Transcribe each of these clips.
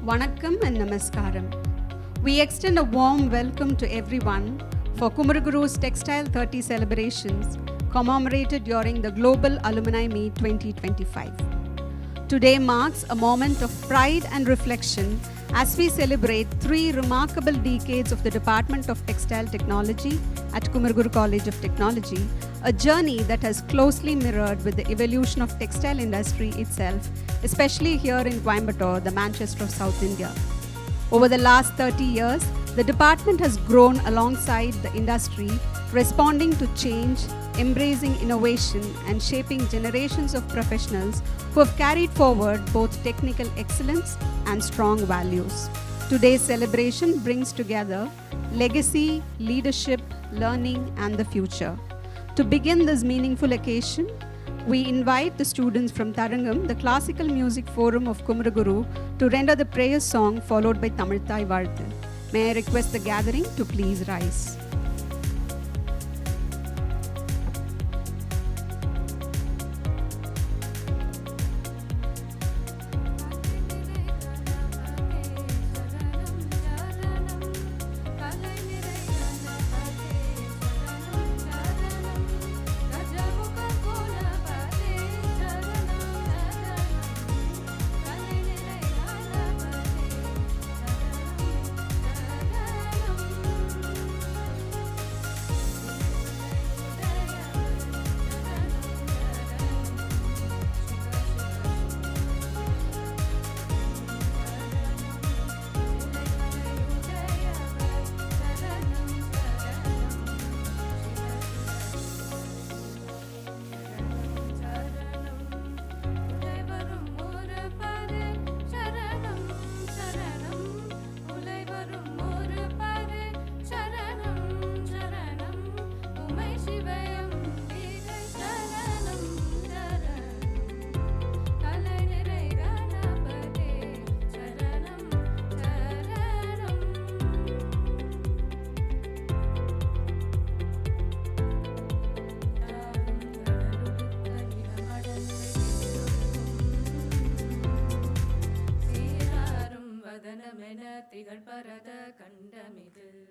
Vanakkam and Namaskaram. We extend a warm welcome to everyone for Kumaragaru's Textile 30 celebrations commemorated during the Global Alumni Meet 2025. Today marks a moment of pride and reflection as we celebrate 3 remarkable decades of the Department of Textile Technology at Kumaraguru College of Technology, a journey that has closely mirrored with the evolution of textile industry itself, especially here in Coimbatore, the Manchester of South India. Over the last 30 years, the department has grown alongside the industry, responding to change, embracing innovation, and shaping generations of professionals who have carried forward both technical excellence and strong values. Today's celebration brings together legacy, leadership, learning, and the future. To begin this meaningful occasion, we invite the students from Tharangam, the Classical Music Forum of Kumaraguru, to render the prayer song followed by Tamil Thai Varthu. May I request the gathering to please rise. திகழ்பரத கண்டமிதில்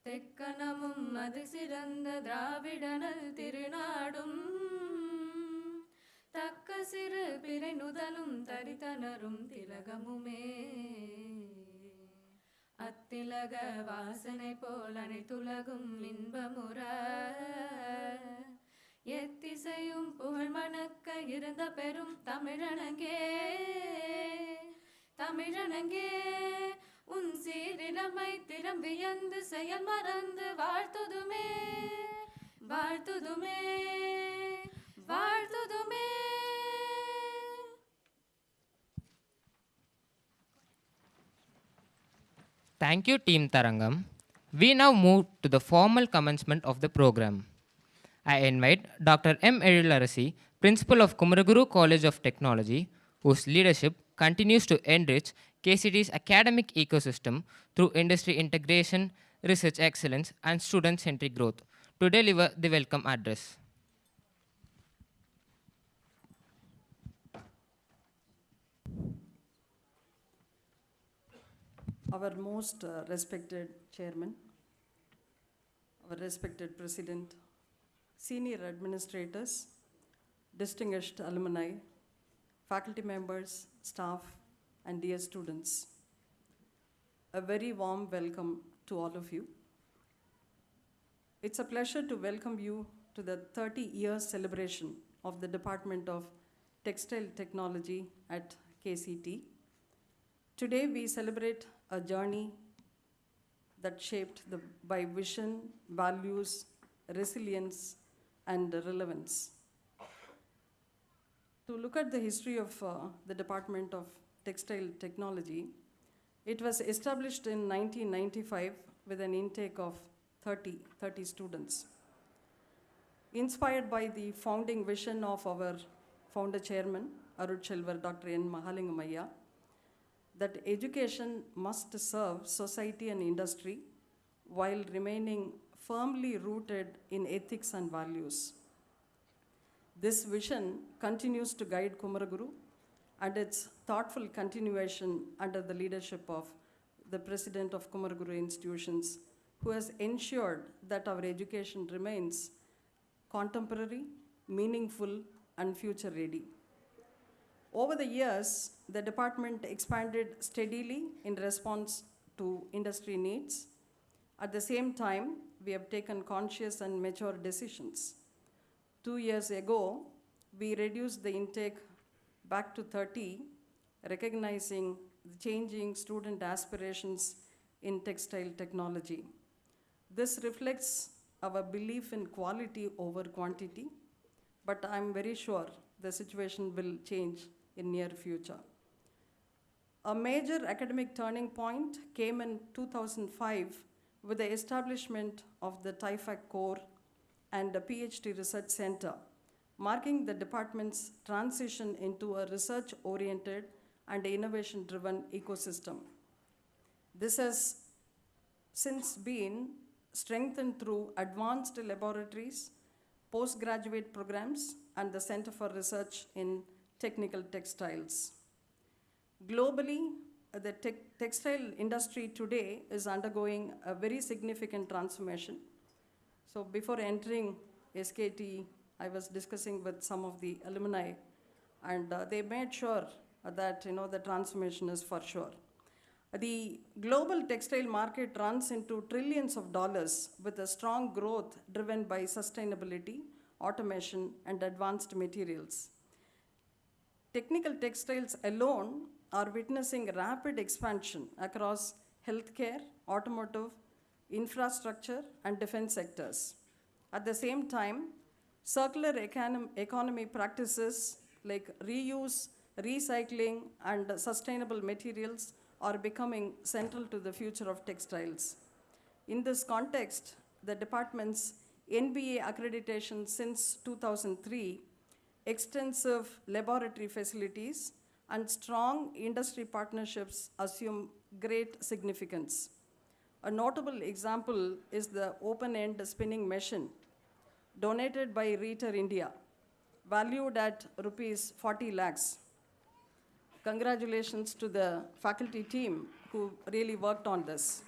தெக்கணமும் அது சிறந்த திராவிடனல் திருநாடும் தக்க சிறு பிறை நுதலும் தரித்தனரும் திலகமுமே அத்திலக வாசனை போல் அனைத்துலகும் இன்பமுற எத்திசையும் புகழ் மணக்க இருந்த பெரும் தமிழனங்கே தமிழனங்கே உன் சீரிழமை திறம் வியந்து செயல் மறந்து வாழ்த்துதுமே வாழ்த்துதுமே வாழ்த்துதுமே. Thank you, Team Tharangam. We now move to the formal commencement of the program. I invite Dr. M. Ezilarasi, Principal of Kumaraguru College of Technology, whose leadership continues to enrich KCT's academic ecosystem through industry integration, research excellence, and student-centric growth, to deliver the welcome address. Our most respected chairman, our respected president, senior administrators, distinguished alumni, faculty members, staff, and dear students, a very warm welcome to all of you. It's a pleasure to welcome you to the 30-year celebration of the Department of Textile Technology at KCT. Today we celebrate a journey that shaped by vision, values, resilience, and relevance. To look at the history of the Department of Textile Technology, it was established in 1995 with an intake of 30 students. Inspired by the founding vision of our founder chairman, Arutchelvar Dr. N. Mahalingamaiah, that education must serve society and industry while remaining firmly rooted in ethics and values. This vision continues to guide Kumaraguru and its thoughtful continuation under the leadership of the President of Kumaraguru Institutions, who has ensured that our education remains contemporary, meaningful, and future ready. Over the years, the department expanded steadily in response to industry needs. At the same time, we have taken conscious and mature decisions. 2 years ago, we reduced the intake back to 30, recognizing the changing student aspirations in textile technology. This reflects our belief in quality over quantity, but I'm very sure the situation will change in near future. A major academic turning point came in 2005 with the establishment of the TIFAC Core and the PhD Research Center, marking the department's transition into a research-oriented and innovation-driven ecosystem. This has since been strengthened through advanced laboratories, postgraduate programs, and the Center for Research in Technical Textiles. Globally, the textile industry today is undergoing a very significant transformation. So before entering SKT, I was discussing with some of the alumni, and they made sure that the transformation is for sure. The global textile market runs into trillions of dollars with a strong growth driven by sustainability, automation, and advanced materials. Technical textiles alone are witnessing rapid expansion across healthcare, automotive, infrastructure, and defense sectors. At the same time, circular economy practices like reuse, recycling, and sustainable materials are becoming central to the future of textiles. In this context, the department's NBA accreditation since 2003, extensive laboratory facilities, and strong industry partnerships assume great significance. A notable example is the open-end spinning machine donated by Reater India, valued at rupees 40 lakhs. Congratulations to the faculty team who really worked on this.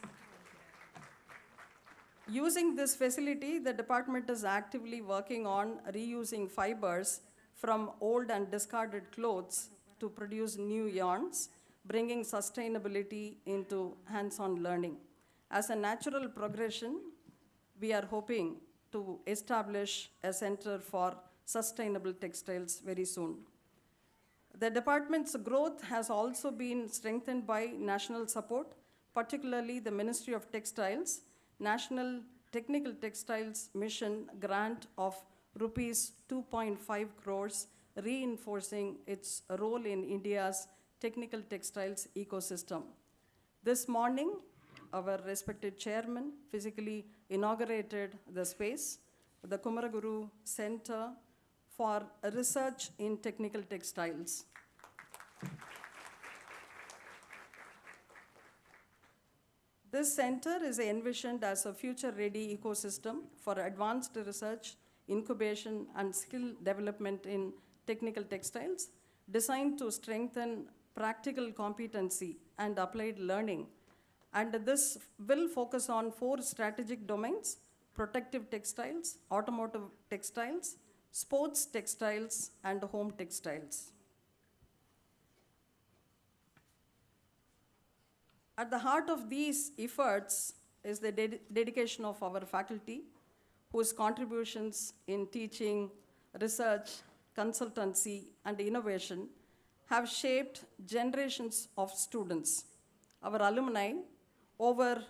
Using this facility, the department is actively working on reusing fibers from old and discarded clothes to produce new yarns, bringing sustainability into hands-on learning. As a natural progression, we are hoping to establish a center for sustainable textiles very soon. The department's growth has also been strengthened by national support, particularly the Ministry of Textiles, National Technical Textiles Mission grant of rupees 2.5 crores, reinforcing its role in India's technical textiles ecosystem. This morning, our respected chairman physically inaugurated the space, the Kumaraguru Center for Research in Technical Textiles. This center is envisioned as a future-ready ecosystem for advanced research, incubation, and skill development in technical textiles, designed to strengthen practical competency and applied learning. And this will focus on 4 strategic domains: protective textiles, automotive textiles, sports textiles, and home textiles. At the heart of these efforts is the dedication of our faculty, whose contributions in teaching, research, consultancy, and innovation have shaped generations of students. Our alumni, over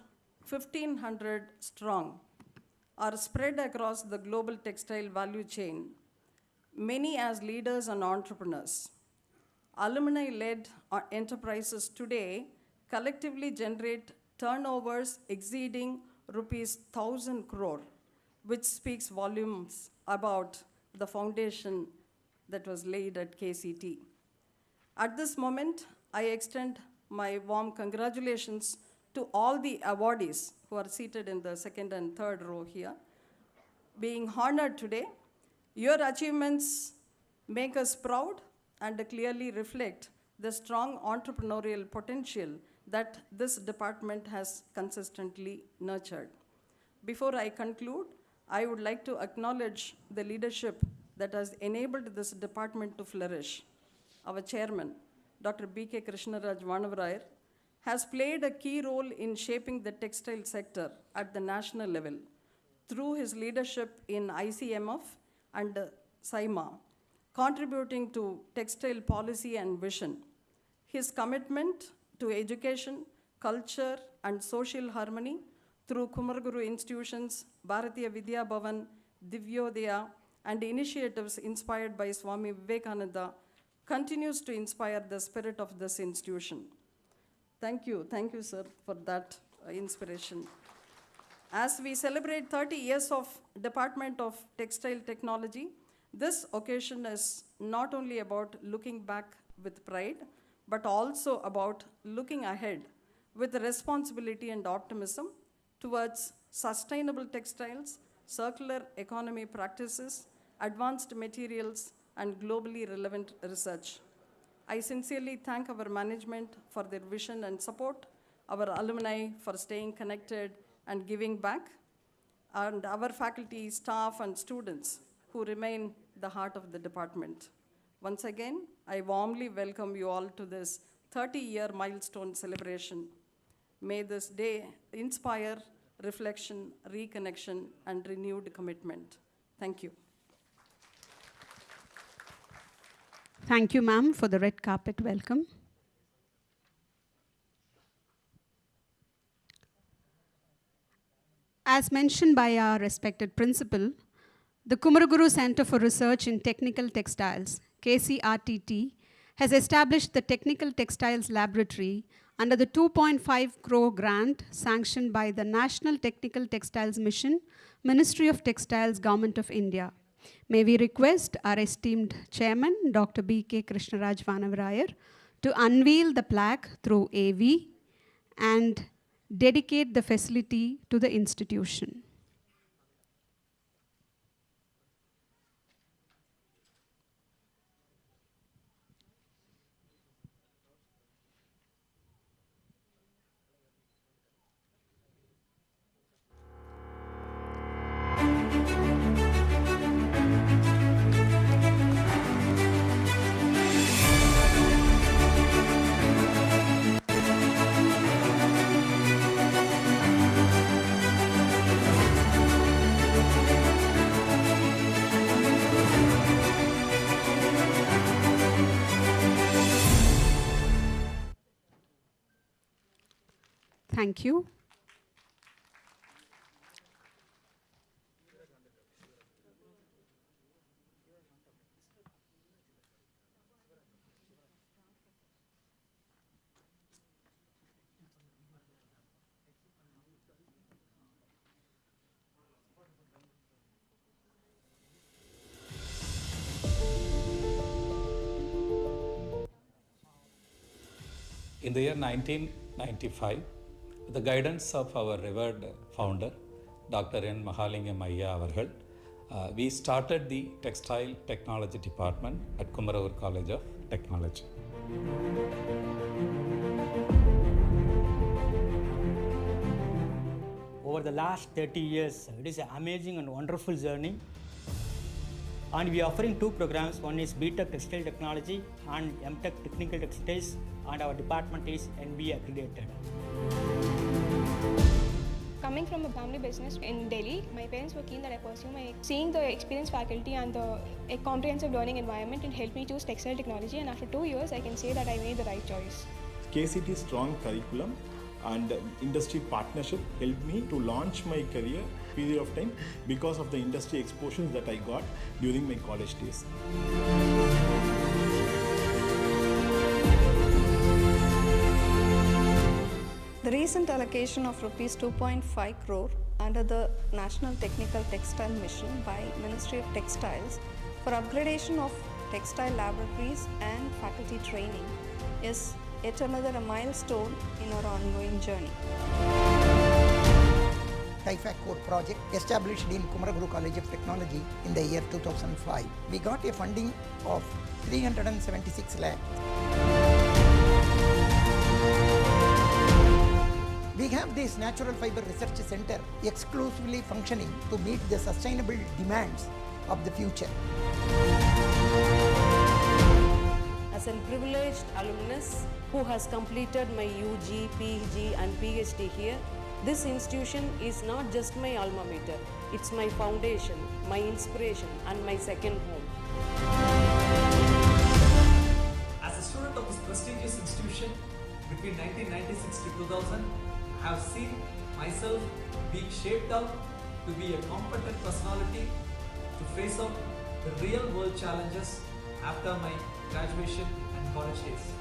1,500 strong, are spread across the global textile value chain, many as leaders and entrepreneurs. Alumni-led enterprises today collectively generate turnovers exceeding rupees 1,000 crore, which speaks volumes about the foundation that was laid at KCT. At this moment, I extend my warm congratulations to all the awardees who are seated in the second and third row here. Being honored today, your achievements make us proud and clearly reflect the strong entrepreneurial potential that this department has consistently nurtured. Before I conclude, I would like to acknowledge the leadership that has enabled this department to flourish. Our chairman, Dr. B.K. Krishnaraj Vanavarayar, has played a key role in shaping the textile sector at the national level through his leadership in ICMF and SIMA, contributing to textile policy and vision. His commitment to education, culture, and social harmony through Kumaraguru institutions, Bharatiya Vidya Bhavan, Divyodaya, and initiatives inspired by Swami Vivekananda continues to inspire the spirit of this institution. Thank you, sir, for that inspiration. As we celebrate 30 years of Department of Textile Technology, this occasion is not only about looking back with pride, but also about looking ahead with responsibility and optimism towards sustainable textiles, circular economy practices, advanced materials, and globally relevant research. I sincerely thank our management for their vision and support, our alumni for staying connected and giving back, and our faculty, staff, and students who remain the heart of the department. Once again, I warmly welcome you all to this 30-year milestone celebration. May this day inspire reflection, reconnection, and renewed commitment. Thank you. Thank you, ma'am, for the red carpet welcome. As mentioned by our respected principal, the Kumaraguru Center for Research in Technical Textiles, KCRTT, has established the Technical Textiles Laboratory under the 2.5 crore grant sanctioned by the National Technical Textiles Mission, Ministry of Textiles, Government of India. May we request our esteemed chairman, Dr. B.K. Krishnaraj Vanavarayar, to unveil the plaque through AV and dedicate the facility to the institution. Thank you. In the year 1995, with the guidance of our revered founder, Dr. N. Mahalingam Ayya avargal, we started the Textile Technology Department at Kumaraguru College of Technology. Over the last 30 years, it is an amazing and wonderful journey. And we are offering two programs. One is B.Tech Textile Technology and M.Tech Technical Textiles, and our department is NBA accredited. Coming from a family business in Delhi, my parents were keen that I pursue seeing the experienced faculty and a comprehensive learning environment, it helped me choose textile technology, and after 2 years I can say that I made the right choice. KCT's strong curriculum and industry partnership helped me to launch my career period of time because of the industry exposures that I got during my college days. The recent allocation of Rs 2.5 crore under the National Technical Textile Mission by Ministry of Textiles for upgradation of textile laboratories and faculty training is yet another milestone in our ongoing journey. TIFAC core project established in Kumaraguru College of Technology in the year 2005. We got a funding of 376 lakh. We have this Natural Fiber Research Center exclusively functioning to meet the sustainable demands of the future. As a privileged alumnus who has completed my UG, PG and PhD here, this institution is not just my alma mater, it's my foundation, my inspiration and my second home. As a student of this prestigious institution between 1996 to 2000, I have seen myself being shaped up to be a competent personality to face up the real world challenges after my graduation and college days.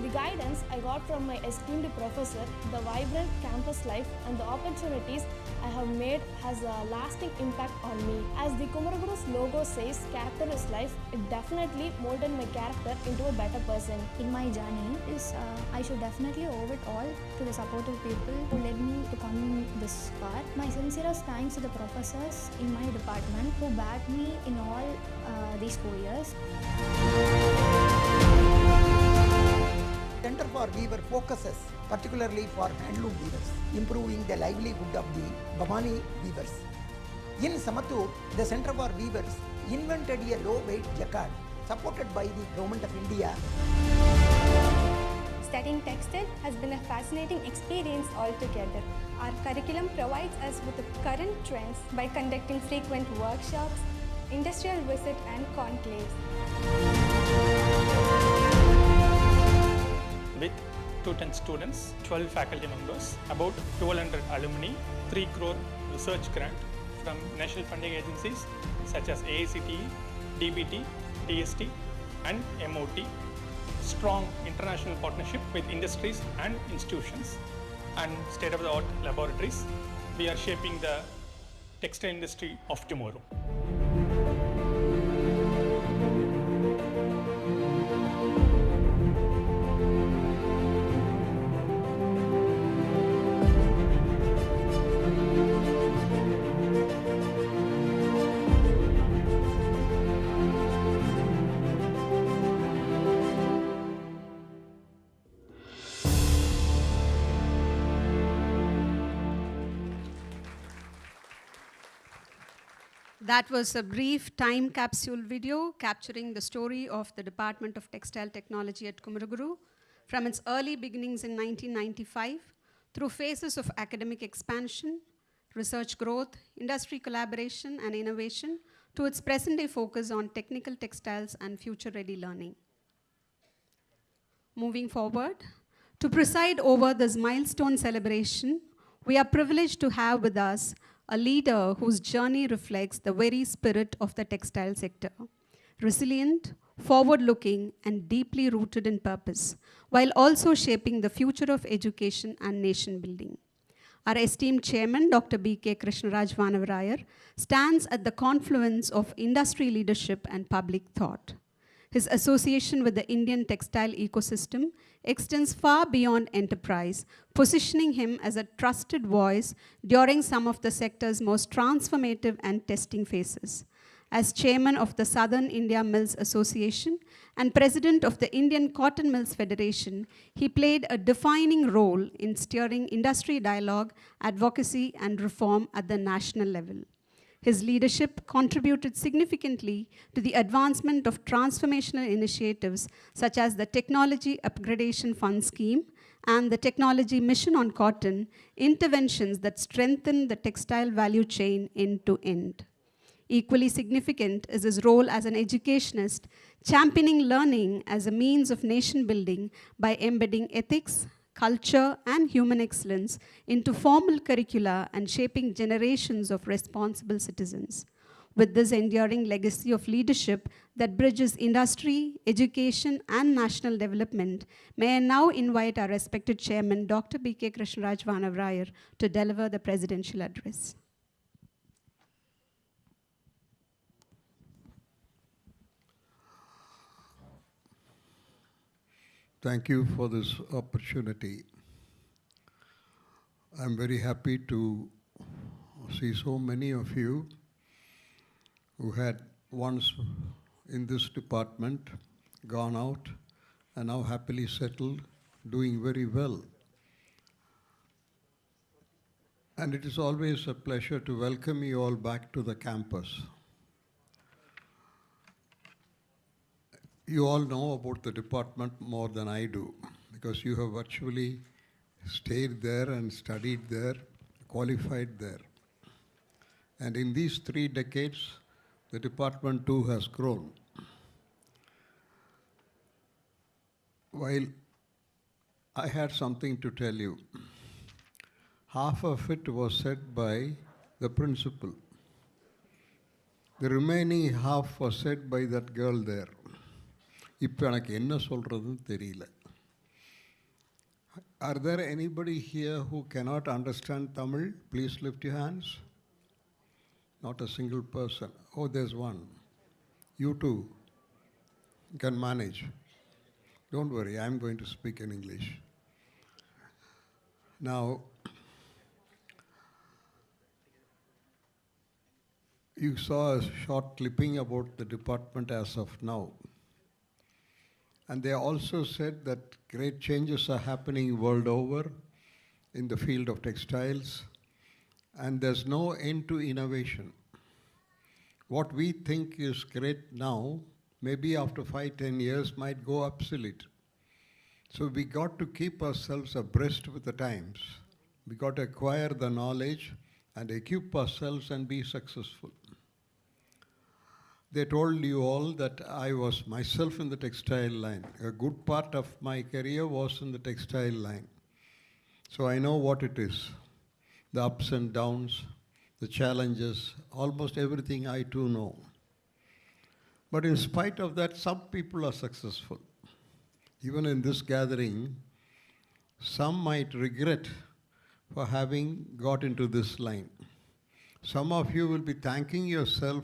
The guidance I got from my esteemed professor, the vibrant campus life and the opportunities I have made has a lasting impact on me. As the Kumaraguru's logo says, character is life, it definitely molded my character into a better person. In my journey, I should definitely owe it all to the supportive people who led me to come this far. My sincerest thanks to the professors in my department who backed me in all these 4 years. Center for Weaver focuses particularly for handloom weavers, improving the livelihood of the Bhavani weavers. In Samattur, the Center for Weavers invented a low-weight jacquard supported by the Government of India. Studying textile has been a fascinating experience altogether. Our curriculum provides us with the current trends by conducting frequent workshops, industrial visit and conclaves. With 210 students, 12 faculty members, about 1200 alumni, 3 crore research grant from national funding agencies such as AICTE, DBT, TST and MOT, strong international partnership with industries and institutions, and state-of-the-art laboratories. We are shaping the textile industry of tomorrow. That was a brief time capsule video capturing the story of the Department of Textile Technology at Kumaraguru from its early beginnings in 1995 through phases of academic expansion, research growth, industry collaboration and innovation to its present-day focus on technical textiles and future-ready learning. Moving forward, to preside over this milestone celebration, we are privileged to have with us a leader whose journey reflects the very spirit of the textile sector. Resilient, forward-looking, and deeply rooted in purpose, while also shaping the future of education and nation building. Our esteemed chairman, Dr. B.K. Krishnaraj Vanavarayar, stands at the confluence of industry leadership and public thought. His association with the Indian textile ecosystem extends far beyond enterprise, positioning him as a trusted voice during some of the sector's most transformative and testing phases. As chairman of the Southern India Mills Association and president of the Indian Cotton Mills Federation, he played a defining role in steering industry dialogue, advocacy, and reform at the national level. His leadership contributed significantly to the advancement of transformational initiatives such as the Technology Upgradation Fund Scheme and the Technology Mission on Cotton, interventions that strengthen the textile value chain end to end. Equally significant is his role as an educationist, championing learning as a means of nation building by embedding ethics, culture, and human excellence into formal curricula and shaping generations of responsible citizens. With this enduring legacy of leadership that bridges industry, education, and national development, may I now invite our respected chairman, Dr. B.K. Krishnaraj Vanavarayar, to deliver the presidential address. Thank you for this opportunity. I'm very happy to see so many of you who had once in this department gone out and now happily settled, doing very well. And it is always a pleasure to welcome you all back to the campus. You all know about the department more than I do, because you have virtually stayed there and studied there, qualified there. And in these 3 decades, the department too has grown. While I had something to tell you, half of it was said by the principal. The remaining half was said by that girl there. இப்போ எனக்கு என்ன சொல்றதுன்னு தெரியல. Are there anybody here who cannot understand Tamil? Please lift your hands. Not a single person. Oh, there's one. You too can manage. Don't worry, I'm going to speak in English. Now, you saw a short clipping about the department as of now. And they also said that great changes are happening world over in the field of textiles, and there's no end to innovation. What we think is great now, maybe after 5-10 years might go obsolete. So we got to keep ourselves abreast with the times. We got to acquire the knowledge and equip ourselves and be successful. They told you all that I was myself in the textile line. A good part of my career was in the textile line. So I know what it is. The ups and downs, the challenges, almost everything I too know. But in spite of that, some people are successful. Even in this gathering, some might regret for having got into this line. Some of you will be thanking yourself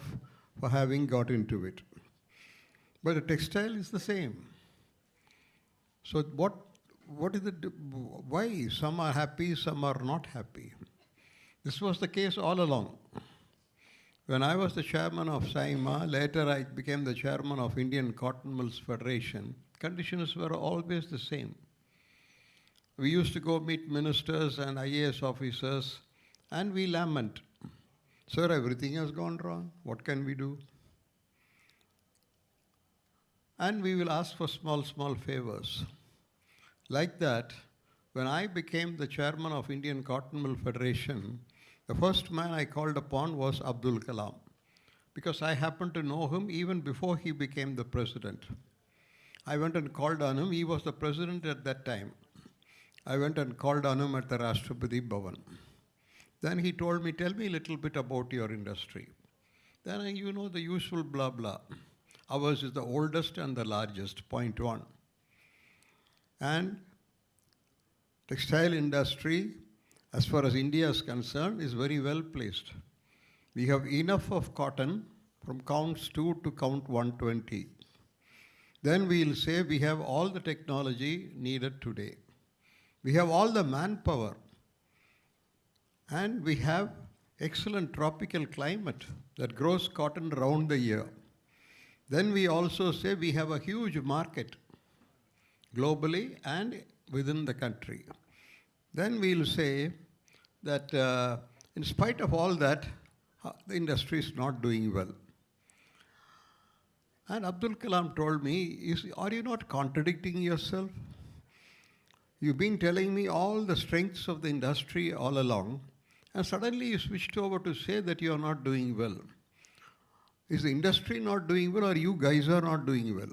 for having got into it. But the textile is the same. So what is it? Why some are happy, some are not happy? This was the case all along. When I was the chairman of SAIMA, later I became the chairman of Indian Cotton Mills Federation, conditions were always the same. We used to go meet ministers and IAS officers, and we lament. Sir, everything has gone wrong. What can we do? And we will ask for small, small favors. Like that, when I became the chairman of Indian Cotton Mill Federation, the first man I called upon was Abdul Kalam, because I happened to know him even before he became the president. I went and called on him. He was the president at that time. I went and called on him at the Rashtrapati Bhavan. Then he told me, tell me a little bit about your industry. Then you know the usual blah blah. Ours is the oldest and the largest, point one. And textile industry, as far as India is concerned, is very well placed. We have enough of cotton from counts 2 to count 120. Then we'll say we have all the technology needed today. We have all the manpower. And we have excellent tropical climate that grows cotton round the year. Then we also say we have a huge market globally and within the country. Then we'll say that in spite of all that, the industry is not doing well. And Abdul Kalam told me, are you not contradicting yourself? You've been telling me all the strengths of the industry all along, and suddenly you switched over to say that you are not doing well. Is the industry not doing well, or you guys are not doing well?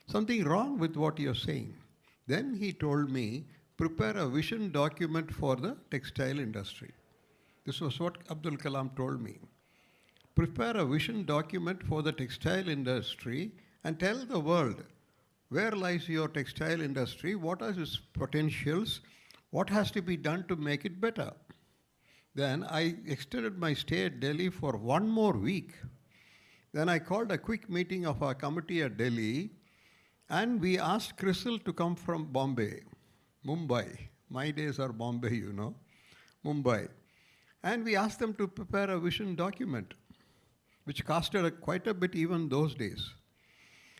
Something wrong with what you're saying. Then he told me, prepare a vision document for the textile industry. This was what Abdul Kalam told me. Prepare a vision document for the textile industry and tell the world where lies your textile industry, what are its potentials, what has to be done to make it better. Then I extended my stay at Delhi for 1 more week. Then I called a quick meeting of our committee at Delhi, and we asked Crystal to come from Mumbai. My days are Bombay, you know, Mumbai. And we asked them to prepare a vision document, which costed quite a bit even those days.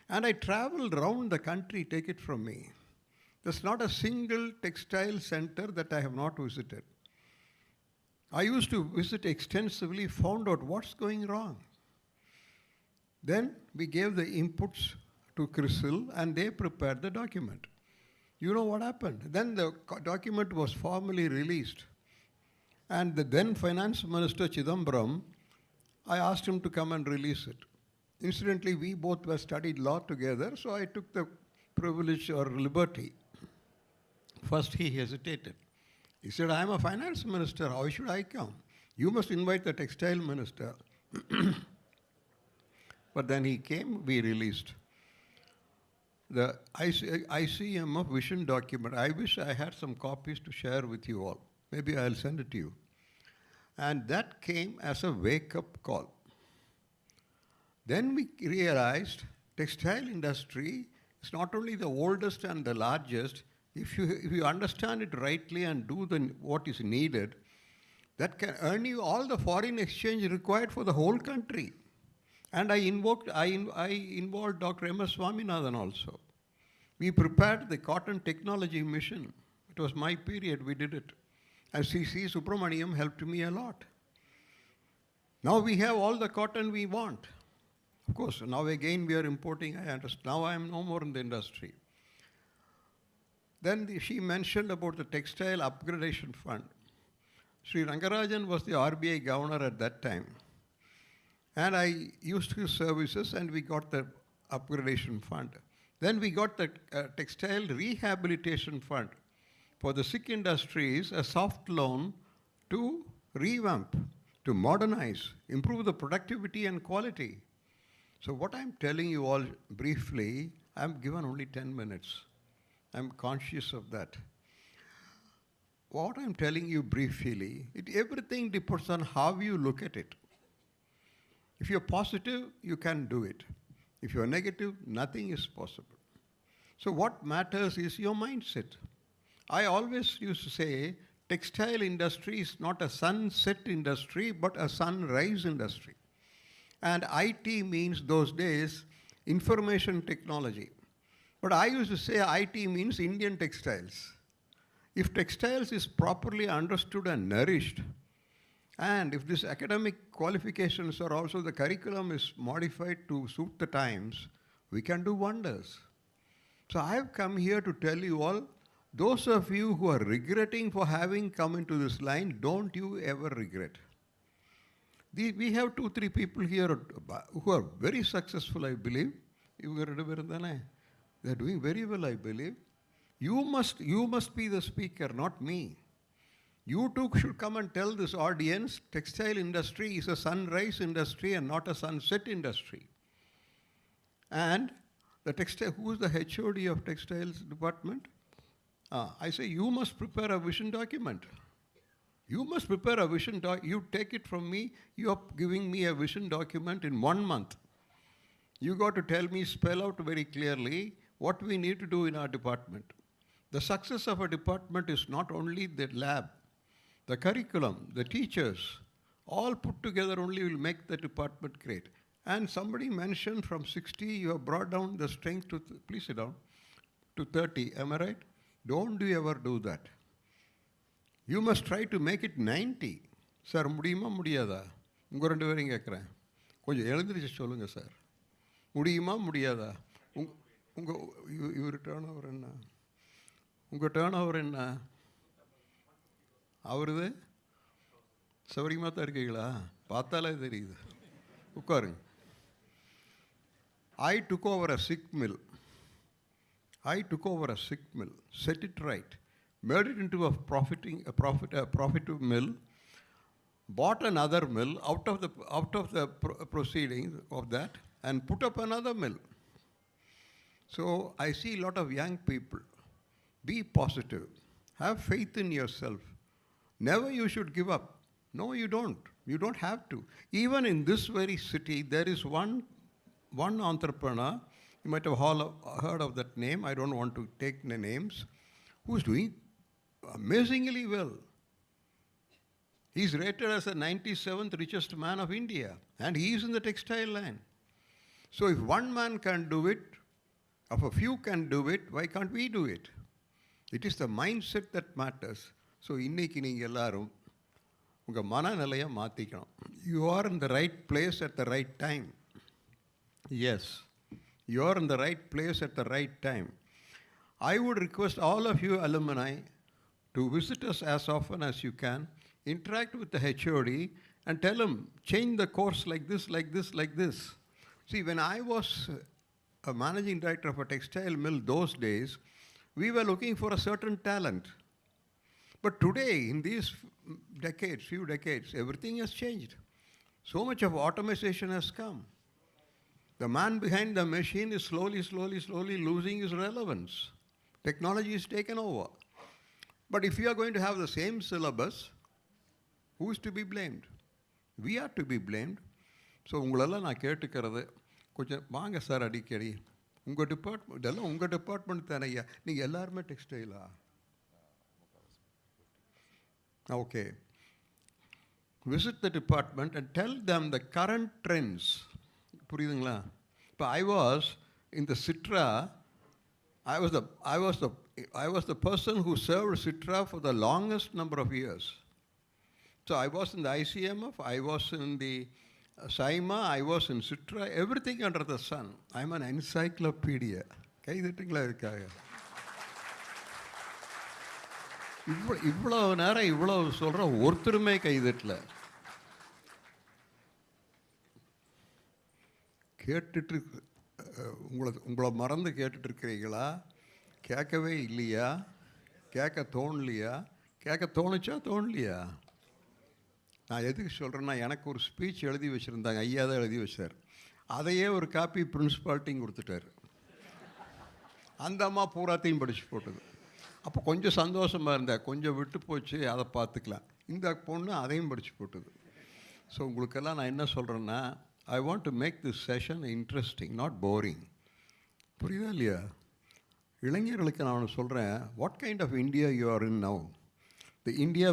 And I traveled around the country, take it from me. There's not a single textile center that I have not visited. I used to visit extensively, found out what's going wrong. Then we gave the inputs to CRISIL and they prepared the document. You know what happened? Then the document was formally released. And the then Finance Minister Chidambaram, I asked him to come and release it. Incidentally, we both were studied law together, so I took the privilege or liberty. First, he hesitated. He said, I'm a finance minister, how should I come? You must invite the textile minister. But then he came, we released. The ICMF vision document, I wish I had some copies to share with you all. Maybe I'll send it to you. And that came as a wake-up call. Then we realized textile industry is not only the oldest and the largest, if you understand it rightly and do what is needed, that can earn you all the foreign exchange required for the whole country. And I involved Dr. M.S. Swaminathan also. We prepared the cotton technology mission. It was my period, we did it. And C.C. Subramaniam helped me a lot. Now we have all the cotton we want. Of course, now again we are importing, I understand. Now I am no more in the industry. Then she mentioned about the Textile Upgradation Fund. Sri Rangarajan was the RBI governor at that time. And I used his services and we got the upgradation fund. Then we got the Textile Rehabilitation Fund for the sick industries, a soft loan to revamp, to modernize, improve the productivity and quality. So what I'm telling you all briefly, I'm given only 10 minutes. I'm conscious of that. What I'm telling you briefly, everything depends on how you look at it. If you're positive, you can do it. If you're negative, nothing is possible. So what matters is your mindset. I always used to say, textile industry is not a sunset industry, but a sunrise industry. And IT means those days information technology. But I used to say IT means Indian textiles. If textiles is properly understood and nourished, and if these academic qualifications are also, the curriculum is modified to suit the times, we can do wonders. So I have come here to tell you all, those of you who are regretting for having come into this line, don't you ever regret. We have 2-3 people here who are very successful, I believe. They're doing very well, I believe. You must be the speaker, not me. You too should come and tell this audience, textile industry is a sunrise industry and not a sunset industry. And the textile, who is the HOD of textiles department? I say you must prepare a vision document. You must prepare a vision document. You take it from me, you are giving me a vision document in 1 month. You got to tell me, spell out very clearly what we need to do in our department. The success of a department is not only the lab, the curriculum, the teachers, all put together only will make the department great. And somebody mentioned from 60, you have brought down the strength to, please sit down, to 30, am I right? Don't you ever do that. You must try to make it 90. Sir, முடியுமா முடியாதா? உங்க ரெண்டு பேரும் கேட்குறேன். கொஞ்சம் எழுந்திரிச்சு சொல்லுங்க sir. முடியுமா முடியாதா? இவர் டேர்ன் ஓவர் என்ன? உங்கள் டேர்ன் ஓவர் என்ன? அவருது சௌரியமாக தான் இருக்கீங்களா? பார்த்தாலே தெரியுது. உட்காருங்க. I took over a sick mill. Set it right, made it into a profitable mill, bought another mill out of the proceedings of that, and put up another mill. So I see a lot of young people. Be positive. Have faith in yourself. Never you should give up. No, you don't. You don't have to. Even in this very city, there is one entrepreneur, you might have heard of that name, I don't want to take the names, who's doing amazingly well. He's rated as the 97th richest man of India, and he is in the textile line. So if one man can do it, if a few can do it, why can't we do it? It is the mindset that matters. So இன்னைக்கு நீங்க எல்லாரும் உங்கள் மனநிலையை மாற்றிக்கணும். You are in the right place at the right time. Yes, you are in the right place at the right time. I would request all of you alumni to visit us as often as you can, interact with the HOD and tell him, change the course like this, like this, like this. See, when I was a managing director of a textile mill those days, we were looking for a certain talent. But today, in these decades, few decades, everything has changed. So much of automation has come. The man behind the machine is slowly losing his relevance. Technology is taken over. But if you are going to have the same syllabus, who is to be blamed? We are to be blamed. So உங்களெல்லாம் நான் கேட்டுக்கிறது, கொஞ்சம் வாங்க sir அடிக்கடி. உங்கள் department இதெல்லாம் உங்கள் department தானே ஐயா, நீங்கள் எல்லாருமே டெக்ஸ்டைலா? Okay, visit the department and tell them the current trends. புரியுதுங்களா? இப்போ I was in the Citra. I was the person who served Citra for the longest number of years. So I was in the ICMF, I was in the SAIMA, I was in Citra, everything under the sun. I'm an encyclopedia. கைதிட்டுங்களா இருக்காங்க? இவ்வளவு நேரம் இவ்வளவு சொல்கிற ஒருத்தருமே கைதிட்டல. கேட்டுட்டு உங்களை மறந்து கேட்டுட்ருக்கிறீங்களா? கேட்கவே இல்லையா? கேட்க தோணலையா? கேட்க தோணுச்சா தோணலையா? நான் எதுக்கு சொல்கிறேன்னா, எனக்கு ஒரு ஸ்பீச் எழுதி வச்சுருந்தாங்க, ஐயா தான் எழுதி வச்சார். அதையே ஒரு காப்பி பிரின்ஸ்பால்ட்டையும் கொடுத்துட்டார். அந்த அம்மா பூராத்தையும் படித்து போட்டது. அப்போ கொஞ்சம் சந்தோஷமாக இருந்தேன், கொஞ்சம் விட்டு போச்சு, அதை பார்த்துக்கலாம். இந்த பொண்ணு அதையும் படித்து போட்டது. ஸோ உங்களுக்கெல்லாம் நான் என்ன சொல்கிறேன்னா, I want to make this session interesting, not boring. புரியுதா இல்லையா? இளைஞர்களுக்கு நான் சொல்கிறேன், what kind of India you are in now? The India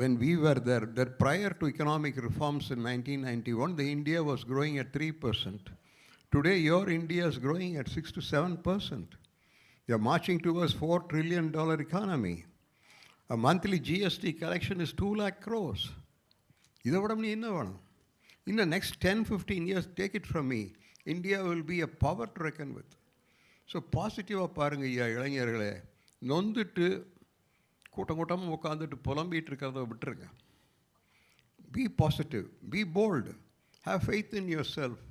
when we were there prior to economic reforms in 1991, the India was growing at 3%. Today your India is growing at 6 to 7%. You are marching towards $4 trillion economy. A monthly GST collection is 2 lakh crores. இதை விட நீ என்ன வேணும்? In the next 10-15 years, take it from me, India will be a power to reckon with. So பாசிட்டிவாக பாருங்கள் ஐயா இளைஞர்களே. நொந்துட்டு கூட்டமாக உட்காந்துட்டு புலம்பிகிட்டு இருக்கிறத விட்டுருங்க. Be positive, be bold, have faith in yourself,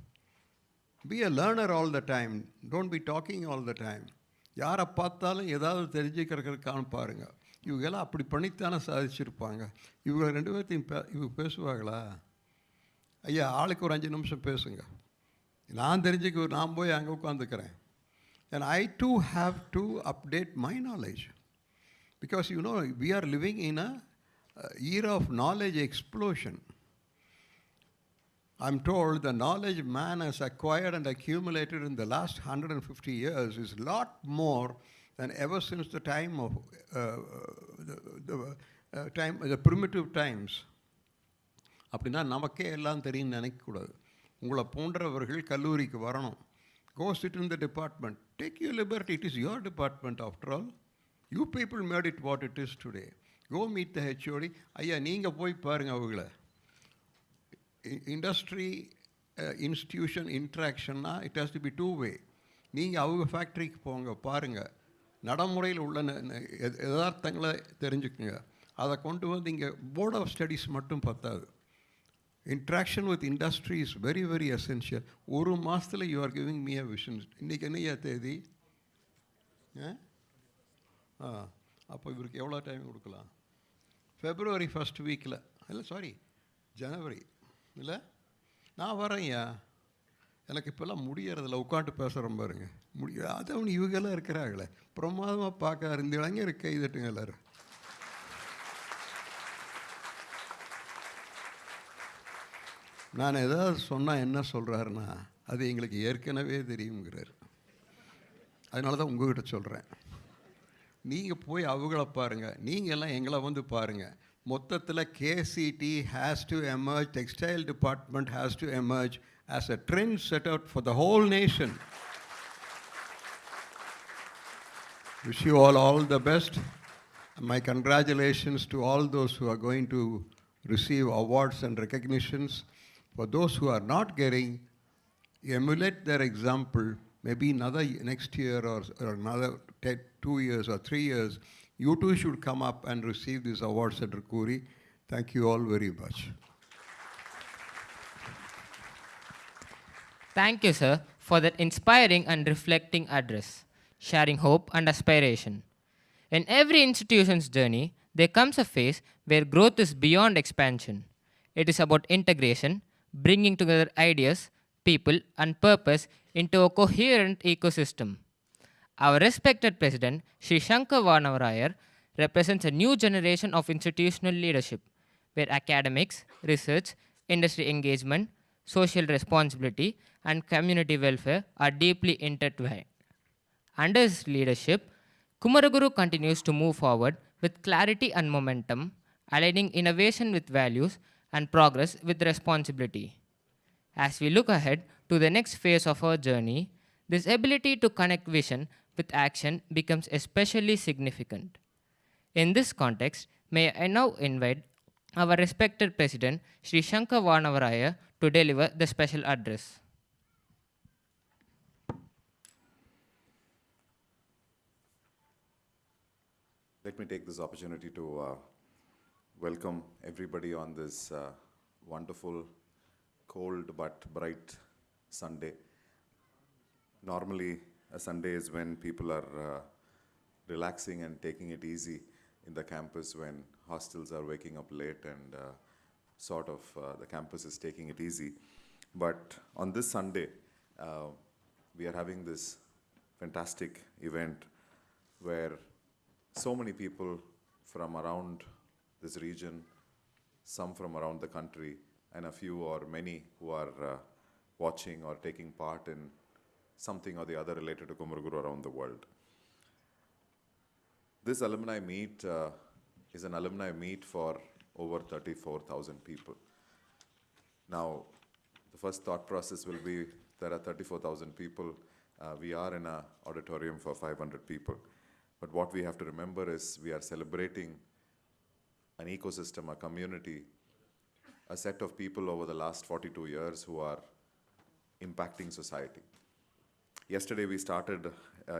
be a learner all the time, don't be talking all the time. யாரை பார்த்தாலும் ஏதாவது தெரிஞ்சுக்கிறதுக்கான பாருங்கள். இவங்கெல்லாம் அப்படி பண்ணித்தானே சாதிச்சிருப்பாங்க. இவங்க ரெண்டு பேர்த்தையும் இவங்க பேசுவாங்களா? ஐயா ஆளுக்கு ஒரு 5 நிமிஷம் பேசுங்க. நான் தெரிஞ்சுக்க நான் போய் அங்கே உட்காந்துக்கிறேன். And I too have to update my knowledge. Because you know, we are living in a era of knowledge explosion. I'm told the knowledge man has acquired and accumulated in the last 150 years is a lot more than ever since the time of the primitive times. அப்படின்னா நமக்கே எல்லாம் தெரியும்னு நினைக்கக்கூடாது. உங்களை போன்றவர்கள் கல்லூரிக்கு வரணும். Go sit in the department. Take your liberty. It is your department after all. You people made it what it is today. Go meet the HOD. ஐயா நீங்கள் போய் பாருங்கள் அவங்கள. இண்டஸ்ட்ரி இன்ஸ்டிடியூஷன் இன்ட்ராக்ஷன்னா it has to be 2 way. நீங்கள் அவங்க ஃபேக்ட்ரிக்கு போங்க, பாருங்கள், நடைமுறையில் உள்ள யதார்த்தங்களை தெரிஞ்சுக்குங்க. அதை கொண்டு வந்து இங்கே போர்ட் ஆஃப் ஸ்டடீஸ் மட்டும் பத்தாது. Interaction with industry is very, very essential. ஒரு மாதத்தில் you are giving me a vision. இன்றைக்கி என்னையா தேதி? அப்போ இவருக்கு எவ்வளோ டைம் கொடுக்கலாம்? February 1st வீக்கில் இல்லை, சாரி ஜனவரி இல்லை, நான் வரேன்யா. எனக்கு இப்போல்லாம் முடியறதில்ல, உட்காந்து பேசுகிறேன் பாருங்க. அதை அவனு இவங்கெல்லாம் இருக்கிறாங்களே, பிரமாதமாக பார்க்க இந்த இளைஞர் கைதட்டுங்க எல்லோரும். நான் ஏதாவது சொன்னால் என்ன சொல்கிறாருன்னா, அது எங்களுக்கு ஏற்கனவே தெரியுங்கிறார். அதனால தான் உங்கள்கிட்ட சொல்கிறேன். நீங்கள் போய் அவங்கள பாருங்கள், நீங்கள் எல்லாம் எங்களை வந்து பாருங்கள். மொத்தத்தில் KCT has to emerge, textile department has to emerge as a trend set out for the whole nation. Wish you all the best. My congratulations to all those who are going to receive awards and recognitions. For those who are not getting, emulate their example. Maybe next year or another 2 years or 3 years, you too should come up and receive these awards at Kuri. Thank you all very much. Thank you, sir, for that inspiring and reflecting address, sharing hope and aspiration. In every institution's journey, there comes a phase where growth is beyond expansion. It is about integration, bringing together ideas, people, and purpose into a coherent ecosystem. Our respected President, Sri Shankar Vanavarayar, represents a new generation of institutional leadership, where academics, research, industry engagement, social responsibility, and community welfare are deeply intertwined. Under his leadership, Kumaraguru continues to move forward with clarity and momentum, aligning innovation with values and progress with responsibility. As we look ahead to the next phase of our journey, this ability to connect vision with action becomes especially significant. In this context, may I now invite our respected President, Sri Shankar Vanavaraya, to deliver the special address. Let me take this opportunity to welcome everybody on this wonderful, cold but bright Sunday. Normally, a Sunday is when people are relaxing and taking it easy in the campus, when hostels are waking up late and the campus is taking it easy. But on this Sunday, we are having this fantastic event where so many people from around this region, some from around the country, and a few or many who are watching or taking part in something or the other related to Kumaraguru around the world. This alumni meet is an alumni meet for over 34,000 people. Now, the first thought process will be there are 34,000 people. We are in an auditorium for 500 people. But what we have to remember is we are celebrating an ecosystem, a community, a set of people over the last 42 years who are impacting society. Yesterday we started,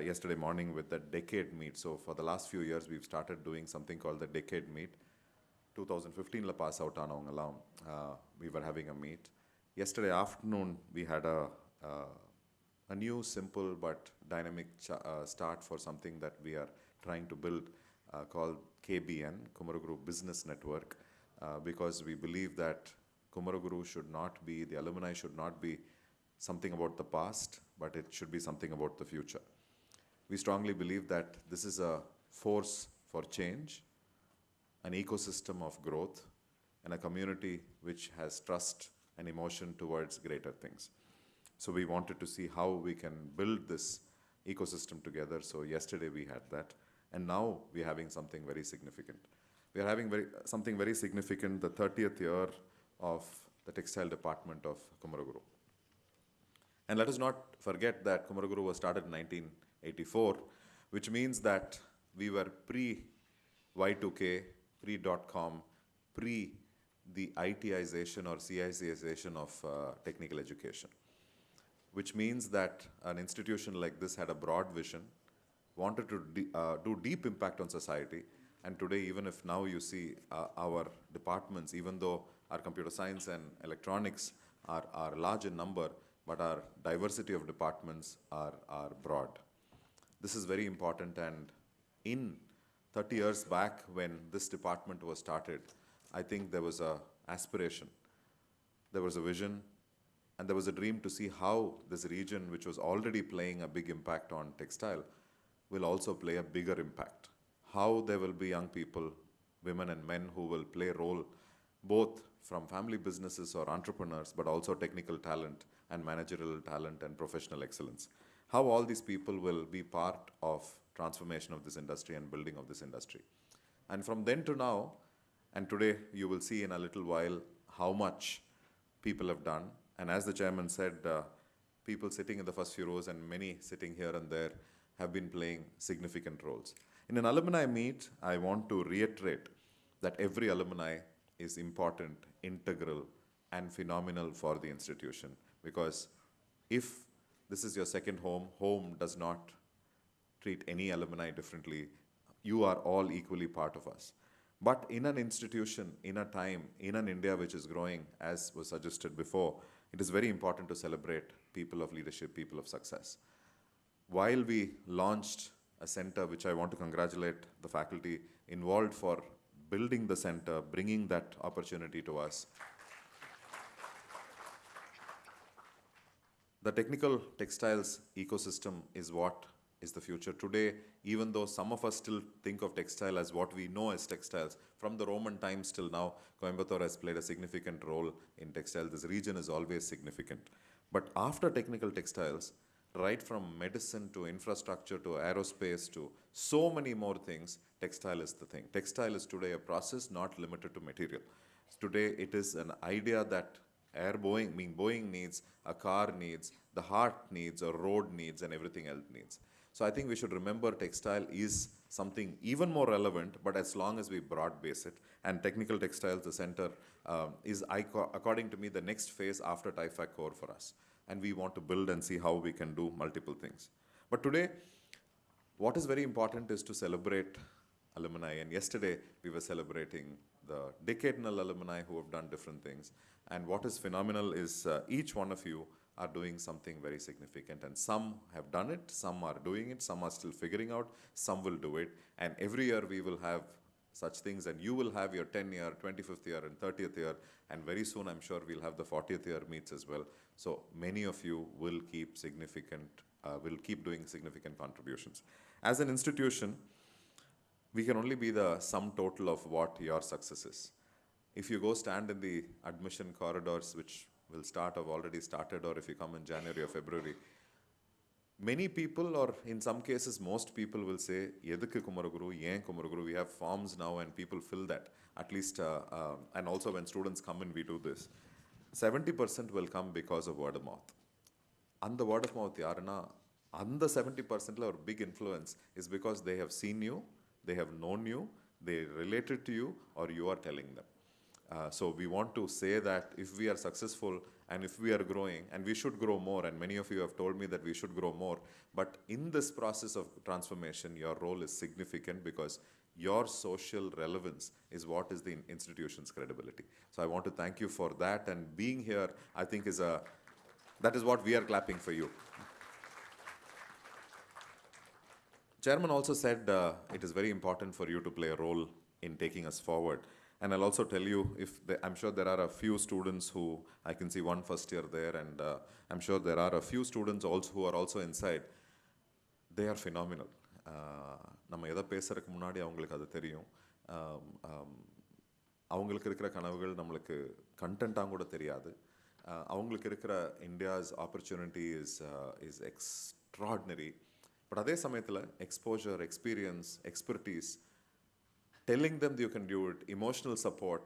yesterday morning with the decade meet. So for the last few years we've started doing something called the decade meet. 2015 la pass out aanavanga we were having a meet. Yesterday afternoon we had a new, simple but dynamic start for something that we are trying to build called KBN, Kumaraguru Business Network, because we believe that Kumaraguru should not be, the alumni should not be something about the past, but it should be something about the future. We strongly believe that this is a force for change, an ecosystem of growth, and a community which has trust and emotion towards greater things. So we wanted to see how we can build this ecosystem together. So yesterday we had that. And now we're having something very significant. We are having something very significant, the 30th year of the textile department of Kumaraguru. And let us not forget that Kumaraguru was started in 1984, which means that we were pre-Y2K, pre-.com, pre the ITization or CICization of technical education, which means that an institution like this had a broad vision, wanted to do deep impact on society. And today, even if now you see our departments, even though our computer science and electronics are large in number, but our diversity of departments are broad. This is very important, and in 30 years back when this department was started, I think there was an aspiration, there was a vision, and there was a dream to see how this region, which was already playing a big impact on textile, will also play a bigger impact. How there will be young people, women and men who will play a role both from family businesses or entrepreneurs, but also technical talent and managerial talent and professional excellence. How all these people will be part of transformation of this industry and building of this industry. And from then to now, and today you will see in a little while how much people have done. And as the chairman said, people sitting in the first few rows and many sitting here and there have been playing significant roles. In an alumni meet, I want to reiterate that every alumni is important, integral, and phenomenal for the institution. Because if this is your second home, home does not treat any alumni differently. You are all equally part of us. But in an institution, in a time, in an India which is growing, as was suggested before, it is very important to celebrate people of leadership, people of success. While we launched a center, which I want to congratulate the faculty involved for building the center, bringing that opportunity to us. The technical textiles ecosystem is what is the future. Today, even though some of us still think of textile as what we know as textiles, from the Roman times till now, Coimbatore has played a significant role in textiles. This region is always significant. But after technical textiles, right from medicine to infrastructure to aerospace to so many more things, textile is the thing. Textile is today a process not limited to material. Today, it is an idea that Boeing needs, a car needs, the heart needs, a road needs, and everything else needs. So I think we should remember textile is something even more relevant, but as long as we broad base it. And technical textiles, the center, is, according to me, the next phase after TIFAC core for us. And we want to build and see how we can do multiple things. But today, what is very important is to celebrate alumni. And yesterday, we were celebrating the decadal alumni who have done different things. And what is phenomenal is each one of you are doing something very significant. And some have done it, some are doing it, some are still figuring out, some will do it. And every year we will have such things, and you will have your 10-year, 25th year, and 30th year. And very soon, I'm sure we'll have the 40th year meets as well. So many of you will keep doing significant contributions. As an institution, we can only be the sum total of what your success is. If you go stand in the admission corridors, which will start, have already started, or if you come in January or February, many people, or in some cases, most people will say, Yedukku Kumaraguru, Yen Kumaraguru, we have forms now and people fill that. At least, and also when students come in, we do this. 70% will come because of word of mouth. And the word of mouth, yarana, and the 70% or big influence is because they have seen you, they have known you, they related to you, or you are telling them. So we want to say that if we are successful and if we are growing, and we should grow more, and many of you have told me that we should grow more, but in this process of transformation, your role is significant because your social relevance is what is the institution's credibility. So I want to thank you for that, and being here, I think that is what we are clapping for you. Chairman also said it is very important for you to play a role in taking us forward. And I'll also tell you, I'm sure there are a few students who, I can see one first year there, and I'm sure there are a few students also who are also inside. They are phenomenal. நம்ம எதை பேசுறதுக்கு முன்னாடி அவங்களுக்கு அது தெரியும். அவங்களுக்கு இருக்கிற கனவுகள் நம்மளுக்கு கண்டென்ட்டாக கூட தெரியாது. அவங்களுக்கு இருக்கிற India's opportunity is extraordinary. But அதே சமயத்தில் exposure, experience, expertise, telling them that you can do it, emotional support,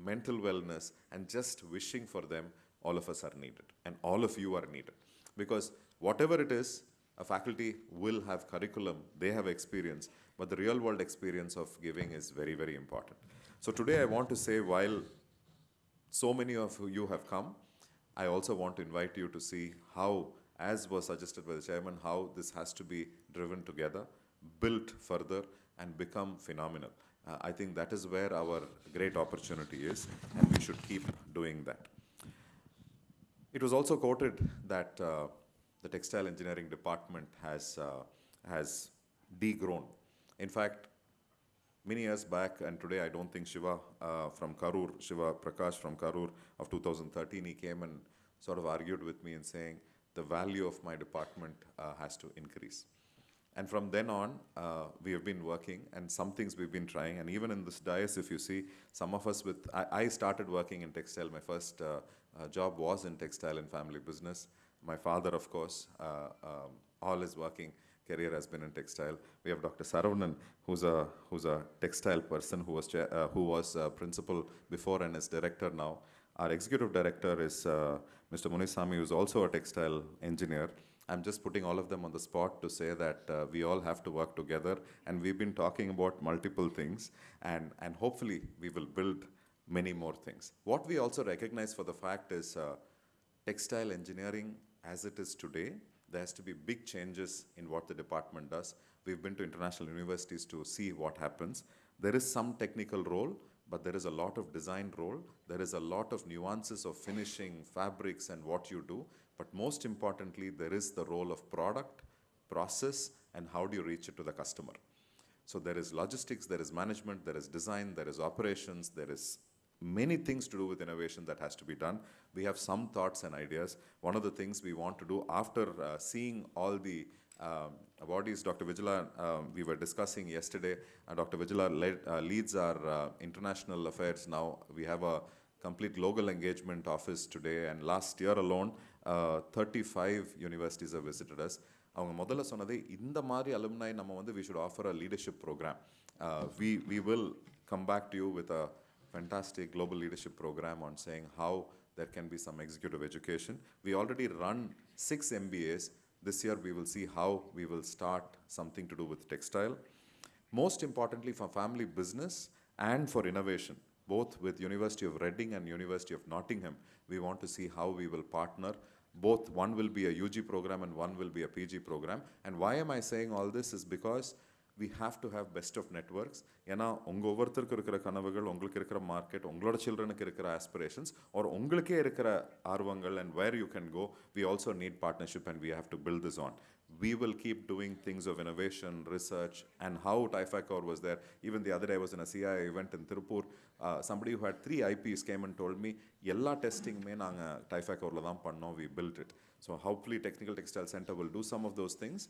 mental wellness, and just wishing for them, all of us are needed. And all of you are needed. Because whatever it is, a faculty will have curriculum, they have experience, but the real world experience of giving is very, very important. So today I want to say, while so many of you have come, I also want to invite you to see how, as was suggested by the chairman, how this has to be driven together, built further, and become phenomenal. I think that is where our great opportunity is, and we should keep doing that. It was also quoted that the textile engineering department has degrown. In fact, many years back, and today I don't think Shiva Prakash from Karur of 2013, he came and sort of argued with me in saying the value of my department has to increase. And from then on, we have been working, and some things we've been trying. And even in this dais, if you see, some of us I started working in textile. My first job was in textile and family business. My father, of course, all his working career has been in textile. We have Dr. Saravanan, who's a textile person, who was principal before and is director now. Our executive director is Mr. Munisami, who's also a textile engineer. I'm just putting all of them on the spot to say that we all have to work together, and we've been talking about multiple things, and hopefully we will build many more things. What we also recognize for the fact is textile engineering as it is today, there has to be big changes in what the department does. We've been to international universities to see what happens. There is some technical role, but there is a lot of design role. There is a lot of nuances of finishing, fabrics, and what you do. But most importantly, there is the role of product, process, and how do you reach it to the customer. So there is logistics, there is management, there is design, there is operations, there is many things to do with innovation that has to be done. We have some thoughts and ideas. One of the things we want to do after seeing all the awardees, Dr. Vijala, we were discussing yesterday, Dr. Vijala leads our international affairs now. We have a complete global engagement office today, and last year alone, 35 universities have visited us. அவங்க முதல்ல சொன்னது இந்த மாதிரி alumni நம்ம வந்து we should offer a leadership program. We will come back to you with a fantastic global leadership program on saying how there can be some executive education. We already run 6 MBAs. This year we will see how we will start something to do with textile. Most importantly for family business and for innovation, both with University of Reading and University of Nottingham, we want to see how we will partner. Both, one will be a UG program and one will be a PG program. And why am I saying all this is because we have to have best of networks. ஏன்னா உங்க ஒவ்வொருத்தருக்கு இருக்கிற கனவுகள், உங்களுக்கு இருக்கிற market, உங்களோட சில்ட்ரனுக்கு இருக்கிற aspirations, or உங்களுக்கே இருக்கிற ஆர்வங்கள், and where you can go, we also need partnership and we have to build this on. We will keep doing things of innovation, research, and how Typhacor was there. Even the other day I was in a CIA event in Tirupur. Somebody who had 3 IPs came and told me, எல்லா டெஸ்டிங்குமே நாங்கள் Typhacorல தான் பண்ணோம், we built it. So hopefully Technical Textile Center will do some of those things,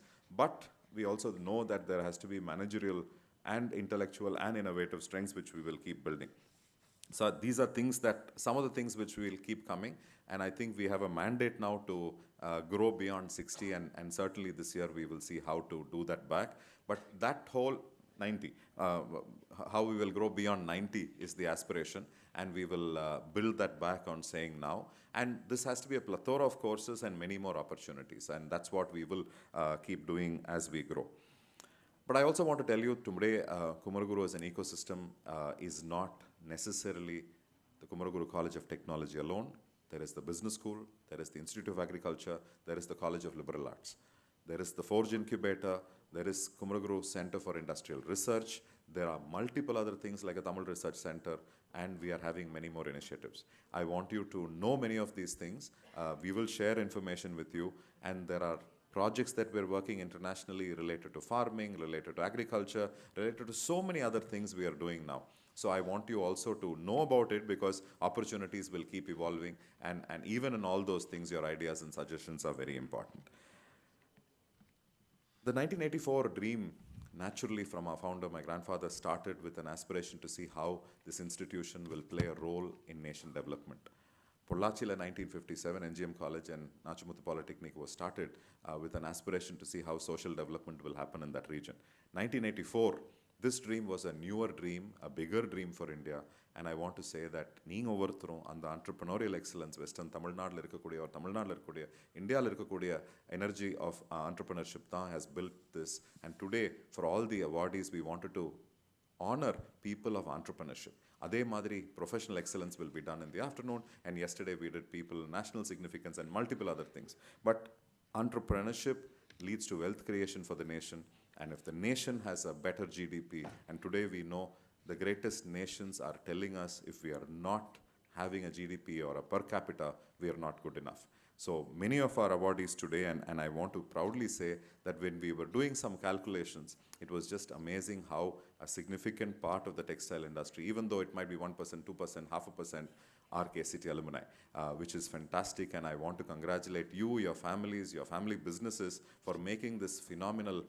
but we also know that there has to be managerial and intellectual and innovative strengths which we will keep building. So these are things that, some of the things which we will keep coming, and I think we have a mandate now to grow beyond 60, and certainly this year we will see how to do that back. But that whole 90, how we will grow beyond 90 is the aspiration, and we will build that back on saying now. And this has to be a plethora of courses and many more opportunities, and that's what we will keep doing as we grow. But I also want to tell you today, Kumaraguru as an ecosystem is not necessarily the Kumaraguru College of Technology alone. There is the business school, there is the Institute of Agriculture, there is the College of Liberal Arts. There is the Forge Incubator, there is Kumaraguru Center for Industrial Research, there are multiple other things like a Tamil Research Center, and we are having many more initiatives. I want you to know many of these things. We will share information with you, and there are projects that we're working internationally related to farming, related to agriculture, related to so many other things we are doing now. So I want you also to know about it, because opportunities will keep evolving, and even in all those things, your ideas and suggestions are very important. The 1984 dream, naturally from our founder, my grandfather, started with an aspiration to see how this institution will play a role in nation development. Pollachila 1957, NGM College and Nachumuthu Polytechnic was started with an aspiration to see how social development will happen in that region. 1984, this dream was a newer dream, a bigger dream for India, and I want to say that நீங்க ஒவ்வொருத்தரும் அந்த entrepreneurial excellence western தமிழ்நாட்டில் இருக்கக்கூடிய or தமிழ்நாட்டில் இருக்கக்கூடிய இந்தியாவில் இருக்கக்கூடிய energy of entrepreneurship தான் has built this, and today for all the awardees we wanted to honor people of entrepreneurship. அதே மாதிரி professional excellence will be done in the afternoon, and yesterday we did people national significance and multiple other things. But entrepreneurship leads to wealth creation for the nation, and if the nation has a better GDP, and today we know the greatest nations are telling us if we are not having a GDP or a per capita, we are not good enough. So many of our awardees today, and I want to proudly say that when we were doing some calculations, it was just amazing how a significant part of the textile industry, even though it might be 1%, 2%, 0.5%, are KCT alumni, which is fantastic, and I want to congratulate you, your families, your family businesses for making this phenomenal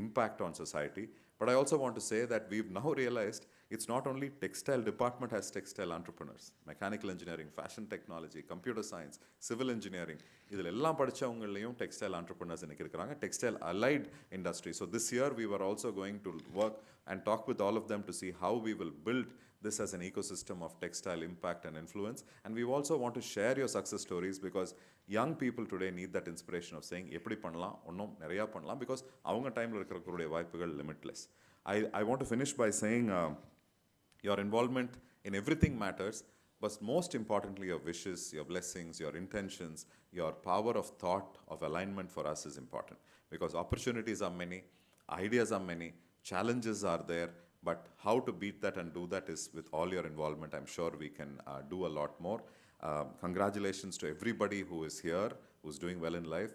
impact on society. But I also want to say that we've now realized it's not only textile department has textile entrepreneurs, mechanical engineering, fashion technology, computer science, civil engineering, இதில் எல்லாம் படித்தவங்களையும் textile entrepreneurs இன்னைக்கு இருக்கிறாங்க, textile allied industry. So this year we were also going to work and talk with all of them to see how we will build this as an ecosystem of textile impact and influence. And we also want to share your success stories, because young people today need that inspiration of saying எப்படி பண்ணலாம், ஒன்றும் நிறையா பண்ணலாம், because அவங்க டைமில் இருக்கிறவங்களுடைய வாய்ப்புகள் limitless. I want to finish by saying your involvement in everything matters, but most importantly, your wishes, your blessings, your intentions, your power of thought, of alignment for us is important. Because opportunities are many, ideas are many, challenges are there, but how to beat that and do that is with all your involvement. I'm sure we can do a lot more. Congratulations to everybody who is here, who's doing well in life.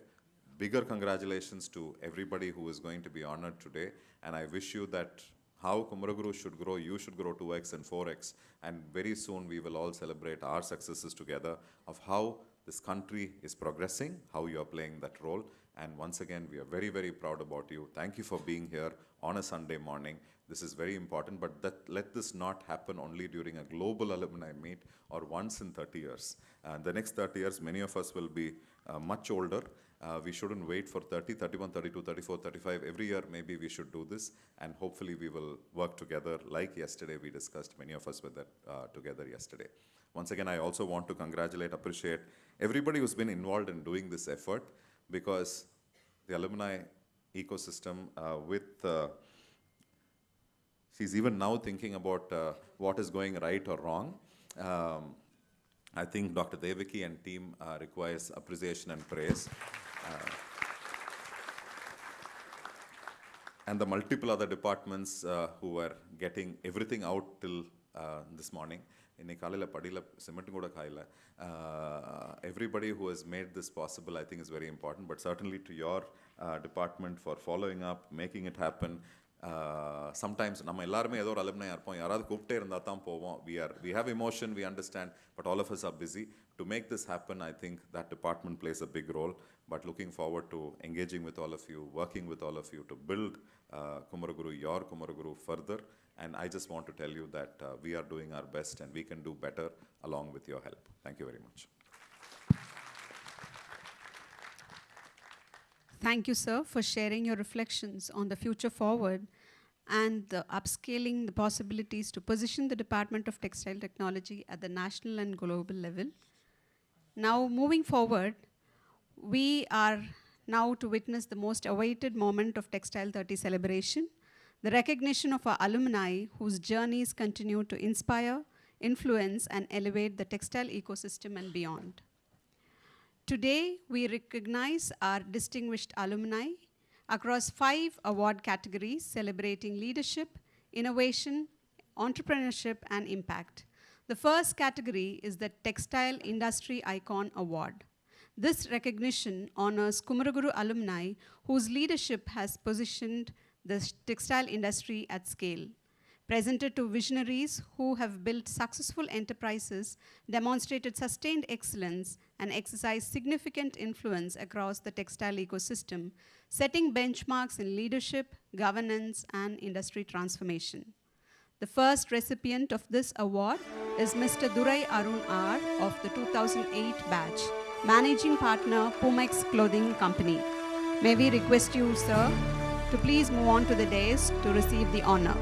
Bigger congratulations to everybody who is going to be honored today. And I wish you that how Kumaraguru should grow, you should grow 2x and 4x. And very soon we will all celebrate our successes together of how this country is progressing, how you are playing that role. And once again, we are very, very proud about you. Thank you for being here on a Sunday morning. This is very important, but let this not happen only during a global alumni meet or once in 30 years. The next 30 years, many of us will be much older. We shouldn't wait for 30, 31, 32, 34, 35. Every year, maybe we should do this, and hopefully we will work together like yesterday we discussed. Many of us were there together yesterday. Once again, I also want to congratulate, appreciate everybody who's been involved in doing this effort, because the alumni ecosystem she's even now thinking about what is going right or wrong. I think Dr. Devaki and team requires appreciation and praise. And the multiple other departments who are getting everything out till this morning. Everybody who has made this possible, I think, is very important, but certainly to your department for following up, making it happen. Sometimes நம்ம எல்லாருமே ஏதோ ஒரு அலுமினியா இருப்போம், யாராவது கூப்பிட்டே இருந்தால் தான் போவோம். We have emotion, we understand, but all of us are busy. To make this happen, I think that department plays a big role, but looking forward to engaging with all of you, working with all of you to build Kumaraguru, your Kumaraguru further. And I just want to tell you that we are doing our best and we can do better along with your help. Thank you very much. Thank you, sir, for sharing your reflections on the future forward and the upscaling the possibilities to position the Department of Textile Technology at the national and global level. Now, moving forward, we are now to witness the most awaited moment of Textile 30 celebration, the recognition of our alumni whose journeys continue to inspire, influence, and elevate the textile ecosystem and beyond. Today, we recognize our distinguished alumni across 5 award categories celebrating leadership, innovation, entrepreneurship, and impact. The first category is the Textile Industry Icon Award. This recognition honors Kumaraguru alumni whose leadership has positioned the textile industry at scale. Presented to visionaries who have built successful enterprises, demonstrated sustained excellence, and exercised significant influence across the textile ecosystem, setting benchmarks in leadership, governance, and industry transformation. The first recipient of this award is Mr. Durai Arun R. of the 2008 batch, Managing Partner, Pumex Clothing Company. May we request you, sir, to please move on to the dais to receive the honor.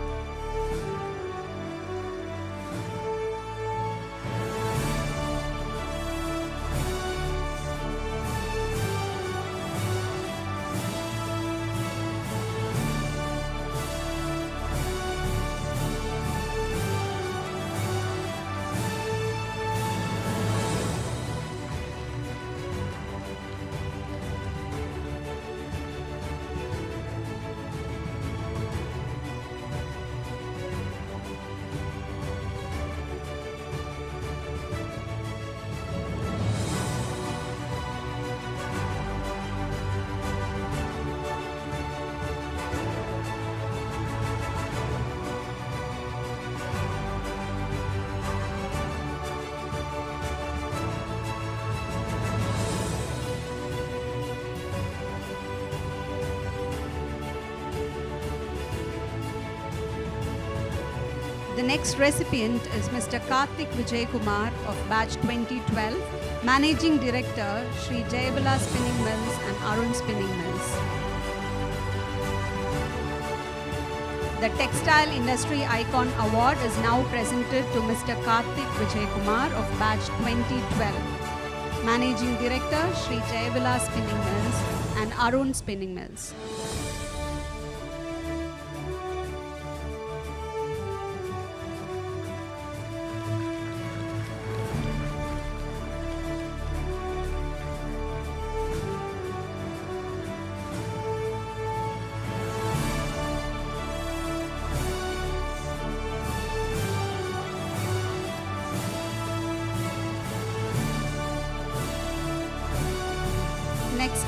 The next recipient is Mr. Karthik Vijay Kumar of batch 2012, Managing Director, Sri Jayabala Spinning Mills and Arun Spinning Mills. The Textile Industry Icon Award is now presented to Mr. Karthik Vijay Kumar of batch 2012, Managing Director, Sri Jayabala Spinning Mills and Arun Spinning Mills.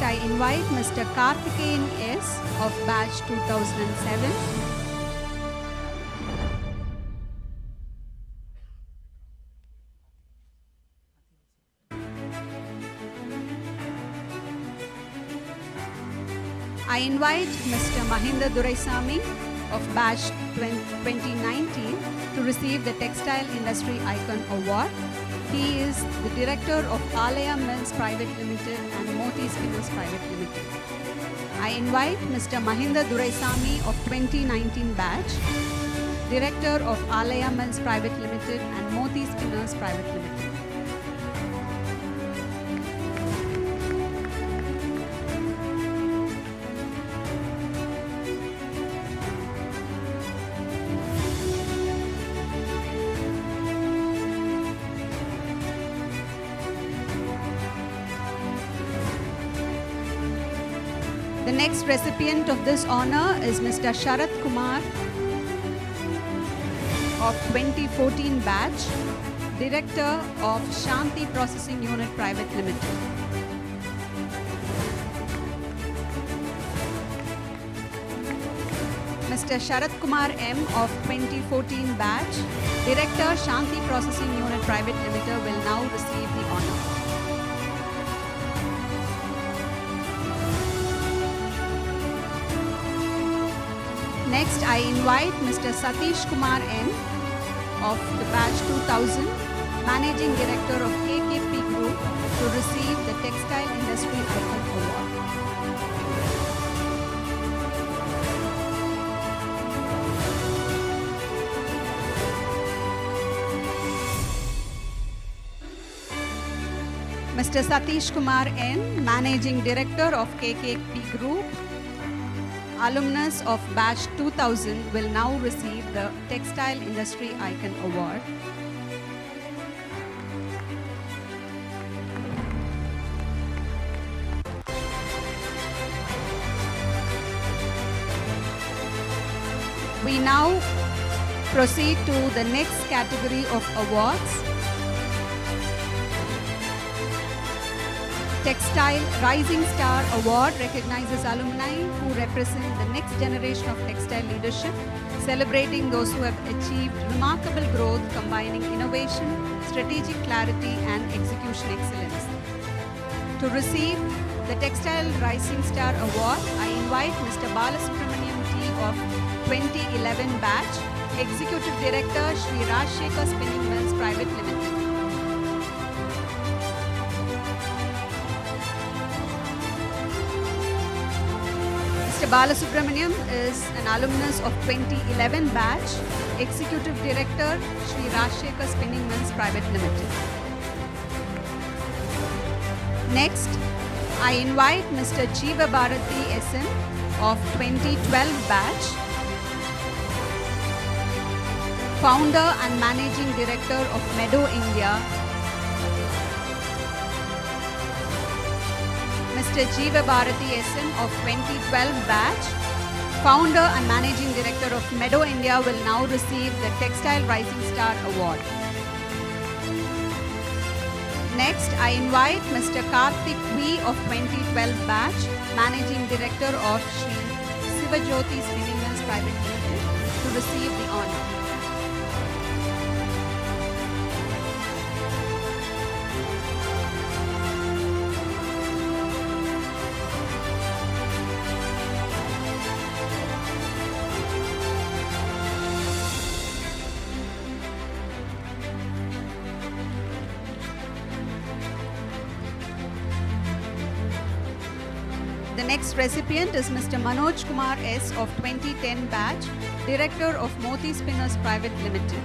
I invite Mr. Karthikeyan S. of batch 2007. I invite Mr. Mahinda Duraisamy of batch 2019 to receive the Textile Industry Icon Award. He is the director of Alaya Mills Private Limited and Moti Spinners Private Limited. I invite Mr. Mahinda Duraisamy of 2019 batch, director of Alaya Mills Private Limited and Moti Spinners Private Limited. The next recipient of this honor is Mr. Sharat Kumar of 2014 batch, Director of Shanti Processing Unit Private Limited. Mr. Sharat Kumar M of 2014 batch, Director Shanti Processing Unit Private Limited will now receive the honor. Next, I invite Mr. Satish Kumar N of the batch 2000, Managing Director of KKP Group, to receive the Textile Industry Icon Award. Mr. Satish Kumar N, Managing Director of KKP Group, alumnus of batch 2000, will now receive the Textile Industry Icon Award. We now proceed to the next category of awards. Textile Rising Star Award recognizes alumni who represent the next generation of textile leadership, celebrating those who have achieved remarkable growth, combining innovation, strategic clarity, and execution excellence. To receive the Textile Rising Star Award, I invite Mr. Balasubramaniam T of 2011 batch, Executive Director, Sri Rajshekar Spinning Mills Private Limited. Mr. Balasubramaniam is an alumnus of 2011 batch, Executive Director, Sri Rajshekar Spinning Mills Private Limited. Next, I invite Mr. Jeeva Bharati SM of 2012 batch, Founder and Managing Director of Meadow India, Mr. Jeeva Bharati SM of 2012 batch, Founder and Managing Director of Meadow India, will now receive the Textile Rising Star Award. Next, I invite Mr. Karthik V of 2012 batch, Managing Director of Sri Sivajyoti Spinning Mills Private Limited, to receive the honor. The next recipient is Mr. Manoj Kumar S of 2010 batch, Director of Moti Spinners Private Limited.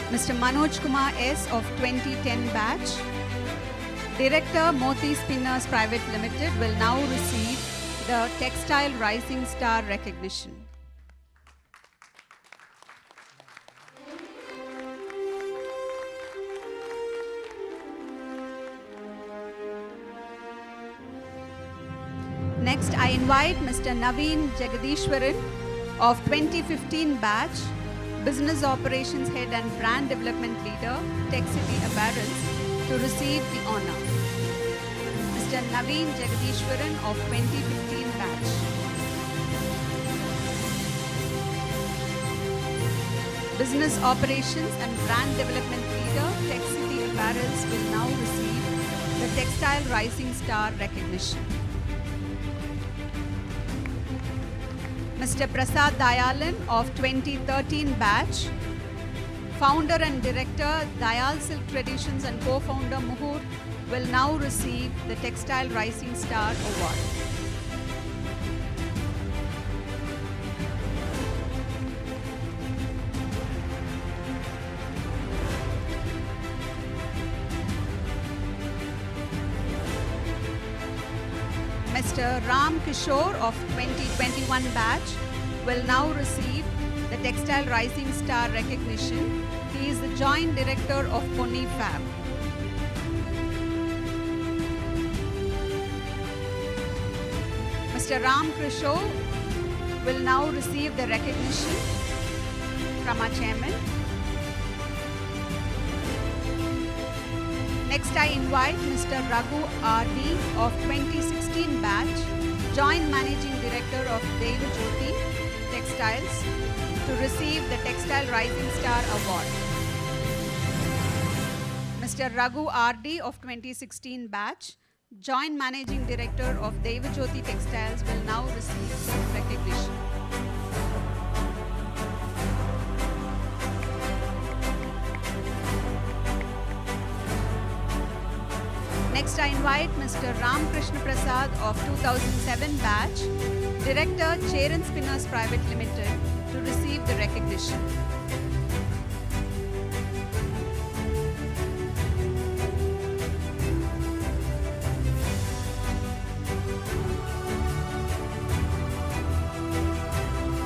Mr. Manoj Kumar S of 2010 batch, Director Moti Spinners Private Limited, will now receive the Textile Rising Star recognition. Next, I invite Mr. Naveen Jagadishwaran of 2015 batch, Business Operations Head and Brand Development Leader, Tech City Apparels, to receive the honor. Mr. Naveen Jagadishwaran of 2015 batch. Business Operations and Brand Development Leader, Tech City Apparels, will now receive the Textile Rising Star recognition. Mr. Prasad Dayalan of 2013 batch, Founder and Director, Dayal Silk Traditions, and co-founder Muhur will now receive the Textile Rising Star Award. Mr. Ram Kishore of 2021 batch will now receive the Textile Rising Star recognition. He is the Joint Director of Pony Fab. Mr. Ram Kishore will now receive the recognition from our Chairman. Next, I invite Mr. Raghu R.D. of 2016 batch, Joint Managing Director of Devajyoti Textiles, to receive the Textile Rising Star Award. Mr. Raghu R.D. of 2016 batch, Joint Managing Director of Devajyoti Textiles, will now receive this recognition. Next, I invite Mr. Ram Krishna Prasad of 2007 batch, Director, Chair and Spinners Private Limited, to receive the recognition.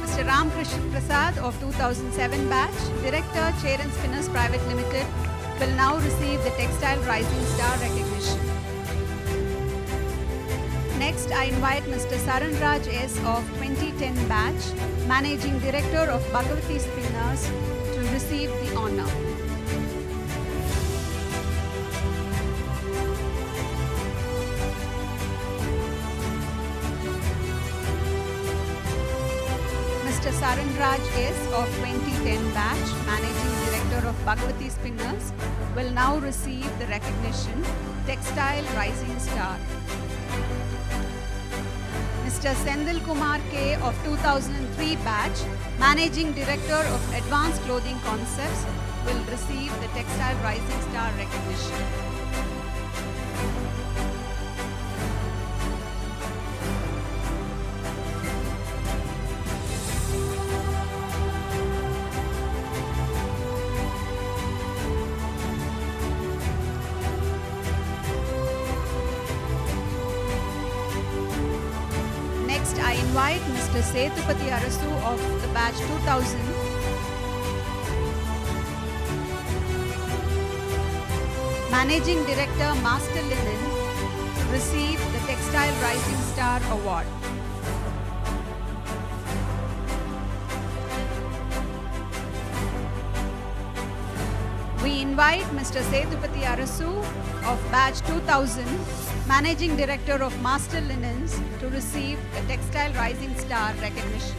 Mr. Ram Krishna Prasad of 2007 batch, Director, Chair and Spinners Private Limited, will now receive the Textile Rising Star recognition. Next, I invite Mr. Saran Raj S. of 2010 batch, Managing Director of Bhagavati Spinners, to receive the honor. Mr. Saran Raj S. of 2010 batch, Managing Director of Bhagavati Spinners, will now receive the recognition Textile Rising Star. Mr. Sendil Kumar K. of 2003 batch, Managing Director of Advanced Clothing Concepts, will receive the Textile Rising Star recognition. Next, I invite Mr. Sethupathi Arasu of the batch 2000, Managing Director, Master Linen, to receive the Textile Rising Star Award. We invite Mr. Sethupathi Arasu of batch 2000, Managing Director of Master Linens, to receive the Textile Rising Star recognition.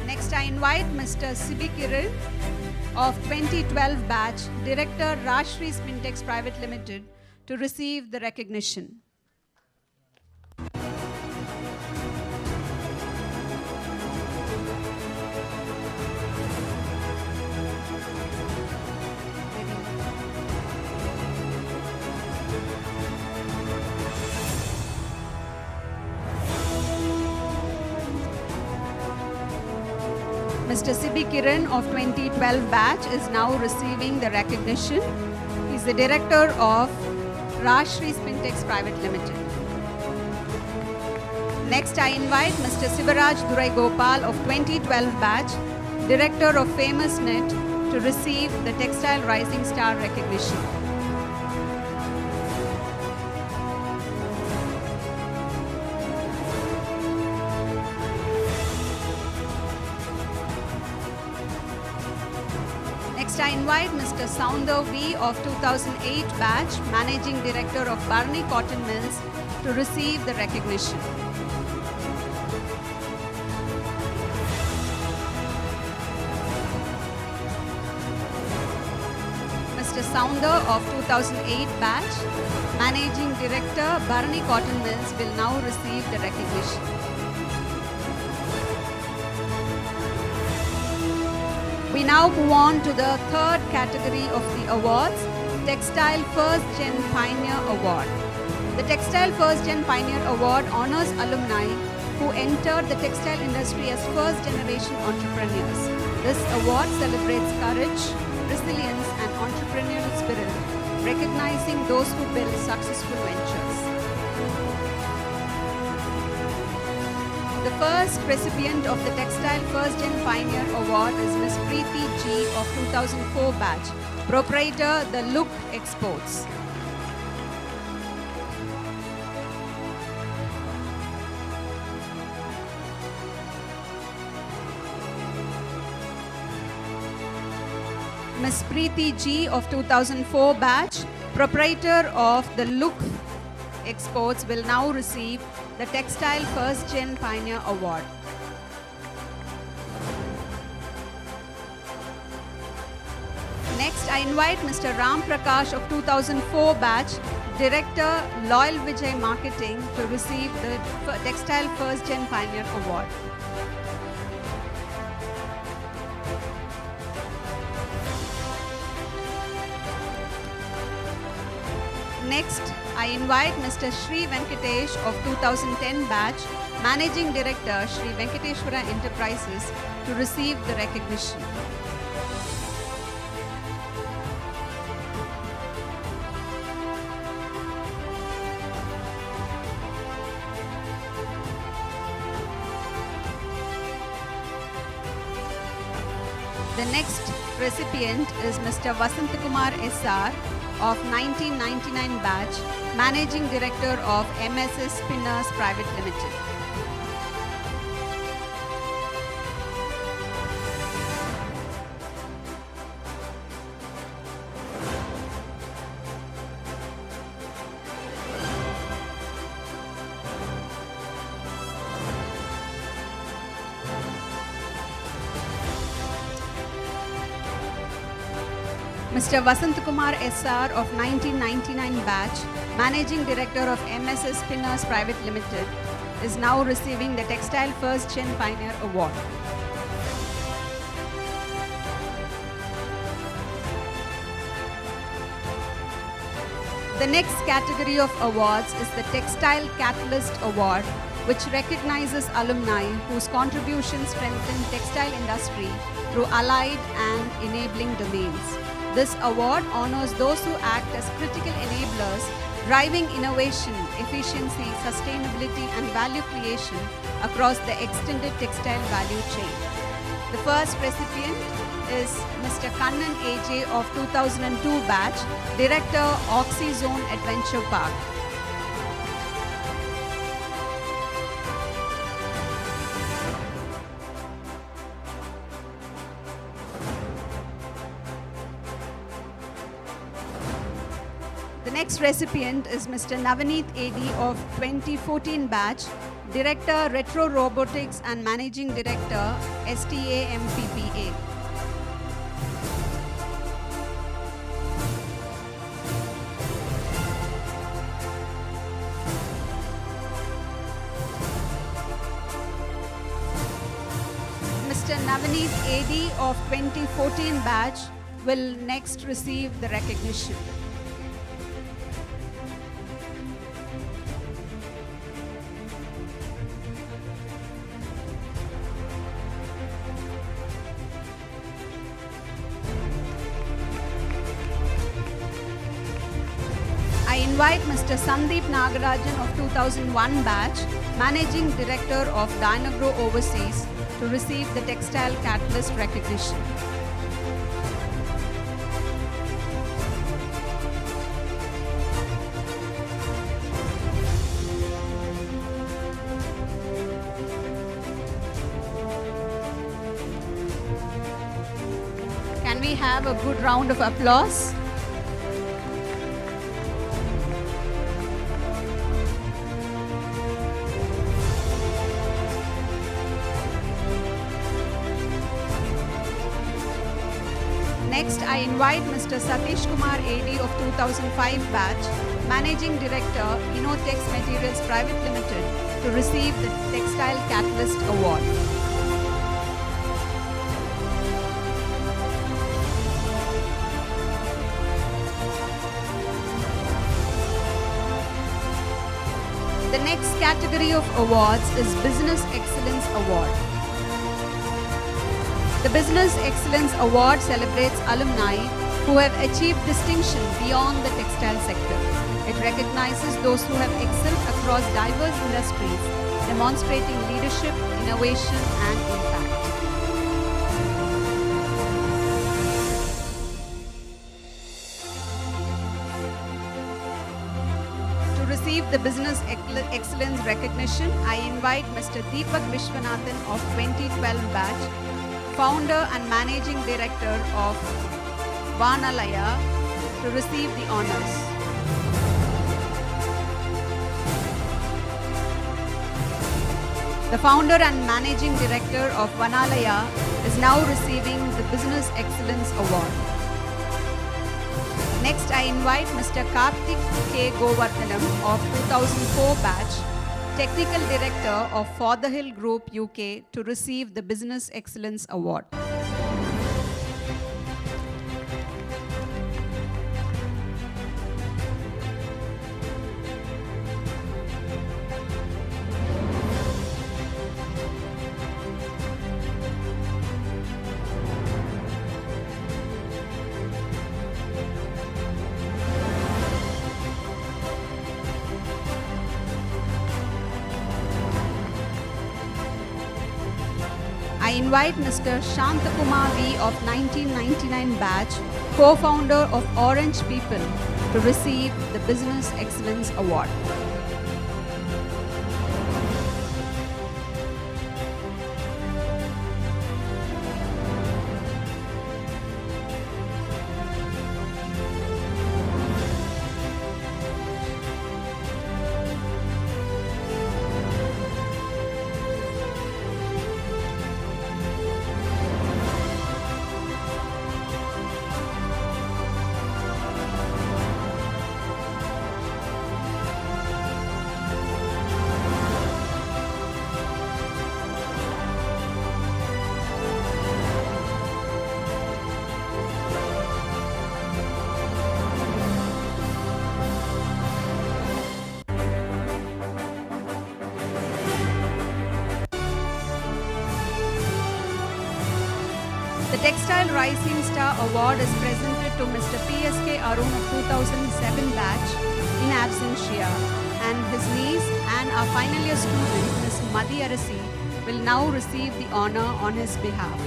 Next, I invite Mr. Sibi Kiran of 2012 batch, Director, Rashri Spintex Private Limited, to receive the recognition. Mr. Sibi Kiran of 2012 batch is now receiving the recognition. He is the Director of Rashri Spintex Private Limited. Next, I invite Mr. Sivaraj Durai Gopal of 2012 batch, Director of Famous Net, to receive the Textile Rising Star recognition. I invite Mr. Sounder V of 2008 batch, Managing Director of Barney Cotton Mills, to receive the recognition. Mr. Sounder of 2008 batch, Managing Director, Barney Cotton Mills, will now receive the recognition. We now move on to the third category of the awards, Textile First Gen Pioneer Award. The Textile First Gen Pioneer Award honors alumni who entered the textile industry as first generation entrepreneurs. This award celebrates courage, resilience and entrepreneurial spirit, recognizing those who build successful ventures. The first recipient of the Textile First Gen Pioneer Award is Ms. Preeti G of 2004 batch, proprietor The Look Exports. Ms. Preeti G of 2004 batch, proprietor of The Look Exports, will now receive the Textile First Gen Pioneer Award. Next, I invite Mr. Ram Prakash of 2004 batch, Director, Loyal Vijay Marketing, to receive the Textile First Gen Pioneer Award. Next, I invite Mr. Sri Venkatesh of 2010 batch, Managing Director, Sri Venkateshwara Enterprises, to receive the recognition. The next recipient is Mr. Vasantakumar SR of 1999 batch, Managing Director of MSS Spinners Private Limited. Mr. Vasantakumar SR of 1999 batch, Managing Director of MSS Spinners Private Limited, is now receiving the Textile First Gen Pioneer Award. The next category of awards is the Textile Catalyst Award, which recognizes alumni whose contributions strengthen textile industry through allied and enabling domains. This award honors those who act as critical enablers, driving innovation, efficiency, sustainability, and value creation across the extended textile value chain. The first recipient is Mr. Kannan AJ of 2002 batch, Director, Oxyzone Adventure Park. The next recipient is Mr. Navaneet AD of 2014 batch, Director, Retro Robotics and Managing Director, STA MPPA. Mr. Navaneet AD of 2014 batch will next receive the recognition. I invite Mr. Sandeep Nagarajan of 2001 batch, Managing Director of Dynagro Overseas, to receive the Textile Catalyst recognition. Can Can we have a good round of applause? Next, I invite Mr. Satish Kumar AD of 2005 batch, Managing Director, Innotex Materials Private Limited, to receive the Textile Catalyst Award. The next category of awards is Business Excellence Award. The Business Excellence Award celebrates alumni who have achieved distinction beyond the textile sector. It recognizes those who have excelled across diverse industries, demonstrating leadership, innovation, and impact. To receive the Business Excellence recognition, I invite Mr. Deepak Vishwanathan of 2012 batch, Founder and Managing Director of Vanalaya, to receive the honors. The Founder and Managing Director of Vanalaya is now receiving the Business Excellence Award. Next, I invite Mr. Karthik K. Govardhanam of 2004 batch, Technical Director of For the Hill Group UK, to receive the Business Excellence Award. I invite Mr. Shantakumar V of 1999 batch, co-founder of Orange People, to receive the Business Excellence Award. The Textile Rising Star Award is presented to Mr. PSK Arun of 2007 batch in absentia, and his niece and our final year student, Ms. Madhi Arasi, will now receive the honor on his behalf.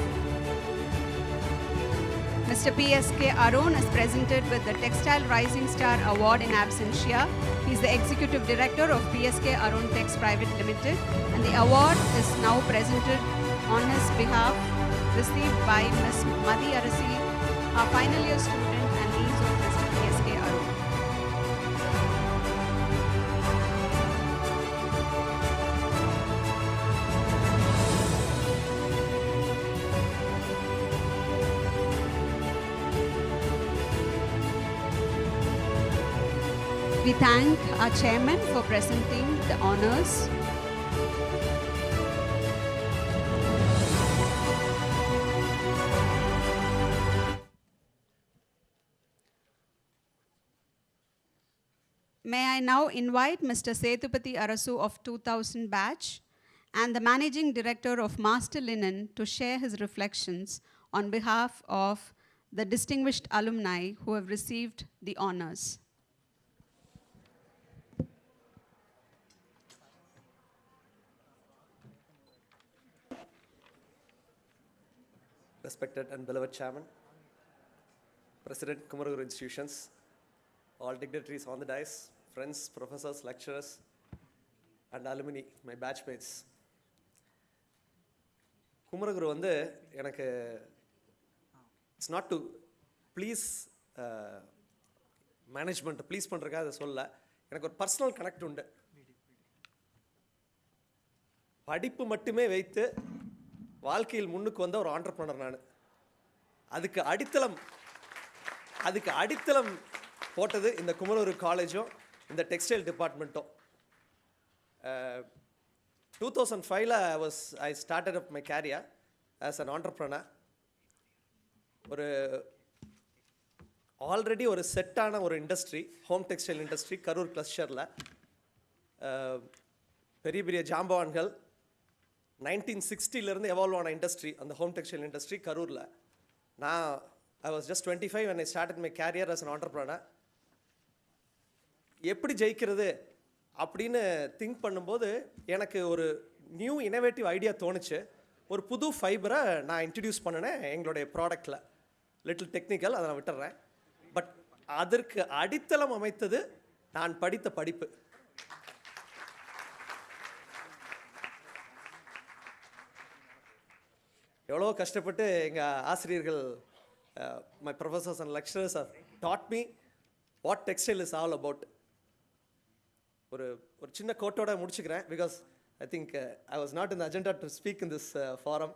Mr. PSK Arun is presented with the Textile Rising Star Award in absentia. He is the Executive Director of PSK Arun Tex Private Limited, and the award is now presented on his behalf, received by Ms. Madhi Arasi, our final year student and niece of Mr. PSK Arun. We thank our chairman for presenting the honors. May I now invite Mr. Sethupathi Arasu of 2000 batch and the Managing Director of Master Linen to share his reflections on behalf of the distinguished alumni who have received the honors. Respected and beloved Chairman, President Kumaraguru Institutions, all dignitaries on the dais, friends, professors, lecturers, and alumni, my batchmates. Kumaraguru வந்து எனக்கு it's not to please மேனேஜ்மெண்ட்டை please பண்ணுறதுக்காக அதை சொல்ல. எனக்கு ஒரு personal connect உண்டு. படிப்பு மட்டுமே வைத்து வாழ்க்கையில் முன்னுக்கு வந்த ஒரு ஆண்டர்ப்ரனர் நான். அதுக்கு அடித்தளம் போட்டது இந்த குமரகுரு காலேஜும் இந்த textile டிபார்ட்மெண்ட்டும். 2005 I started up my career as an entrepreneur. ஒரு ஆல்ரெடி ஒரு செட்டான ஒரு industry, home textile industry Karur கிளஸ்டரில் பெரிய பெரிய ஜாம்பவான்கள் 1960 எவால்வ் ஆன இண்டஸ்ட்ரி அந்த ஹோம் டெக்ஸ்டைல் இண்டஸ்ட்ரி கரூரில். நான் I was just 25 when I started my career as an entrepreneur. எப்படி ஜெயிக்கிறது அப்படின்னு திங்க் பண்ணும்போது எனக்கு ஒரு நியூ இனோவேட்டிவ் ஐடியா தோணுச்சு. ஒரு புது ஃபைபரை நான் இன்ட்ரடியூஸ் பண்ணினேன் எங்களுடைய ப்ராடக்டில். லிட்டில் டெக்னிக்கல், அதை நான் விட்டுறேன். பட் அதற்கு அடித்தளம் அமைத்தது நான் படித்த படிப்பு. எவ்வளோ கஷ்டப்பட்டு எங்கள் ஆசிரியர்கள், my professors and lecturers have taught me what textile is all about. ஒரு சின்ன கோட்டோட முடிச்சுக்கிறேன். Because I think I was not in the agenda to speak in this forum.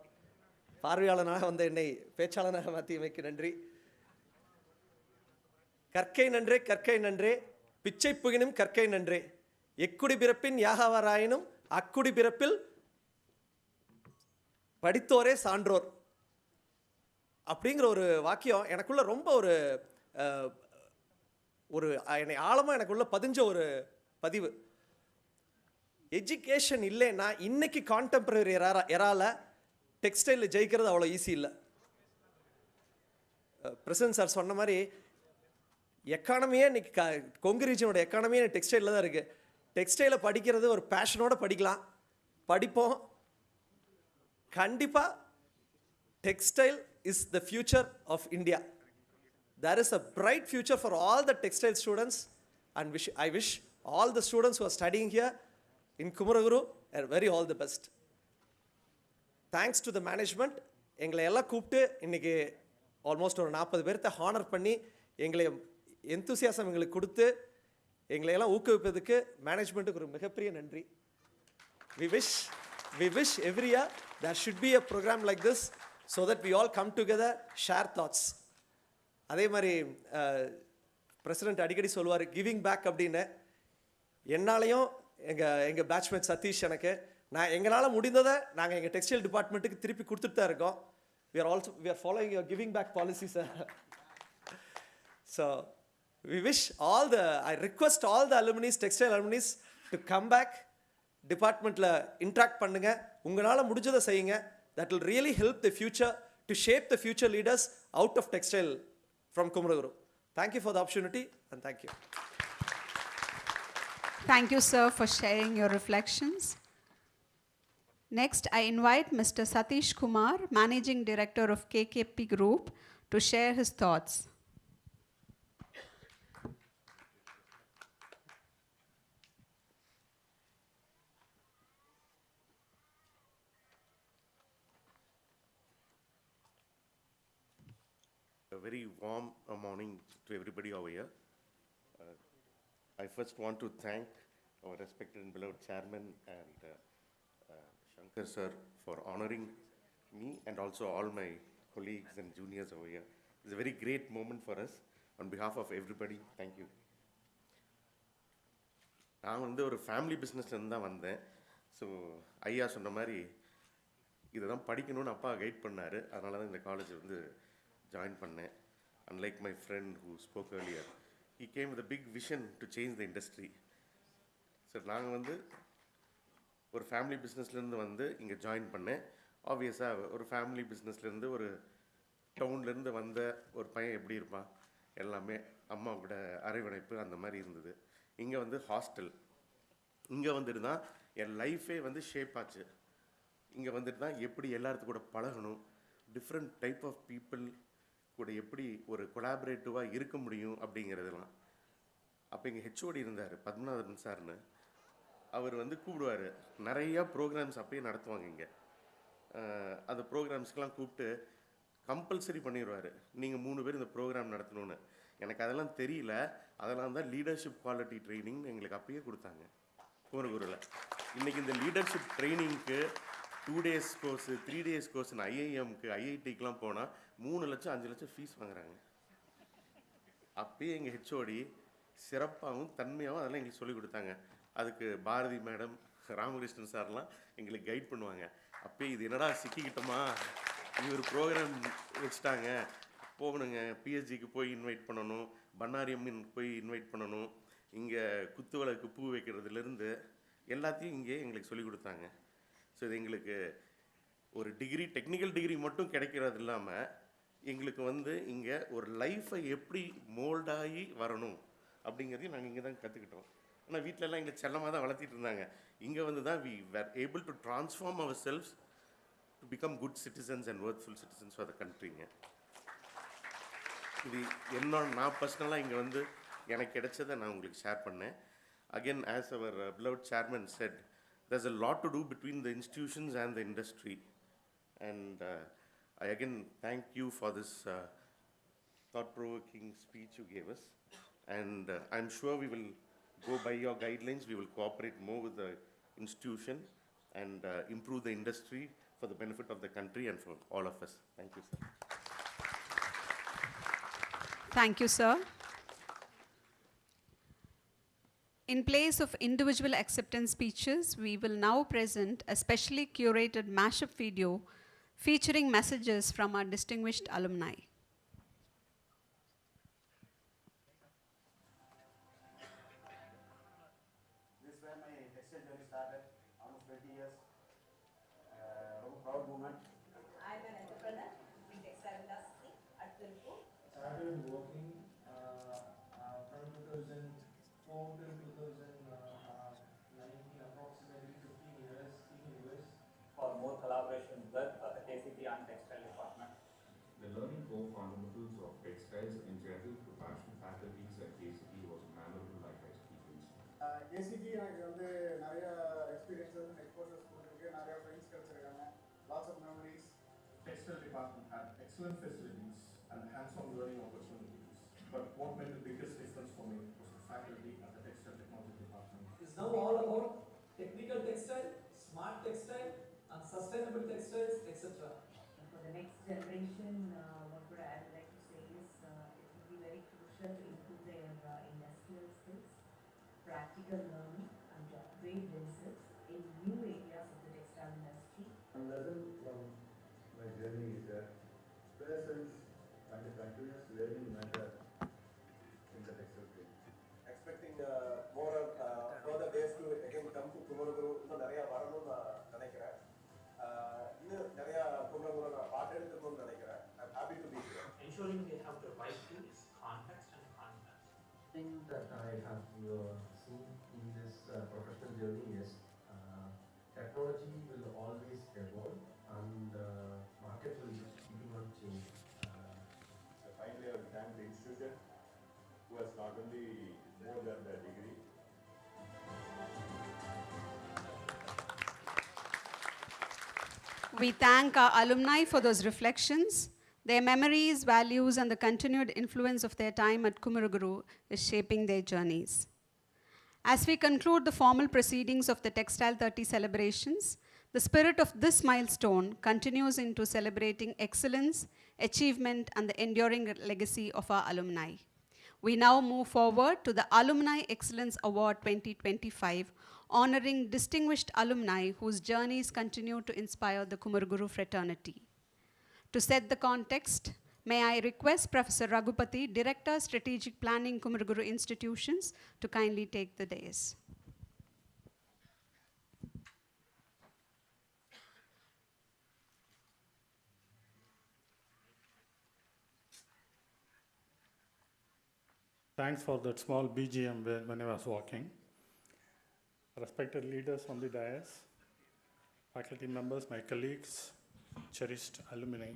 பார்வையாளனாக வந்த என்னை பேச்சாளனாக மாற்றியமைக்கு நன்றி. கற்கை நன்றே கற்கை நன்றே, பிச்சை புகினும் கற்கை நன்றே, எக்குடி பிறப்பின் யாகவராயினும் அக்குடி பிறப்பில் படித்தோரே சான்றோர் அப்படிங்கிற ஒரு வாக்கியம் எனக்குள்ள ரொம்ப ஒரு என்னை ஆழமாக எனக்குள்ள பதிஞ்ச ஒரு பதிவு. எஜுகேஷன் இல்லைன்னா இன்னைக்கு கான்டெம்பரரி எரால டெக்ஸ்டைலில் ஜெயிக்கிறது அவ்வளோ ஈஸி இல்லை. பிரசன்ட் சார் சொன்ன மாதிரி எக்கானமியே இன்னைக்கு கொங்கு ரீஜனோட எக்கானமியே டெக்ஸ்டைலில் தான் இருக்குது. டெக்ஸ்டைலை படிக்கிறது ஒரு பேஷனோட படிக்கலாம், படிப்போம். கண்டிப்பாக textile is the future of India. There is a bright future for all the textile students and I wish all the students who are studying here in Kumaraguru are very all the best. Thanks to the management, எங்களை எல்லாம் கூப்பிட்டு இன்றைக்கி almost ஒரு 40 பேர்த்த honour பண்ணி எங்களை enthusiasm எங்களுக்கு கொடுத்து எங்களையெல்லாம் ஊக்குவிப்பதுக்கு மேனேஜ்மெண்ட்டுக்கு ஒரு மிகப்பெரிய நன்றி. We wish every year there should be a program like this so that we all come together, share thoughts. அதே மாதிரி பிரசிடென்ட் அடிக்கடி சொல்லுவார் கிவிங் பேக் அப்படின்னு. என்னாலையும் எங்கள் பேட்ச்மேட் சதீஷ் எனக்கு எங்களால் முடிந்ததை நாங்கள் எங்கள் டெக்ஸ்டைல் டிபார்ட்மெண்ட்டுக்கு திருப்பி கொடுத்துட்டு தான் இருக்கோம். we are following your giving back policy, sir. So I request all the alumni, textile alumni to come back, டிபார்ட்மெண்ட்டில் இன்ட்ராக்ட் பண்ணுங்க, உங்களால் முடிஞ்சதை செய்யுங்க. that will really help the future to shape the future leaders out of textile from Kumaraguru. Thank you for the opportunity and thank you. Thank you, sir, for sharing your reflections. Next, I invite Mr. Satish Kumar, Managing Director of KKP Group, to share his thoughts. A very warm morning to everybody over here. I first want to thank our respected and beloved chairman and Shankar sir for honoring me and also all my colleagues and juniors over here. It's a very great moment for us. On behalf of everybody, thank you. நான் வந்து ஒரு family பிஸ்னஸ்லேருந்து தான் வந்தேன். So ஐயா சொன்ன மாதிரி இதை தான் படிக்கணும்னு அப்பா கைட் பண்ணார். அதனால தான் இந்த காலேஜ் வந்து ஜாயின் பண்ணேன். Unlike my friend who spoke earlier, he came with a big vision to change the industry. Sir நாங்கள் வந்து ஒரு ஃபேமிலி பிஸ்னஸ்லேருந்து வந்து இங்கே ஜாயின் பண்ணேன். ஆப்வியஸாக ஒரு ஃபேமிலி பிஸ்னஸ்லேருந்து ஒரு டவுன்லேருந்து வந்த ஒரு பையன் எப்படி இருப்பான், எல்லாமே அம்மாவோட அரவணைப்பு அந்த மாதிரி இருந்தது. இங்கே வந்து ஹாஸ்டல், இங்கே வந்துட்டு தான் என் லைஃபே வந்து ஷேப் ஆச்சு. இங்கே வந்துட்டு தான் எப்படி எல்லாத்துக்கு கூட பழகணும், டிஃப்ரெண்ட் டைப் ஆஃப் பீப்புள் கூட எப்படி ஒரு கொலாபரேட்டிவாக இருக்க முடியும் அப்படிங்கிறதுலாம். அப்போ இங்கே ஹெச்ஓடி இருந்தார் பத்மநாதன் சார்னு. அவர் வந்து கூப்பிடுவார், நிறையா ப்ரோக்ராம்ஸ் அப்பயே நடத்துவாங்க இங்கே. அந்த ப்ரோக்ராம்ஸ்க்கெலாம் கூப்பிட்டு கம்பல்சரி பண்ணிடுவார், நீங்கள் 3 பேர் இந்த ப்ரோக்ராம் நடத்தணும்னு. எனக்கு அதெல்லாம் தெரியல. அதெல்லாம் தான் லீடர்ஷிப் குவாலிட்டி ட்ரைனிங் எங்களுக்கு அப்பயே கொடுத்தாங்க குமரகுருவில். இன்றைக்கி இந்த லீடர்ஷிப் ட்ரைனிங்க்கு 2 days கோர்ஸு 3 days கோர்ஸ்னு ஐஐஎம்க்கு ஐஐடிக்கெலாம் போனால் 3 லட்சம் 5 லட்சம் ஃபீஸ் வாங்குறாங்க. அப்பயே எங்கள் ஹெச்ஓடி சிறப்பாகவும் தன்மையாகவும் அதெல்லாம் எங்களுக்கு சொல்லிக் கொடுத்தாங்க. அதுக்கு பாரதி மேடம், ராமகிருஷ்ணன் சார்லாம் எங்களுக்கு கைட் பண்ணுவாங்க. அப்பயே இது என்னடா சிக்கிக்கிட்டோமா, இது ஒரு ப்ரோக்ராம் வச்சுட்டாங்க, போகணுங்க, பிஹெச்டிக்கு போய் இன்வைட் பண்ணணும், பண்ணாரியம்மன் போய் இன்வைட் பண்ணணும், இங்கே குத்துவிளக்கு பூ வைக்கிறதுலேருந்து எல்லாத்தையும் இங்கே எங்களுக்கு சொல்லிக் கொடுத்தாங்க. ஸோ இது எங்களுக்கு ஒரு டிகிரி, டெக்னிக்கல் டிகிரி மட்டும் கிடைக்கிறது இல்லாமல் எங்களுக்கு வந்து இங்கே ஒரு லைஃப்பை எப்படி மோல்டாகி வரணும் அப்படிங்கிறதையும் நாங்கள் இங்கே தான் கற்றுக்கிட்டோம். ஆனால் வீட்டிலலாம் எங்களை செல்லமாக தான் வளர்த்திட்டு இருந்தாங்க. இங்கே வந்து தான் we were able to transform our selves to become good citizens and worthful citizens for the கண்ட்ரிங்க. இது நான் பர்சனலாக இங்கே வந்து எனக்கு கிடைச்சதை நான் உங்களுக்கு ஷேர் பண்ணேன். Again, as our beloved chairman said, there's a lot to do between the institutions and the industry. And I again thank you for this thought-provoking speech you gave us. And I'm sure we will go by your guidelines. We will cooperate more with the institution and improve the industry for the benefit of the country and for all of us. Thank you, sir. Thank you, sir. In place of individual acceptance speeches, we will now present a specially curated mashup video featuring messages from our distinguished alumni. This is where my textile journey started, almost 20 years. A proud moment. I'm an entrepreneur in textile industry at Tirupur. Started working from 2004 till 2019, approximately 15 years in US. For more collaboration with the KCT and textile department. The learning core fundamentals of textiles in general to passion faculties at KCT was a memorable life experience. KCT எனக்கு வந்து நிறைய experiences and exposures கொடுத்திருக்கு, நிறைய friends கிடைச்சிருக்காங்க, lots of memories. Textile department had excellent facilities and hands-on learning opportunities. But what made the biggest difference for me was the faculty at the textile technology department. It's now all about technical textile, smart textile, and sustainable textiles, etc. For the next generation, what would I would like to say is it will be very crucial to improve their industrial skills, practical learning, and to upgrade themselves in new areas of the textile industry. One lesson from my journey is that presence and the continuous learning method in the textile field. Expecting more further days to again come to Kumaraguru, இன்னும் நிறைய வரணும்னு நான் நினைக்கிறேன். இன்னும் நிறைய Kumaraguru நான் பாட்டெடுக்கணும்னு நினைக்கிறேன். I'm happy to be here. Ensuring they have the right tools, context and content. Thing that I have seen in this professional journey is technology will always evolve and market will keep on changing. Finally, I will thank the institution who has not only more than the degree. We thank our alumni for those reflections. Their memories, values, and the continued influence of their time at Kumaraguru is shaping their journeys. As we conclude the formal proceedings of the Textile 30 celebrations, the spirit of this milestone continues into celebrating excellence, achievement, and the enduring legacy of our alumni. We now move forward to the Alumni Excellence Award 2025, honoring distinguished alumni whose journeys continue to inspire the Kumaraguru fraternity. To set the context, may I request Professor Raghupati, Director, Strategic Planning, Kumaraguru Institutions, to kindly take the dais. Thanks for that small BGM when I was walking. Respected leaders on the dais, faculty members, my colleagues, cherished alumni.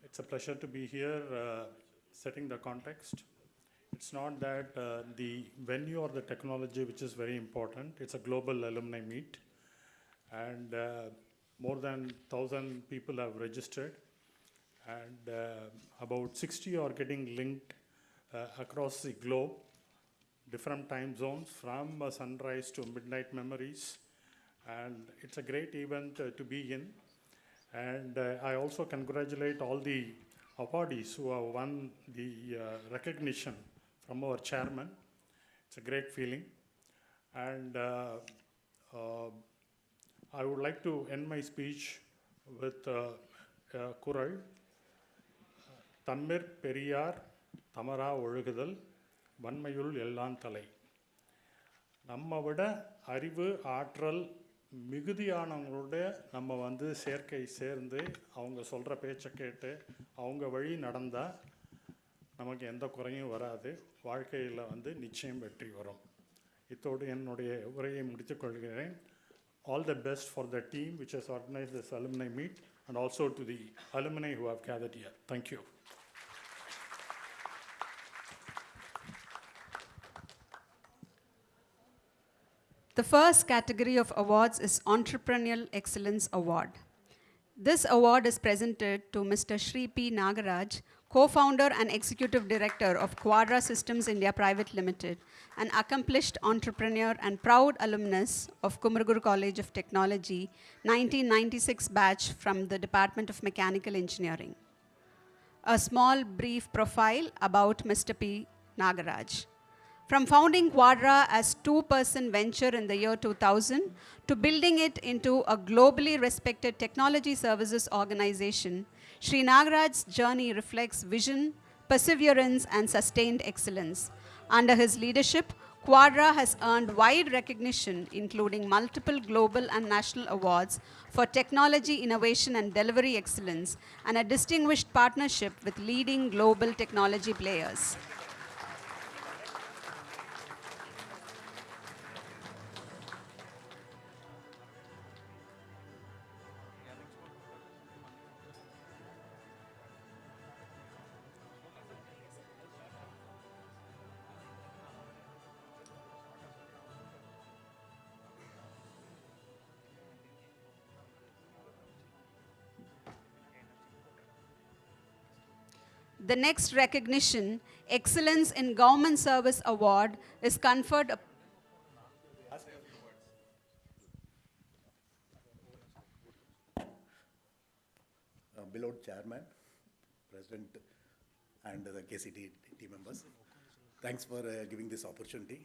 It's a pleasure to be here setting the context. It's not that the venue or the technology which is very important. It's a global alumni meet. And more than 1,000 people have registered. and about 60 are getting linked across the globe, different time zones from sunrise to midnight memories, and it's a great event to be in. And I also congratulate all the awardees who have won the recognition from our chairman. It's a great feeling. And I would like to end my speech with Kural. Tammir Periyar Tamara Olugudal Vanmayul Ellan Thalai. நம்ம விட அறிவு ஆற்றல் மிகுதியானவங்களோட நம்ம வந்து சேர்க்கை சேர்ந்து அவங்க சொல்கிற பேச்சை கேட்டு அவங்க வழி நடந்தால் நமக்கு எந்த குறையும் வராது, வாழ்க்கையில் வந்து நிச்சயம் வெற்றி வரும். இத்தோடு என்னுடைய உரையை முடித்துக்கொள்கிறேன். All the best for the team which has organized this alumni meet and also to the alumni who have gathered here. Thank you. The first category of awards is Entrepreneurial Excellence Award. This award is presented to Mr. Shri P. Nagaraj, co-founder and executive director of Quadra Systems India Private Limited, an accomplished entrepreneur and proud alumnus of Kumaraguru College of Technology, 1996 batch from the Department of Mechanical Engineering. A small brief profile about Mr. P. Nagaraj. From founding Quadra as two-person venture in the year 2000 to building it into a globally respected technology services organization, Sri Nagaraj's journey reflects vision, perseverance, and sustained excellence. Under his leadership, Quadra has earned wide recognition, including multiple global and national awards for technology innovation and delivery excellence, and a distinguished partnership with leading global technology players. The next recognition, Excellence in Government Service Award, is conferred beloved chairman, president, and the KCT team members. Thanks for giving this opportunity.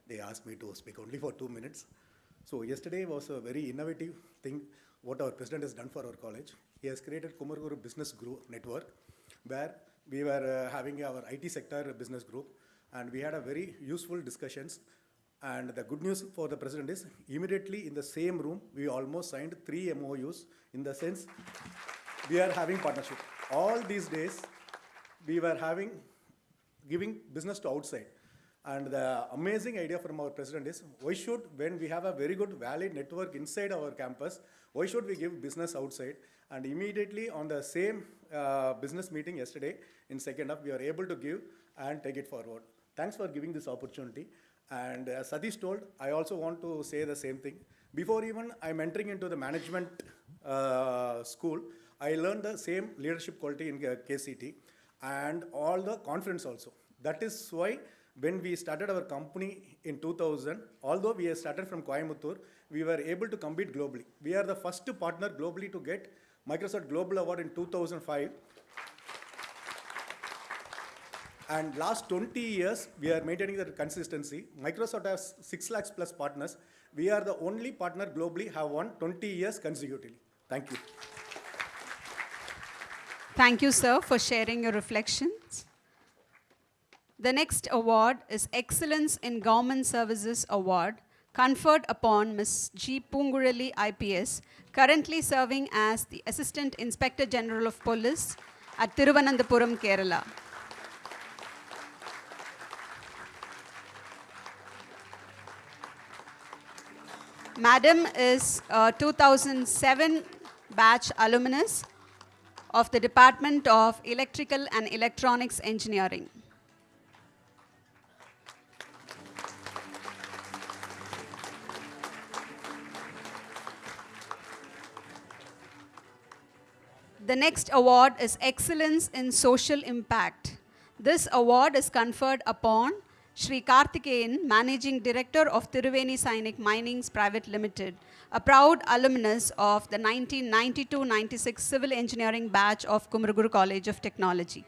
They asked me to speak only for 2 minutes. So yesterday was a very innovative thing what our president has done for our college. He has created Kumaraguru Business Group Network, where we were having our IT sector business group, and we had a very useful discussions. And the good news for the president is, immediately in the same room, we almost signed 3 MOUs, in the sense we are having partnership. All these days, we were giving business to outside. And the amazing idea from our president is, why should, when we have a very good valid network inside our campus, why should we give business outside? And immediately on the same business meeting yesterday, in second half, we are able to give and take it forward. Thanks for giving this opportunity. And as Satish told, I also want to say the same thing. Before even I'm entering into the management school, I learned the same leadership quality in KCT and all the conference also. That is why when we started our company in 2000, although we started from Coimbatore, we were able to compete globally. We are the first partner globally to get Microsoft Global Award in 2005. And last 20 years, we are maintaining that consistency. Microsoft has 6 lakhs plus partners. We are the only partner globally have won 20 years consecutively. Thank you. Thank you, sir, for sharing your reflections. The next award is Excellence in Government Services Award, conferred upon Ms. G. Pungurali IPS, currently serving as the Assistant Inspector General of Police at Thiruvananthapuram, Kerala. Madam is a 2007 batch alumnus of the Department of Electrical and Electronics Engineering. The next award is Excellence in Social Impact. This award is conferred upon Shri Karthikeyan, Managing Director of Tiruveni Sainik Minings Private Limited, a proud alumnus of the 1992-96 Civil Engineering batch of Kumaraguru College of Technology.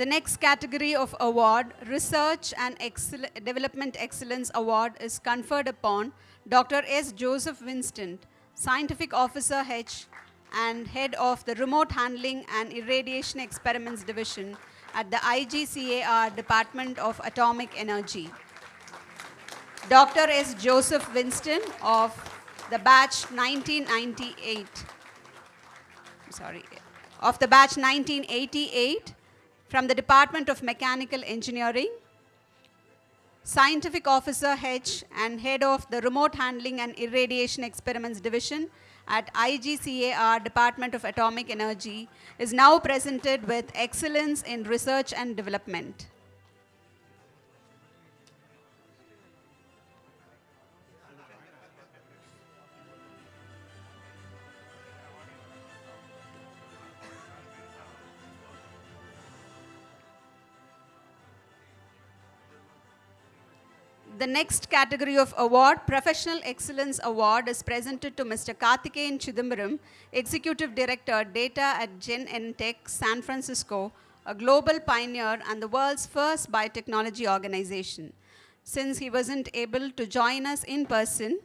The next category of award, Research and Development Excellence Award, is conferred upon Dr. S. Joseph Winston, Scientific Officer H and Head of the Remote Handling and Irradiation Experiments Division at the IGCAR Department of Atomic Energy. Dr. S. Joseph Winston of the batch 1998, of the batch 1988, from the Department of Mechanical Engineering, Scientific Officer H and Head of the Remote Handling and Irradiation Experiments Division at IGCAR Department of Atomic Energy, is now presented with Excellence in Research and Development. The next category of award, Professional Excellence Award, is presented to Mr. Karthikeyan Chidambaram, Executive Director, Data at Genentech, San Francisco, a global pioneer and the world's first biotechnology organization. Since he wasn't able to join us in person,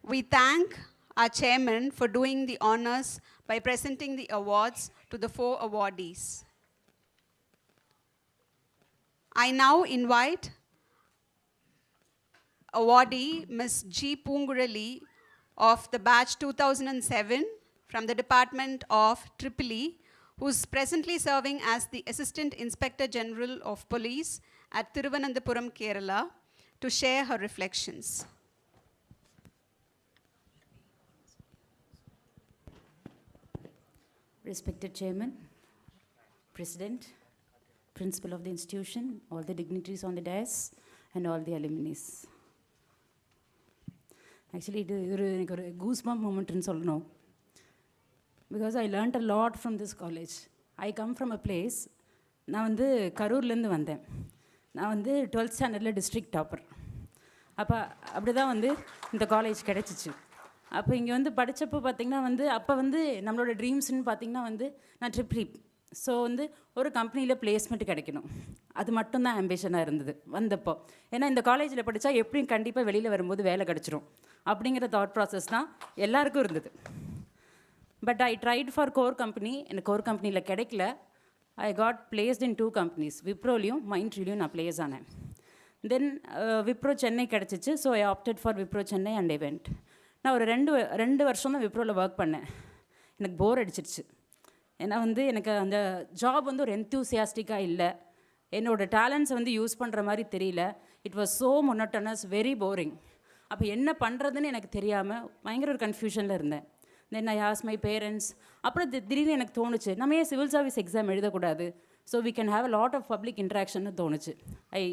we thank our chairman for doing the honors by presenting the awards to the 4 awardees. I now invite awardee Ms. G. Pungurali of the batch 2007 from the Department of Tripoli, who is presently serving as the Assistant Inspector General of Police at Thiruvananthapuram, Kerala, to share her reflections. Respected Chairman, President, Principal of the institution, all the dignitaries on the dais, and all the alumni. Actually, it is a goosebump moment in Solno, because I learned a lot from this college. I come from a place, I am Karur. I am 12th standard district topper. That's the college. அப்போ இங்கே வந்து படித்தப்போ பார்த்திங்கன்னா வந்து அப்போ வந்து நம்மளோட ட்ரீம்ஸ்ன்னு பார்த்திங்கன்னா வந்து நான் ட்ரிப்ளி ஸோ வந்து ஒரு கம்பெனியில் பிளேஸ்மெண்ட் கிடைக்கணும், அது மட்டும்தான் ஆம்பிஷனாக இருந்தது வந்தப்போ. ஏன்னா இந்த காலேஜில் படித்தா எப்படியும் கண்டிப்பாக வெளியில் வரும்போது வேலை கிடச்சிரும் அப்படிங்கிற தாட் ப்ராசஸ் தான் எல்லாருக்கும் இருந்தது. But I tried for core company, எனக்கு கோர் கம்பெனியில் கிடைக்கல. I got placed in 2 companies, விப்ரோலையும் மைண்ட்ரிலையும் நான் பிளேஸ் ஆனேன். தென் விப்ரோ சென்னை கிடச்சிச்சு. So I opted for Wipro Chennai and event. நான் ஒரு 2 வருஷம் தான் விப்ரோவில் ஒர்க் பண்ணேன். எனக்கு போர் அடிச்சிருச்சு. ஏன்னா வந்து எனக்கு அந்த ஜாப் வந்து ஒரு என்தூசியாஸ்டிக்காக இல்லை, என்னோடய டேலண்ட்ஸை வந்து யூஸ் பண்ணுற மாதிரி தெரியல. It was so monotonous, very boring. அப்போ என்ன பண்ணுறதுன்னு எனக்கு தெரியாமல் பயங்கர ஒரு கன்ஃபியூஷனில் இருந்தேன். Then I ask my parents. அப்புறம் திடீர்னு எனக்கு தோணுச்சு, நம்ம ஏன் சிவில் சர்வீஸ் எக்ஸாம் எழுதக்கூடாது, so we can have a lot of public இன்ட்ராக்ஷன்னு தோணுச்சு. I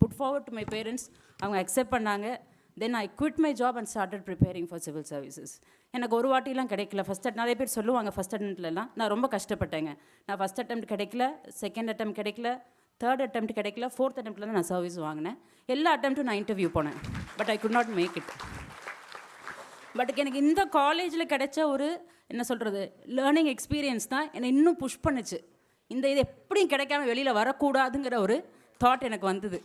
put forward to my parents. அவங்க அக்செப்ட் பண்ணாங்க. Then I quit my job and started preparing for civil services. எனக்கு ஒரு வாட்டிலாம் கிடைக்கல. நிறைய பேர் சொல்லுவாங்க ஃபஸ்ட் அட்டெம்ப்ட்லலாம். நான் ரொம்ப கஷ்டப்பட்டேங்க. நான் ஃபஸ்ட் அட்டெம்ப்ட் கிடைக்கல, செகண்ட் அட்டெம்ப்ட் கிடைக்கல, தேர்ட் அட்டெம்ப்ட் கிடைக்கல, ஃபோர்த் அட்டெம்ப்டில் நான் சர்வீஸ் வாங்கினேன். எல்லா அட்டெம்ப்ட்டும் நான் இன்டர்வியூ போனேன். But I could not make it. But எனக்கு இந்த காலேஜில் கிடைச்ச ஒரு என்ன சொல்கிறது லேர்னிங் எக்ஸ்பீரியன்ஸ் தான் என்னை இன்னும் புஷ் பண்ணுச்சு. இது எப்படியும் கிடைக்காம வெளியில் வரக்கூடாதுங்கிற ஒரு தாட் எனக்கு வந்தது.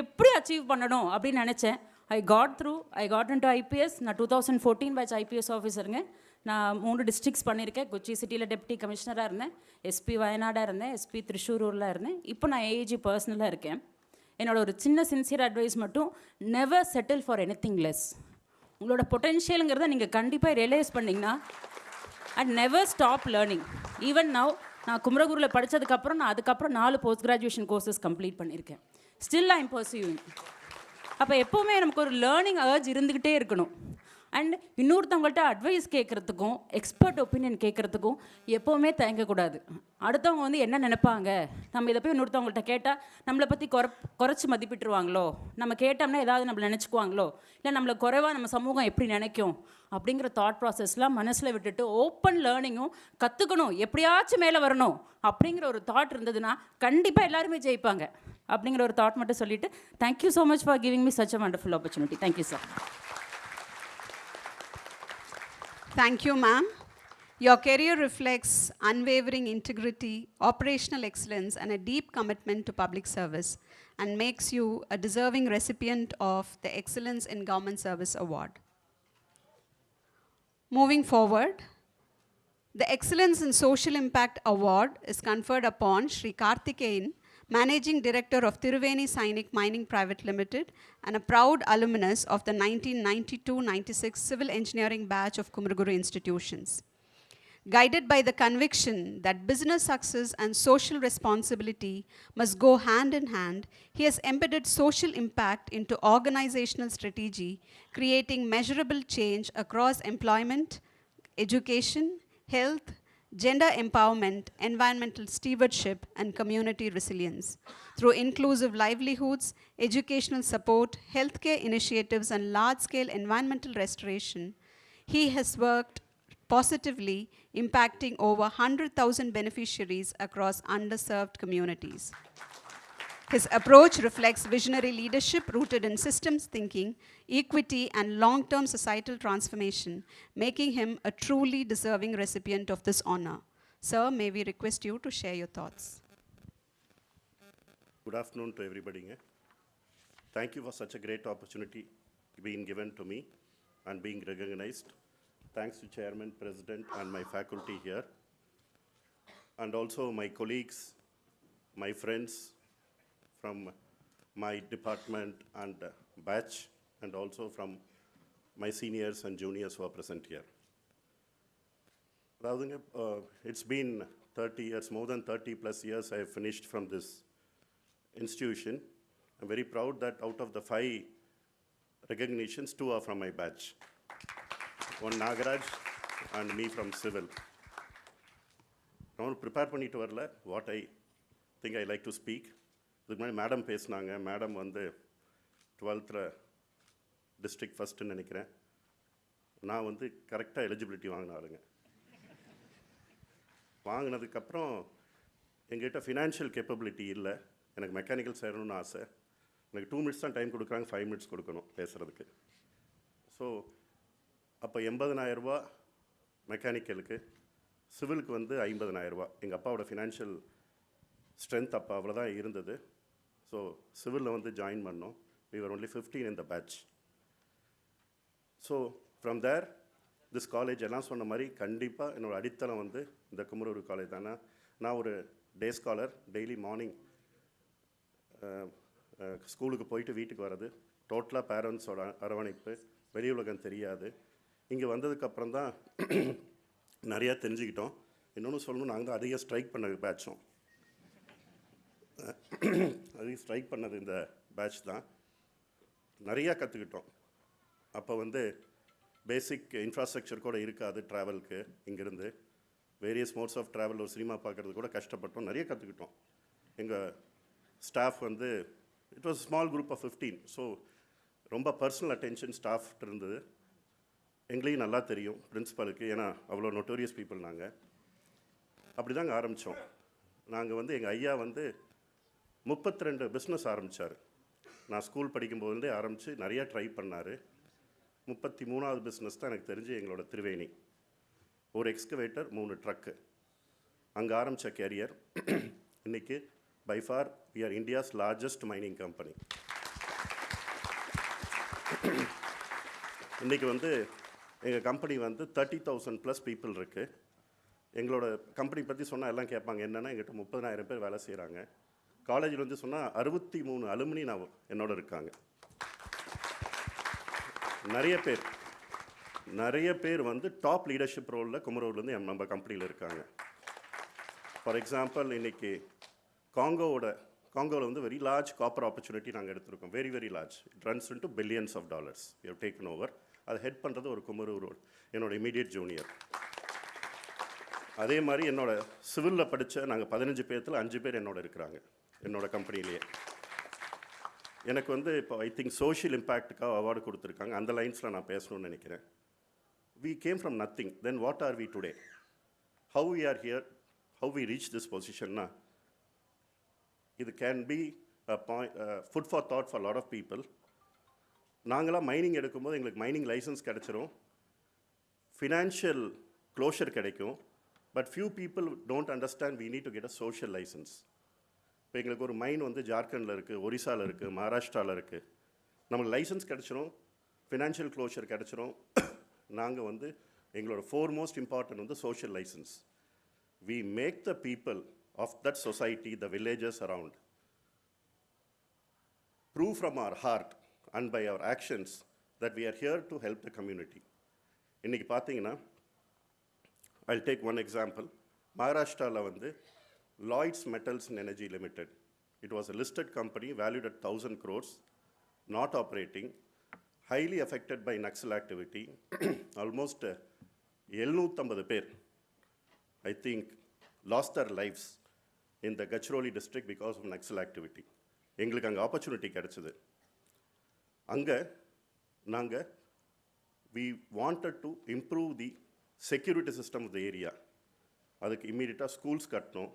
எப்படி அச்சீவ் பண்ணணும் அப்படின்னு நினச்சேன். I got into IPS. நான் 2014 பேட்ச் ஐபிஎஸ் ஆஃபீஸருங்க. நான் 3 டிஸ்ட்ரிக்ஸ் பண்ணியிருக்கேன். கொச்சி சிட்டியில் டெப்டி கமிஷனராக இருந்தேன், எஸ்பி வயநாடாக இருந்தேன், எஸ்பி திருச்சூரூரில் இருந்தேன். இப்போ நான் ஏஏஜி பர்சனலாக இருக்கேன். என்னோட ஒரு சின்ன சின்சியர் அட்வைஸ் மட்டும், never settle for anything less. உங்களோட பொட்டென்ஷியலுங்கிறத நீங்கள் கண்டிப்பாக ரியலைஸ் பண்ணிங்கன்னா and never stop learning. Even now நான் குமரகுருவில் படித்ததுக்கப்புறம் நான் அதுக்கப்புறம் 4 போஸ்ட் கிராஜுவேஷன் கோர்சஸ் கம்ப்ளீட் பண்ணியிருக்கேன். Still I am pursuing. அப்போ எப்போவுமே நமக்கு ஒரு லேர்னிங் அர்ஜ் இருந்துக்கிட்டே இருக்கணும். அண்ட் இன்னொருத்தவங்கள்ட்ட அட்வைஸ் கேட்குறதுக்கும் எக்ஸ்பர்ட் ஒப்பீனியன் கேட்குறதுக்கும் எப்போவுமே தயங்கக்கூடாது. அடுத்தவங்க வந்து என்ன நினைப்பாங்க, நம்ம இதை போய் இன்னொருத்தவங்கள்ட்ட கேட்டால் நம்மளை பற்றி குறைச்சி மதிப்பிட்டுருவாங்களோ, நம்ம கேட்டோம்னா ஏதாவது நம்மளை நினச்சிக்குவாங்களோ, இல்லை நம்மளை குறைவாக நம்ம சமூகம் எப்படி நினைக்கும் அப்படிங்கிற தாட் ப்ராசஸ்லாம் மனசில் விட்டுட்டு ஓப்பன் லேர்னிங்கும் கற்றுக்கணும், எப்படியாச்சும் மேலே வரணும் அப்படிங்கிற ஒரு தாட் இருந்ததுன்னா கண்டிப்பாக எல்லாருமே ஜெயிப்பாங்க அப்படிங்கிற ஒரு தாட் மட்டும் சொல்லிவிட்டு thank you so much for giving me such a wonderful opportunity. Thank you sir. Thank you, ma'am. Your career reflects unwavering integrity, operational excellence, and a deep commitment to public service, and makes you a deserving recipient of the Excellence in Government Service Award. Moving forward, the Excellence in Social Impact Award is conferred upon Sri Karthikeyan, Managing Director of Tiruveni Sainik Mining Private Limited and a proud alumnus of the 1992-96 Civil Engineering batch of Kumaraguru institutions. Guided by the conviction that business success and social responsibility must go hand in hand, he has embedded social impact into organizational strategy, creating measurable change across employment, education, health, gender empowerment, environmental stewardship, and community resilience. Through inclusive livelihoods, educational support, healthcare initiatives, and large-scale environmental restoration, he has worked positively, impacting over 100,000 beneficiaries across underserved communities. His approach reflects visionary leadership rooted in systems thinking, equity, and long-term societal transformation, making him a truly deserving recipient of this honor. Sir, may we request you to share your thoughts? Good afternoon to everybody. Thank you for such a great opportunity being given to me and being recognized. Thanks to Chairman, President, and my faculty here, and also my colleagues, my friends from my department and batch, and also from my seniors and juniors who are present here. It's been 30 years, more than 30 plus years I have finished from this institution. I'm very proud that out of the 5 recognitions, 2 are from my batch. One Nagaraj and me from civil. நான் prepare பண்ணிட்டு வரல, what I think I like to speak. இதுக்கு முன்னாடி madam பேசினாங்க. Madam வந்து 12th district ஃபஸ்ட்டுன்னு நினைக்கிறேன். நான் வந்து கரெக்டாக எலிஜிபிலிட்டி வாங்கின ஆளுங்க. வாங்கினதுக்கப்புறம் எங்ககிட்ட ஃபினான்ஷியல் கேப்பபிலிட்டி இல்லை. எனக்கு மெக்கானிக்கல் சேரணும்னு ஆசை. எனக்கு 2 minutes தான் டைம் கொடுக்குறாங்க, 5 minutes கொடுக்கணும் பேசுகிறதுக்கு. ஸோ அப்போ 80,000 ரூபா மெக்கானிக்கலுக்கு, சிவிலுக்கு வந்து 50,000 ரூபா. எங்கள் அப்பாவோட ஃபினான்ஷியல் ஸ்ட்ரென்த் அப்போ அவ்வளோதான் இருந்தது. ஸோ சிவிலில் வந்து ஜாயின் பண்ணோம். we were only 15 in the batch. So from there this college எல்லாம் சொன்ன மாதிரி கண்டிப்பாக என்னோடய அடித்தளம் வந்து இந்த குமரகுரு காலேஜ் தானே. நான் ஒரு டே ஸ்காலர். டெய்லி மார்னிங் ஸ்கூலுக்கு போயிட்டு வீட்டுக்கு வர்றது, டோட்டலாக பேரண்ட்ஸோட அரவணைப்பு, வெளி உலகம் தெரியாது. இங்கே வந்ததுக்கப்புறம் தான் நிறையா தெரிஞ்சுக்கிட்டோம். இன்னொன்று சொல்லணும், நாங்கள் தான் அதிக ஸ்ட்ரைக் பண்ண பேட்சும். அதிக ஸ்ட்ரைக் பண்ணது இந்த பேட்ச் தான். நிறையா கற்றுக்கிட்டோம். அப்போ வந்து பேசிக் இன்ஃப்ராஸ்ட்ரக்சர் கூட இருக்காது ட்ராவலுக்கு. இங்கேருந்து வேரியஸ் மோட்ஸ் ஆஃப் ட்ராவல், ஒரு சினிமா பார்க்குறது கூட கஷ்டப்பட்டோம். நிறைய கற்றுக்கிட்டோம். எங்கள் ஸ்டாஃப் வந்து it was small group of 15. So ரொம்ப பர்சனல் அட்டென்ஷன் ஸ்டாஃப்ட்டு இருந்தது. எங்களையும் நல்லா தெரியும் பிரின்ஸிபலுக்கு, ஏன்னா அவ்வளோ நோட்டோரியஸ் பீப்புள் நாங்கள். அப்படி தாங்க ஆரம்பித்தோம். நாங்கள் வந்து எங்கள் ஐயா வந்து 32 பிஸ்னஸ் ஆரம்பித்தார். நான் ஸ்கூல் படிக்கும்போதுலேருந்தே ஆரம்பித்து நிறையா ட்ரை பண்ணார். 33வது பிஸ்னஸ் தான் எனக்கு தெரிஞ்சு எங்களோட திருவேணி. ஒரு எக்ஸ்கவேட்டர் 3 ட்ரக்கு அங்கே ஆரம்பித்த கேரியர் இன்றைக்கி by far we are India's largest mining company. இன்றைக்கி வந்து எங்கள் கம்பெனி வந்து 30,000+ பீப்புள் இருக்குது. எங்களோட கம்பெனி பற்றி சொன்னால் எல்லாம் கேட்பாங்க, என்னென்னா எங்கிட்ட 30,000 பேர் வேலை செய்கிறாங்க. காலேஜில் வந்து சொன்னால் 63 அலுமினி நான் என்னோட இருக்காங்க. நிறைய பேர் வந்து டாப் லீடர்ஷிப் ரோலில் குமரகுருலேருந்து நம்ம கம்பெனியில் இருக்காங்க. ஃபார் எக்ஸாம்பிள், இன்றைக்கி காங்கோவில் வந்து வெரி லார்ஜ் காப்பர் ஆப்பர்ச்சுனிட்டி நாங்கள் எடுத்திருக்கோம். Very very large. It runs into billions of dollars. We have taken over. அதை ஹெட் பண்ணுறது ஒரு குமரகுரு, என்னோட இமீடியட் ஜூனியர். அதே மாதிரி என்னோட சிவிலில் படித்த நாங்கள் 15 பேர்த்தில் 5 பேர் என்னோட இருக்கிறாங்க என்னோட கம்பெனிலேயே. எனக்கு வந்து இப்போ ஐ திங்க் சோஷியல் இம்பேக்டுக்காக அவார்டு கொடுத்துருக்காங்க. அந்த லைன்ஸில் நான் பேசணும்னு நினைக்கிறேன். We came from nothing. Then what are we today? How we are here, how we reached this position, na? It can be a point, food for thought for a lot of people. நாங்களாம் mining எடுக்கும்போது எங்களுக்கு mining licence கிடச்சிரும், financial closure கிடைக்கும். But few people don't understand we need to get a social license. இப்போ எங்களுக்கு ஒரு மைன் வந்து ஜார்க்கண்டில் இருக்குது, ஒரிசாவில் இருக்குது, மகாராஷ்டிராவில் இருக்குது. நமக்கு லைசன்ஸ் கிடச்சிரும், ஃபினான்ஷியல் க்ளோஷர் கிடச்சிரும். நாங்கள் வந்து எங்களோட foremost இம்பார்ட்டன்ட் வந்து social licence. We make the people of that society, the villagers around, prove from our heart and by our actions that we are here to help the community. இன்றைக்கி பார்த்தீங்கன்னா, I'll take one example. மகாராஷ்டிராவில் வந்து Lloyds metals and energy limited, it was a listed company valued at 1,000 crores, not operating, highly affected by Naxal activity. Almost 750 பேர், I think, lost their lives in the Gadchiroli district because of Naxal activity. எங்களுக்கு அங்கே opportunity கிடச்சிது. அங்கே நாங்கள் we wanted to improve the security system of the area. அதுக்கு இம்மீடியட்டாக schools கட்டணும்,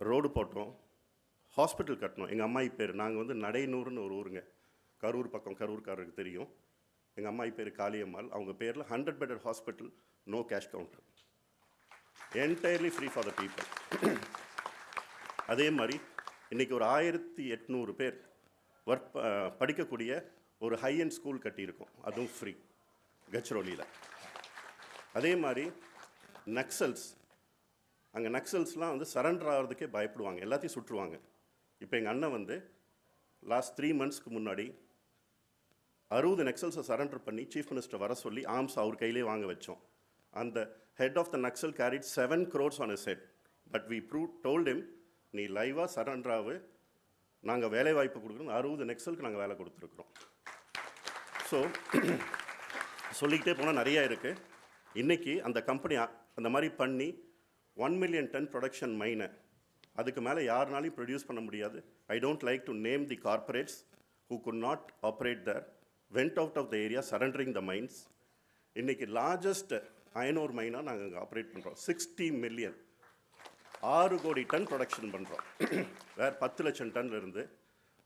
road போட்டோம், ஹாஸ்பிட்டல் கட்டணும். எங்கள் அம்மாயி பேர், நாங்கள் வந்து நடைனூர்னு ஒரு ஊருங்க, கரூர் பக்கம், கரூர்காரருக்கு தெரியும். எங்கள் அம்மாயி பேர் காளியம்மாள். அவங்க பேரில் 100-bedded hospital, no cash counter, entirely free for the people. அதே மாதிரி இன்றைக்கி ஒரு 1,800 பேர் படிக்கக்கூடிய ஒரு ஹை அண்ட் ஸ்கூல் கட்டியிருக்கோம், அதுவும் ஃப்ரீ, கச்ரோலியில். அதே மாதிரி நக்சல்ஸ், அங்கே நக்சல்ஸ்லாம் வந்து சரண்டர் ஆகிறதுக்கே பயப்படுவாங்க, எல்லாத்தையும் சுற்றுவாங்க. இப்போ எங்கள் அண்ணன் வந்து லாஸ்ட் 3 monthsக்கு முன்னாடி 60 நக்சல்ஸை சரண்டர் பண்ணி சீஃப் மினிஸ்டர் வர சொல்லி ஆர்ம்ஸ் அவர் கையிலே வாங்க வச்சோம். அந்த head of the naxal carried 7 crores on his head. But we told him, நீ லைவாக சரண்டர் ஆகு, நாங்கள் வேலை வாய்ப்பு கொடுக்குறோம். 60 நக்சலுக்கு நாங்கள் வேலை கொடுத்துருக்குறோம். ஸோ சொல்லிக்கிட்டே போனால் நிறையா இருக்குது. இன்றைக்கி அந்த கம்பெனி அந்த மாதிரி பண்ணி 1 million ton ப்ரொடக்ஷன் மைனை, அதுக்கு மேலே யாருனாலையும் ப்ரொடியூஸ் பண்ண முடியாது. I don't like to name the corporates who could not operate there, went out of the area, surrendering the mines. இன்றைக்கி லார்ஜஸ்ட் அயனோர் மைனாக நாங்கள் அங்கே ஆப்ரேட் பண்ணுறோம். 60 million, 6 கோடி டன் ப்ரொடக்ஷன் பண்ணுறோம். வேறு 10 லட்சம் டன்ல இருந்து.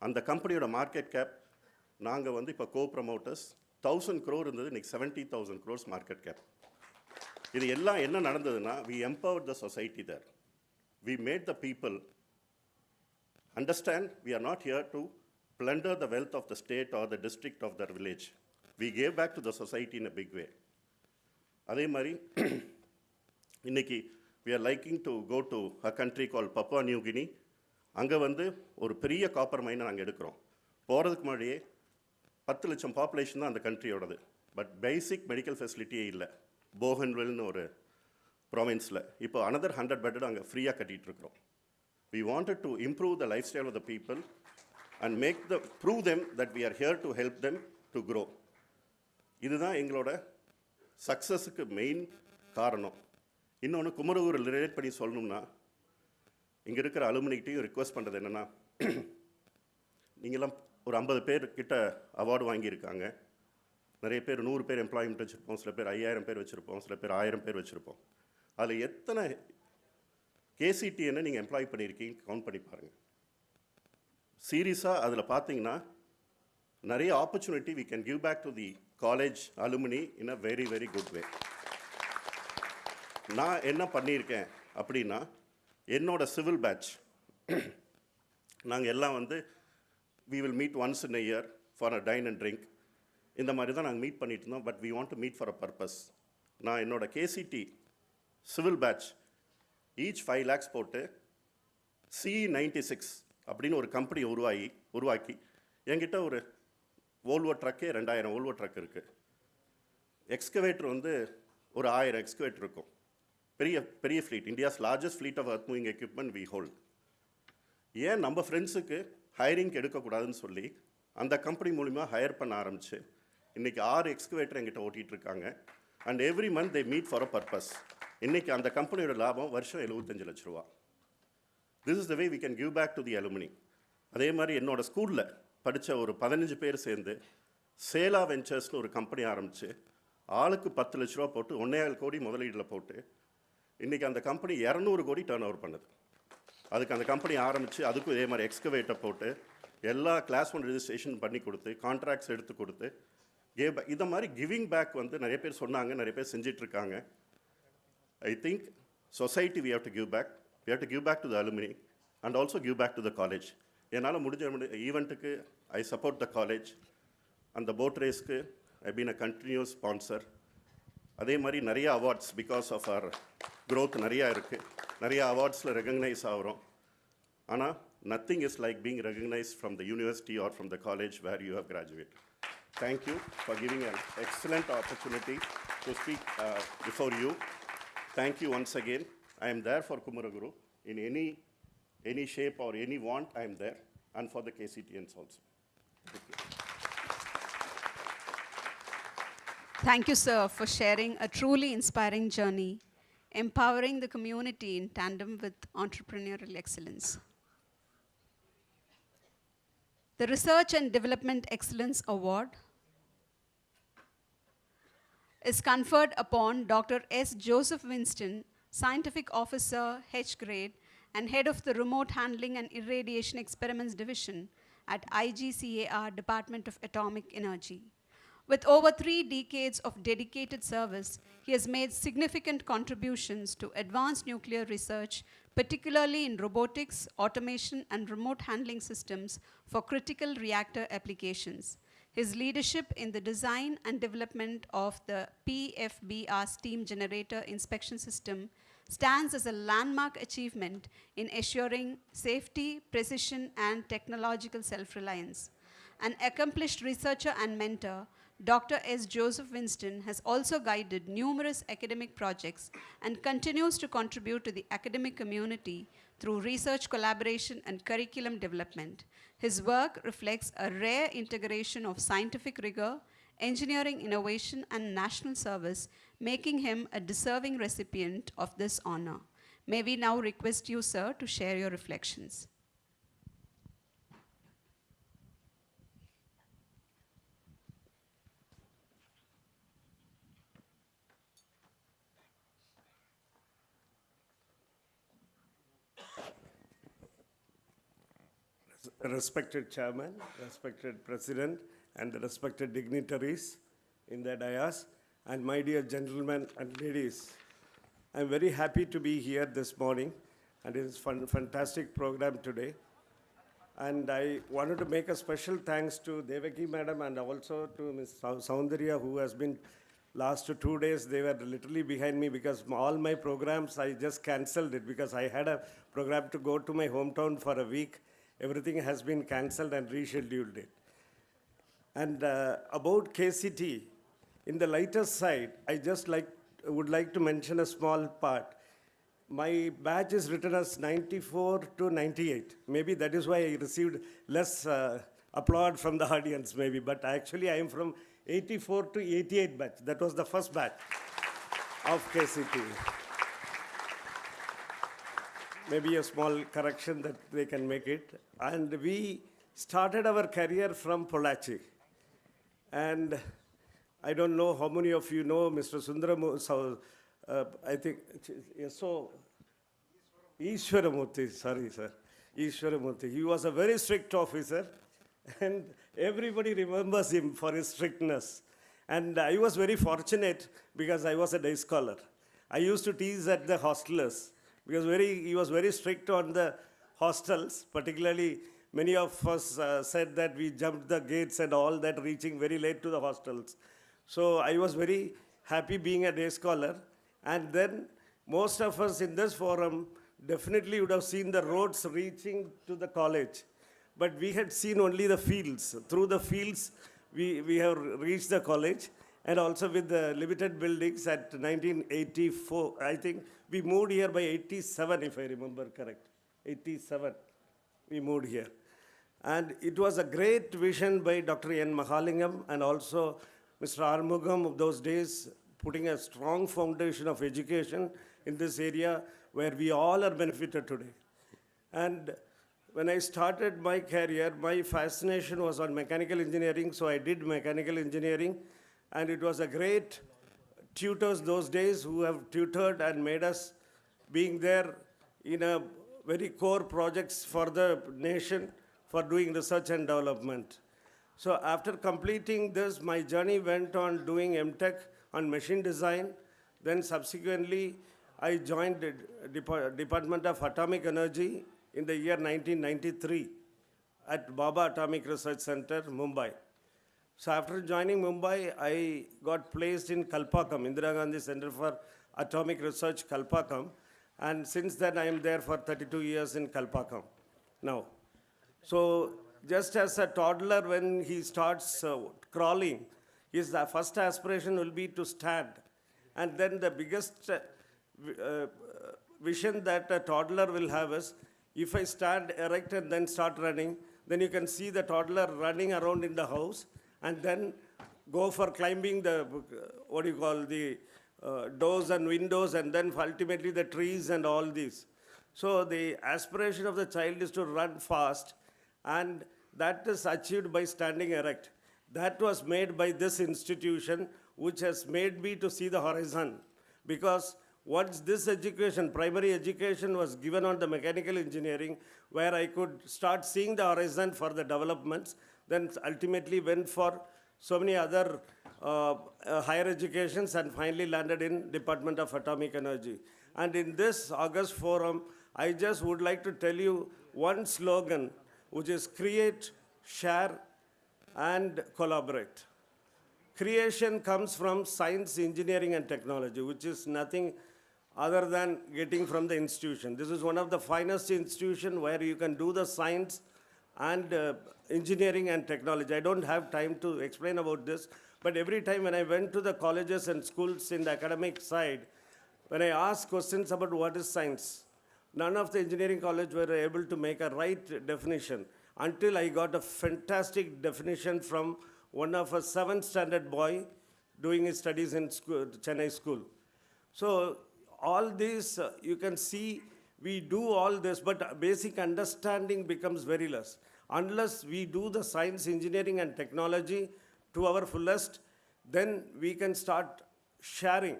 அந்த கம்பெனியோட மார்க்கெட் கேப், நாங்கள் வந்து இப்போ ப்ரமோட்டர்ஸ் 1,000 crore இருந்தது, இன்றைக்கி 70,000 crores மார்க்கெட் கேப். இது எல்லாம் என்ன நடந்ததுன்னா, we empowered the society there. We made the people understand we are not here to plunder the wealth of the state or the district of their village. We gave back to the society in a big way. அதே மாதிரி இன்னைக்கு we are liking to go to a country called Papua New Guinea. அங்கே வந்து ஒரு பெரிய copper மைனை நாங்கள் எடுக்கிறோம். போகிறதுக்கு முன்னாடியே 10 லட்சம் பாப்புலேஷன் தான் அந்த கண்ட்ரியோடது. பட் பேசிக் மெடிக்கல் ஃபெசிலிட்டியே இல்லை. போகன்வெல்னு ஒரு ப்ராவின்ஸில் இப்போ another 100-bedded அங்கே ஃப்ரீயாக கட்டிகிட்ருக்குறோம். We wanted to improve the lifestyle of the people and prove them that we are here to help them to grow. இதுதான் எங்களோட சக்ஸஸுக்கு மெயின் காரணம். இன்னொன்று குமரகுரு ரிலேட் பண்ணி சொல்லணும்னா, இங்கே இருக்கிற அலுமினிகிட்டையும் ரிக்வெஸ்ட் பண்ணுறது என்னென்னா, நீங்களாம் ஒரு 50 பேர்கிட்ட அவார்டு வாங்கியிருக்காங்க. நிறைய பேர் 100 பேர் எம்ப்ளாய்மெண்ட் வச்சுருப்போம், சில பேர் 5,000 பேர் வச்சுருப்போம், சில பேர் 1000 பேர் வச்சுருப்போம். அதில் எத்தனை கேசிடிஎன்னு நீங்கள் எம்ப்ளாய் பண்ணியிருக்கீங்க கவுண்ட் பண்ணி பாருங்கள். சீரியஸாக அதில் பார்த்தீங்கன்னா நிறைய opportunity we can give back to the college alumni in a very, very good way. நான் என்ன பண்ணியிருக்கேன் அப்படின்னா, என்னோட சிவில் பேட்ச் நாங்கள் எல்லாம் வந்து we will meet once in a year for a dine and drink. இந்த மாதிரி தான் நாங்கள் மீட் பண்ணிட்டு இருந்தோம். But we want to meet for a purpose. நான் என்னோட KCT civil batch each 5 lakhs போட்டு C96 அப்படின்னு ஒரு கம்பெனி உருவாக்கி என்கிட்ட ஒரு ஓல்வோ ட்ரக்கே 2000 ஓல்வோ ட்ரக் இருக்குது. எக்ஸ்கவேட்டர் வந்து ஒரு 1000 எக்ஸ்கவேட்டர் இருக்கும். பெரிய fleet, India's largest fleet of earth moving equipment we hold. ஏன் நம்ம ஃப்ரெண்ட்ஸுக்கு ஹையரிங் எடுக்கக்கூடாதுன்னு சொல்லி அந்த கம்பெனி மூலிமா ஹையர் பண்ண ஆரம்பிச்சு இன்றைக்கி 6 எக்ஸ்கவேட்டர் எங்கிட்ட ஓட்டிகிட்டு இருக்காங்க. And every month they meet for a purpose. இன்றைக்கி அந்த கம்பெனியோட லாபம் வருஷம் 75 லட்ச ரூபா. This is the way we can give back to the alumni. அதே மாதிரி என்னோடய ஸ்கூலில் படித்த ஒரு 15 பேர் சேர்ந்து சேலா வெஞ்சர்ஸ்னு ஒரு கம்பெனி ஆரம்பித்து ஆளுக்கு 10 லட்ச ரூபா போட்டு 1.5 கோடி முதலீடில் போட்டு இன்றைக்கி அந்த கம்பெனி 200 கோடி டர்ன் ஓவர் பண்ணுது. அதுக்கு அந்த கம்பெனி ஆரம்பித்து அதுக்கும் இதே மாதிரி எக்ஸ்கவேட்டர் போட்டு எல்லா கிளாஸ் 1 ரெஜிஸ்ட்ரேஷன் பண்ணி கொடுத்து கான்ட்ராக்ட்ஸ் எடுத்து கொடுத்து இதை மாதிரி கிவிங் பேக் வந்து நிறைய பேர் சொன்னாங்க, நிறைய பேர் செஞ்சிட்ருக்காங்க. I think society we have to give back. We have to give back to the alumni and also give back to the college. என்னால் முடிஞ்ச ஈவெண்ட்டுக்கு ஐ சப்போர்ட் த காலேஜ். அந்த போட் ரேஸ்க்கு I been a continuous sponsor. அதே மாதிரி நிறைய awards because of our growth நிறையா இருக்குது. நிறைய அவார்ட்ஸில் ரெகக்னைஸ் ஆகிறோம். ஆனால் nothing is like being recognized from the university or from the college where you have graduated. Thank you for giving an excellent opportunity to speak before you. Thank you once again. I am there for Kumaraguru in any shape or any want. I am there, and for the KCTNs also. Thank you, sir, for sharing a truly inspiring journey, empowering the community in tandem with entrepreneurial excellence. The Research and Development Excellence Award is conferred upon Dr. S. Joseph Winston, Scientific Officer, H grade, and Head of the Remote Handling and Irradiation Experiments Division at IGCAR, Department of Atomic Energy. With over 3 decades of dedicated service, he has made significant contributions to advanced nuclear research, particularly in robotics, automation, and remote handling systems for critical reactor applications. His leadership in the design and development of the PFBR steam generator inspection system stands as a landmark achievement in assuring safety, precision, and technological self-reliance. An accomplished researcher and mentor, Dr. S. Joseph Winston has also guided numerous academic projects and continues to contribute to the academic community through research collaboration and curriculum development. His work reflects a rare integration of scientific rigor, engineering innovation, and national service, making him a deserving recipient of this honor. May we now request you, sir, to share your reflections. Respected Chairman, respected President, and the respected dignitaries in the dais, and my dear gentlemen and ladies, I'm very happy to be here this morning, and it is a fantastic program today. And I wanted to make a special thanks to Devaki Madam and also to Ms. Soundarya, who has been last 2 days, they were literally behind me because all my programs, I just cancelled it because I had a program to go to my hometown for a week. Everything has been cancelled and rescheduled it. And about KCT, in the lighter side, I just would like to mention a small part. My batch is written as 94 to 98. Maybe that is why I received less applaud from the audience, maybe. But actually, I am from 84 to 88 batch. That was the first batch of KCT. Maybe a small correction that they can make it. And we started our career from Pollachi. And I don't know how many of you know Mr. Sundaram, I think, so, Ishwaramurthy, sorry, sir. Ishwaramurthy. He was a very strict officer, and everybody remembers him for his strictness. And I was very fortunate because I was a day scholar. I used to tease at the hostelers because he was very strict on the hostels, particularly many of us said that we jumped the gates and all that, reaching very late to the hostels. So I was very happy being a day scholar. And then most of us in this forum definitely would have seen the roads reaching to the college. But we had seen only the fields. Through the fields, we have reached the college. And also with the limited buildings at 1984, I think we moved here by 87, if I remember correct. 87, we moved here. And it was a great vision by Dr. N. Mahalingam and also Mr. Armugam of those days, putting a strong foundation of education in this area where we all are benefited today. And when I started my career, my fascination was on mechanical engineering, so I did mechanical engineering. And it was a great tutors those days who have tutored and made us being there in a very core projects for the nation for doing research and development. So after completing this, my journey went on doing MTech on machine design. Then subsequently, I joined the Department of Atomic Energy in the year 1993 at Baba Atomic Research Center, Mumbai. So after joining Mumbai, I got placed in Kalpakkam, Indira Gandhi Center for Atomic Research, Kalpakkam. And since then, I am there for 32 years in Kalpakkam now. So just as a toddler, when he starts crawling, his first aspiration will be to stand. And then the biggest vision that a toddler will have is, if I stand erect and then start running, then you can see the toddler running around in the house and then go for climbing the, the doors and windows, and then ultimately the trees and all these. So the aspiration of the child is to run fast, and that is achieved by standing erect. That was made by this institution, which has made me to see the horizon. Because once this education, primary education, was given on the mechanical engineering, where I could start seeing the horizon for the developments, then ultimately went for so many other higher educations and finally landed in Department of Atomic Energy. And in this August forum, I just would like to tell you one slogan, which is create, share, and collaborate. Creation comes from science, engineering, and technology, which is nothing other than getting from the institution. This is one of the finest institutions where you can do the science and engineering and technology. I don't have time to explain about this, but every time when I went to the colleges and schools in the academic side, when I asked questions about what is science, none of the engineering college were able to make a right definition until I got a fantastic definition from one of a 7th standard boy doing his studies in school, Chennai school. So all this, you can see, we do all this, but basic understanding becomes very less. Unless we do the science, engineering, and technology to our fullest, then we can start sharing.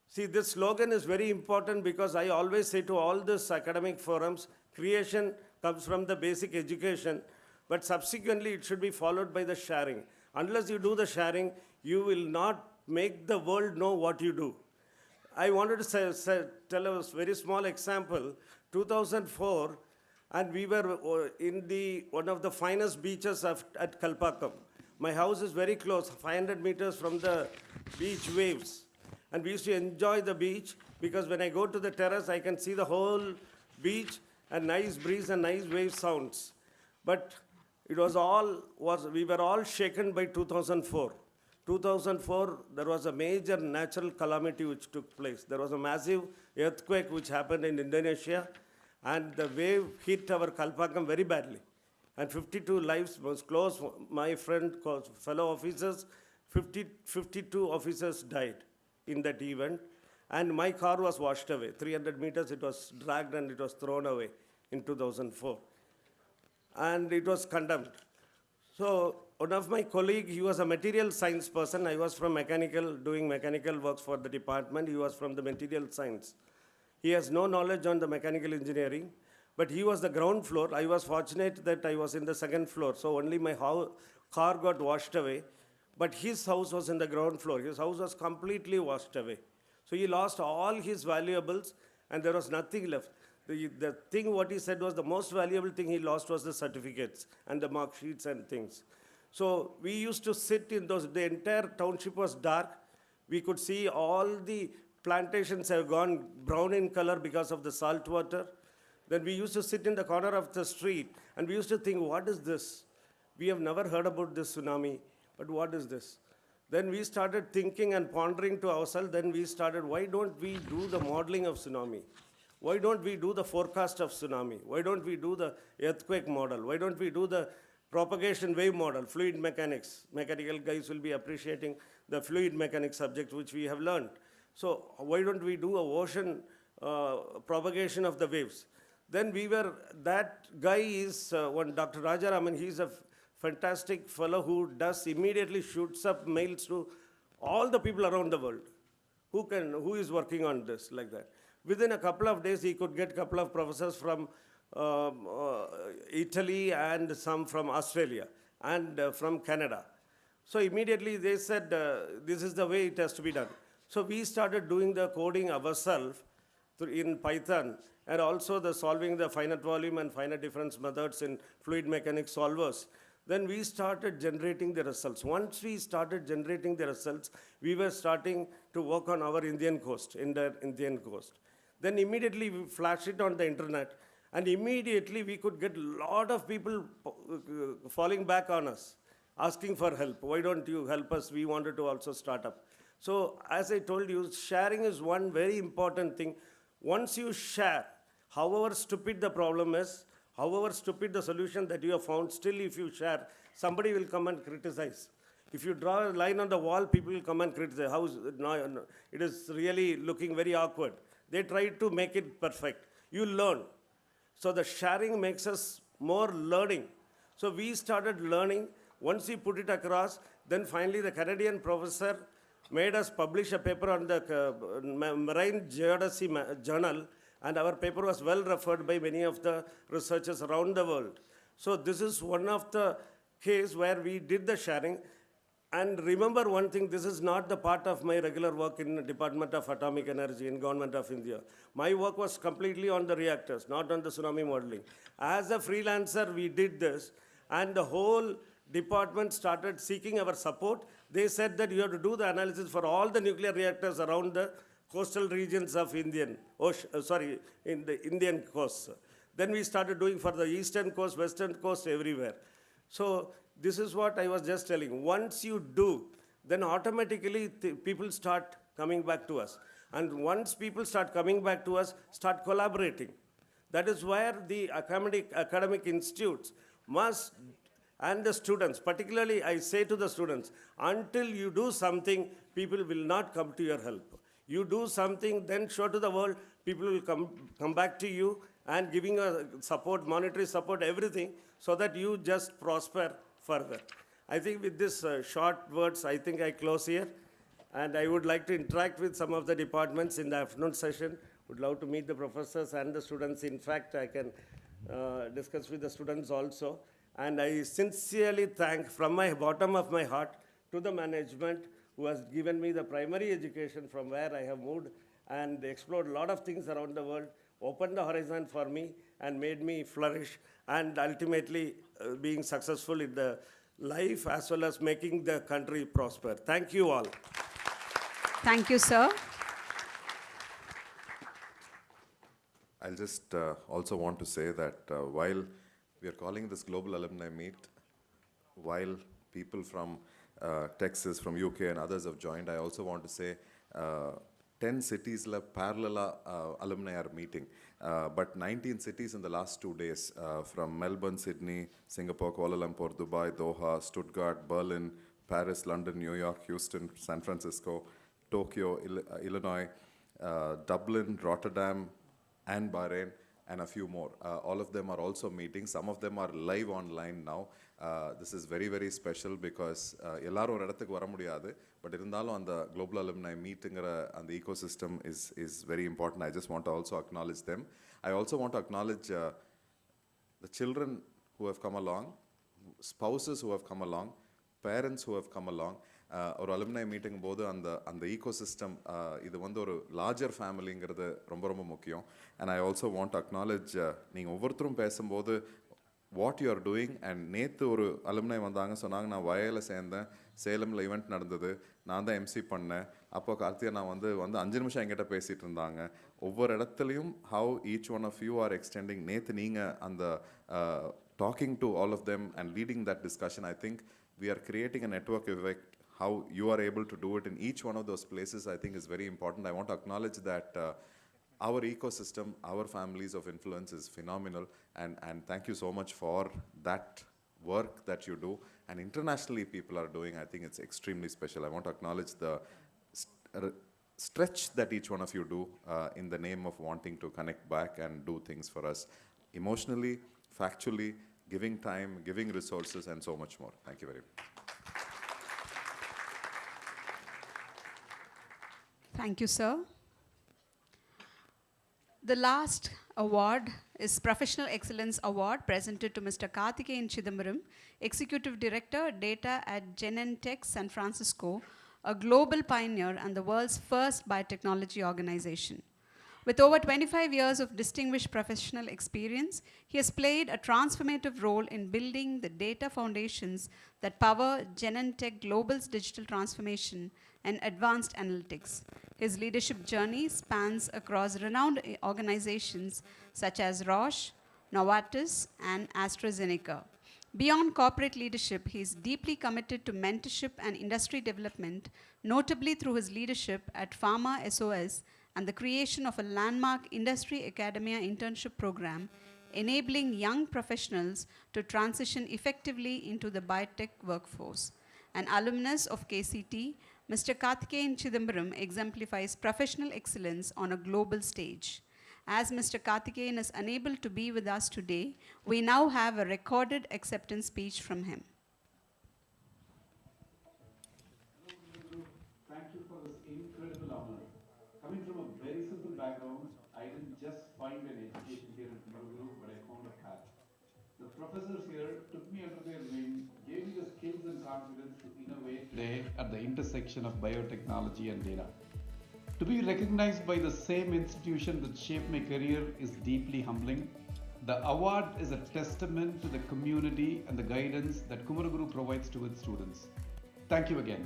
See, this slogan is very important because I always say to all these academic forums, creation comes from the basic education, but subsequently it should be followed by the sharing. Unless you do the sharing, you will not make the world know what you do. I wanted to tell a very small example. 2004, and we were in one of the finest beaches at Kalpakkam. My house is very close, 500 meters from the beach waves. And we used to enjoy the beach because when I go to the terrace, I can see the whole beach and nice breeze and nice wave sounds. But it was we were all shaken by 2004. 2004, there was a major natural calamity which took place. There was a massive earthquake which happened in Indonesia, and the wave hit our Kalpakkam very badly. And 52 lives was close. My fellow officers, 52 officers died in that event. And my car was washed away. 300 meters, it was dragged and it was thrown away in 2004. And it was condemned. So one of my colleagues, he was a material science person. I was from mechanical, doing mechanical works for the department. He was from the material science. He has no knowledge on the mechanical engineering, but he was the ground floor. I was fortunate that I was in the second floor, so only my car got washed away. but his house was in the ground floor. His house was completely washed away. So he lost all his valuables and there was nothing left. The thing what he said was the most valuable thing he lost was the certificates and the mark sheets and things. So we used to sit in those, the entire township was dark. We could see all the plantations have gone brown in color because of the salt water. Then we used to sit in the corner of the street and we used to think, what is this? We have never heard about this tsunami, but what is this? Then we started thinking and pondering to ourselves, then we started, why don't we do the modeling of tsunami? Why don't we do the forecast of tsunami? Why don't we do the earthquake model? Why don't we do the propagation wave model, fluid mechanics? Mechanical guys will be appreciating the fluid mechanics subject which we have learned. So why don't we do a ocean propagation of the waves? Then we were, that guy is one Dr. Rajaraman, he's a fantastic fellow who does immediately shoots up mails to all the people around the world who is working on this like that. Within a couple of days, he could get a couple of professors from Italy and some from Australia and from Canada. So immediately they said, this is the way it has to be done. So we started doing the coding ourselves in Python and also the solving the finite volume and finite difference methods in fluid mechanics solvers. Then we started generating the results. Once we started generating the results, we were starting to work on our Indian coast, in the Indian coast. Then immediately we flashed it on the internet, and immediately we could get a lot of people falling back on us, asking for help. Why don't you help us? We wanted to also start up. So as I told you, sharing is one very important thing. Once you share, however stupid the problem is, however stupid the solution that you have found, still if you share, somebody will come and criticize. If you draw a line on the wall, people will come and criticize. It is really looking very awkward. They try to make it perfect. You learn. So the sharing makes us more learning. So we started learning. Once we put it across, then finally the Canadian professor made us publish a paper on the Marine Geodesy Journal, and our paper was well referred by many of the researchers around the world. So this is one of the cases where we did the sharing. And remember one thing, this is not the part of my regular work in the Department of Atomic Energy in Government of India. My work was completely on the reactors, not on the tsunami modeling. As a freelancer, we did this, and the whole department started seeking our support. They said that you have to do the analysis for all the nuclear reactors around the coastal regions of in the Indian coast. Then we started doing for the eastern coast, western coast, everywhere. So this is what I was just telling. Once you do, then automatically people start coming back to us. And once people start coming back to us, start collaborating. That is where the academic institutes must, and the students, particularly I say to the students, until you do something, people will not come to your help. You do something, then show to the world, people will come back to you and giving a support, monetary support, everything, so that you just prosper further. I think with this short words, I think I close here. And I would like to interact with some of the departments in the afternoon session. Would love to meet the professors and the students. In fact, I can discuss with the students also. And I sincerely thank from my bottom of my heart to the management who has given me the primary education from where I have moved and explored a lot of things around the world, opened the horizon for me and made me flourish, and ultimately being successful in the life as well as making the country prosper. Thank you all. Thank you, sir. I'll just also want to say that while we are calling this Global Alumni Meet, while people from Texas, from UK and others have joined, I also want to say 10 cities parallel alumni are meeting, but 19 cities in the last 2 days, from Melbourne, Sydney, Singapore, Kuala Lumpur, Dubai, Doha, Stuttgart, Berlin, Paris, London, New York, Houston, San Francisco, Tokyo, Illinois, Dublin, Rotterdam, and Bahrain, and a few more. All of them are also meeting. Some of them are live online now. This is very, very special because எல்லாரும் ஒரு இடத்துக்கு வர முடியாது, but இருந்தாலும் அந்த Global Alumni Meetங்கிற அந்த ecosystem is very important. I just want to also acknowledge them. I also want to acknowledge the children who have come along, spouses who have come along, parents who have come along. ஒரு அலுமினை meeting போது அந்த ego system இது வந்து ஒரு larger ஃபேமிலிங்கிறது ரொம்ப ரொம்ப முக்கியம். And I also want acknowledge நீங்கள் ஒவ்வொருத்தரும் பேசும்போது what you are doing. And நேற்று ஒரு அலுமினை வந்தாங்க, சொன்னாங்க நான் வயலில் சேர்ந்தேன், சேலமில் ஈவெண்ட் நடந்தது, நான் தான் எம்சி பண்ணேன். அப்போ கார்த்திகா நான் வந்து 5 நிமிஷம் என்கிட்ட பேசிகிட்டு இருந்தாங்க. ஒவ்வொரு இடத்துலையும் how each one of you are extending. நேற்று நீங்கள் அந்த talking to all of them and leading that discussion, I think we are creating a network effect. How you are able to do it in each one of those places, I think is very important. I want to acknowledge that our ecosystem, our families of influence is phenomenal, and thank you so much for that work that you do. And internationally people are doing, I think it's extremely special. I want to acknowledge the stretch that each one of you do in the name of wanting to connect back and do things for us emotionally, factually, giving time, giving resources, and so much more. Thank you very much. Thank you, sir. The last award is Professional Excellence Award presented to Mr. Karthikeyan Chidambaram, Executive Director, Data at Genentech, San Francisco, a global pioneer and the world's first biotechnology organization. With over 25 years of distinguished professional experience, he has played a transformative role in building the data foundations that power Genentech Global's digital transformation and advanced analytics. His leadership journey spans across renowned organizations such as Roche, Novartis, and AstraZeneca. Beyond corporate leadership, he is deeply committed to mentorship and industry development, notably through his leadership at Pharma SOS and the creation of a landmark industry academia internship program, enabling young professionals to transition effectively into the biotech workforce. An alumnus of KCT, Mr. Karthikeyan Chidambaram exemplifies professional excellence on a global stage. As Mr. Karthikeyan is unable to be with us today, we now have a recorded acceptance speech from him. Thank you for this incredible honor. Coming from a very simple background, I didn't just find an education here at Kumaraguru, but I found a path. The professors here took me under their wing, gave me the skills and confidence to innovate today at the intersection of biotechnology and data. To be recognized by the same institution that shaped my career is deeply humbling. The award is a testament to the community and the guidance that Kumaraguru provides to its students. Thank you again.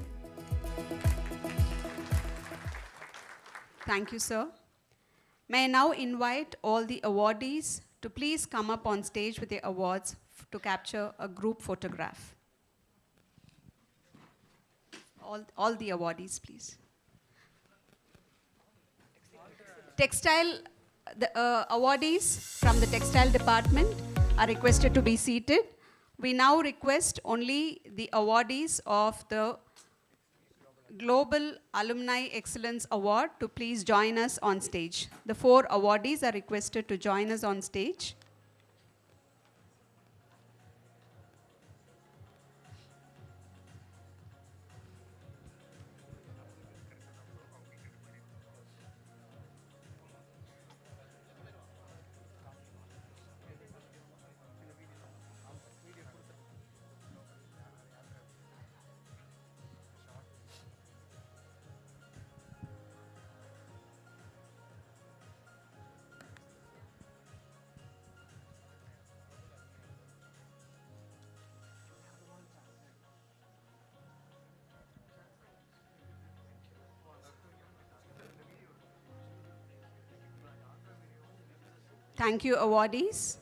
Thank you, sir. May I now invite all the awardees to please come up on stage with their awards to capture a group photograph. All the awardees, please. Textile, the awardees from the textile department are requested to be seated. We now request only the awardees of the Global Alumni Excellence Award to please join us on stage. The 4 awardees are requested to join us on stage. Thank you, awardees.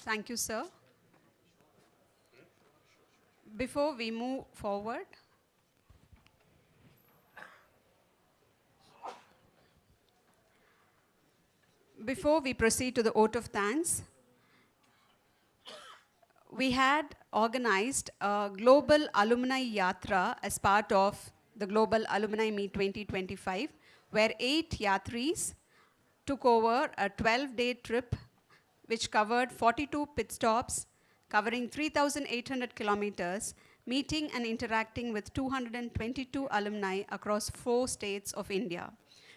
Thank you, sir. Before we move forward, before we proceed to the vote of thanks, we had organized a global alumni yatra as part of the Global Alumni Meet 2025, where 8 yatris took over a 12-day trip which covered 42 pit stops, covering 3,800 kilometers, meeting and interacting with 222 alumni across 4 states of India.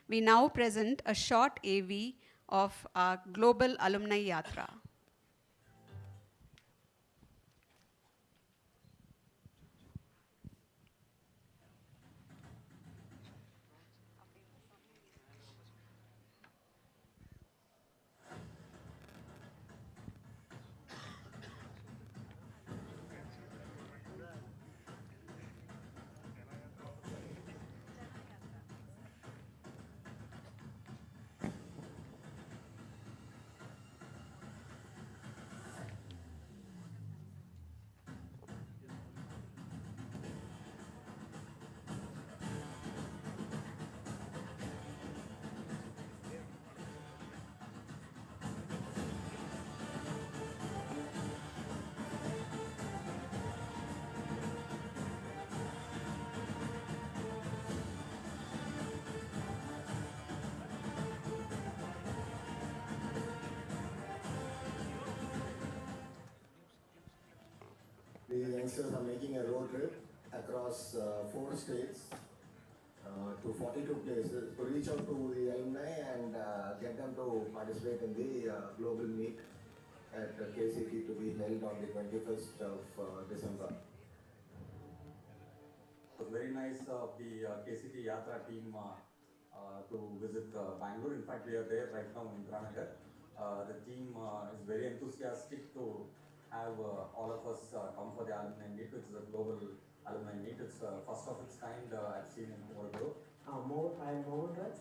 We now present a short AV of our Global Alumni Yatra. The youngsters are making a road trip across 4 states to 42 places to reach out to the alumni and get them to participate in the global meet at KCT to be held on the 21st of December. It was very nice of the KCT Yatra team to visit Bangalore. In fact, we are there right now in Indranagar. The team is very enthusiastic to have all of us come for the alumni meet, which is a global alumni meet. It's first of its kind I've seen in Kumaraguru. I am Mohan Raj.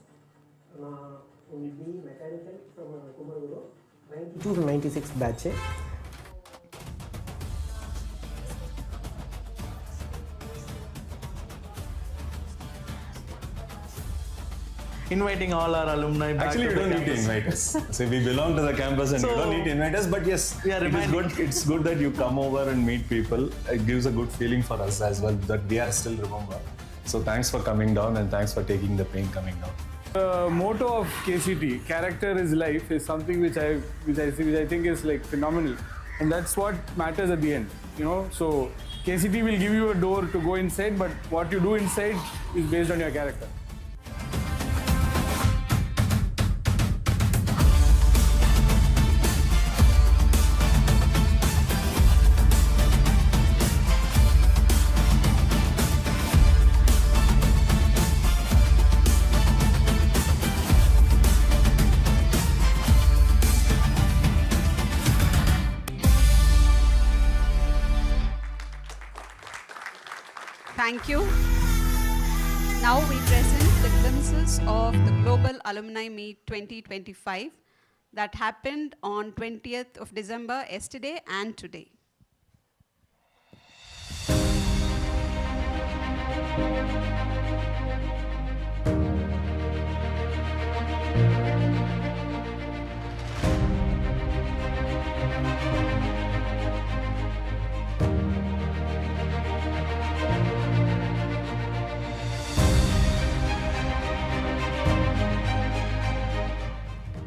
I'm B mechanical from Kumaraguru, 92 to 96 batch. Inviting all our alumni back. Actually, you don't need to invite us. So we belong to the campus and you don't need to invite us. But yes, it's good that you come over and meet people. It gives a good feeling for us as well that we are still remembered. So thanks for coming down and thanks for taking the pain coming down. The motto of KCT, character is life, is something which I think is like phenomenal, and that's what matters at the end. You know, so KCT will give you a door to go inside, but what you do inside is based on your character. Thank you. Now we present the glimpses of the Global Alumni Meet 2025 that happened on 20th of December, yesterday and today.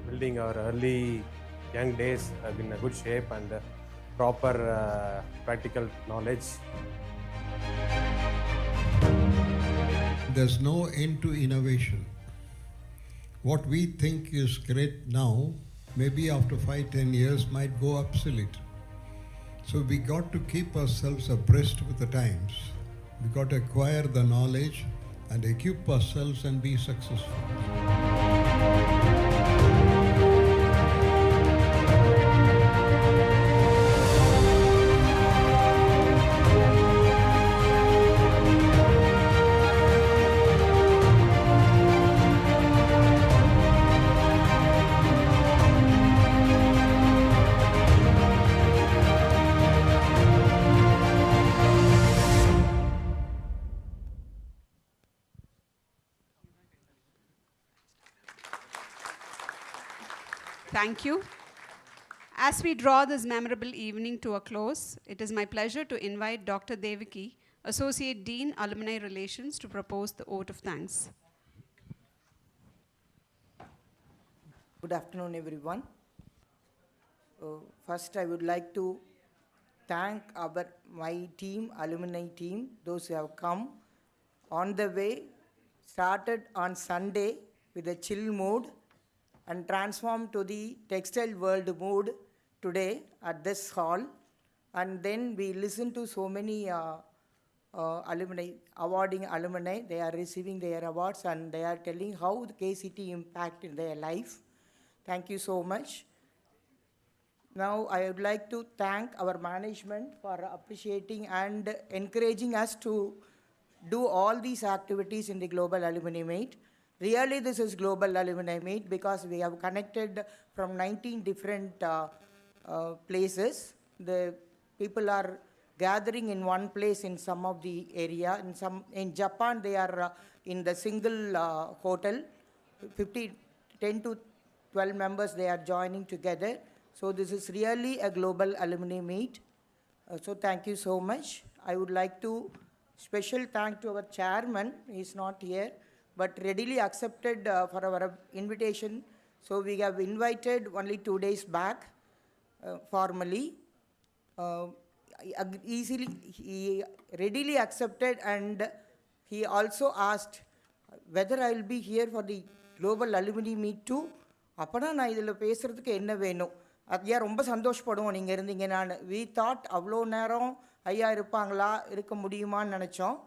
Building our early young days have been in a good shape and proper practical knowledge. There's no end to innovation. What we think is great now, maybe after 5-10 years might go obsolete. So we got to keep ourselves abreast with the times. We got to acquire the knowledge and equip ourselves and be successful. Thank you. As we draw this memorable evening to a close, it is my pleasure to invite Dr. Devaki, Associate Dean, Alumni Relations, to propose the vote of thanks. Good afternoon, everyone. First, I would like to thank my team, alumni team, those who have come on the way, started on Sunday with a chill mood and transformed to the textile world mood today at this hall. And then we listened to so many alumni, awarding alumni. They are receiving their awards and they are telling how the KCT impacted their life. Thank you so much. Now, I would like to thank our management for appreciating and encouraging us to do all these activities in the Global Alumni Meet. Really, this is Global Alumni Meet because we have connected from 19 different places. The people are gathering in one place in some of the area. In Japan, they are in the single hotel. 10 to 12 members, they are joining together. So this is really a global alumni meet. So thank you so much. I would like to special thank to our chairman. He is not here, but readily accepted for our invitation. So we have invited only 2 days back formally. He readily accepted, and he also asked whether I will be here for the global alumni meet too. அப்போனா நான் இதில் பேசுகிறதுக்கு என்ன வேணும்? ஐயா ரொம்ப சந்தோஷப்படுவோம் நீங்கள் இருந்தீங்க. we thought அவ்வளோ நேரம் ஐயா இருப்பாங்களா, இருக்க முடியுமான்னு நினச்சோம்.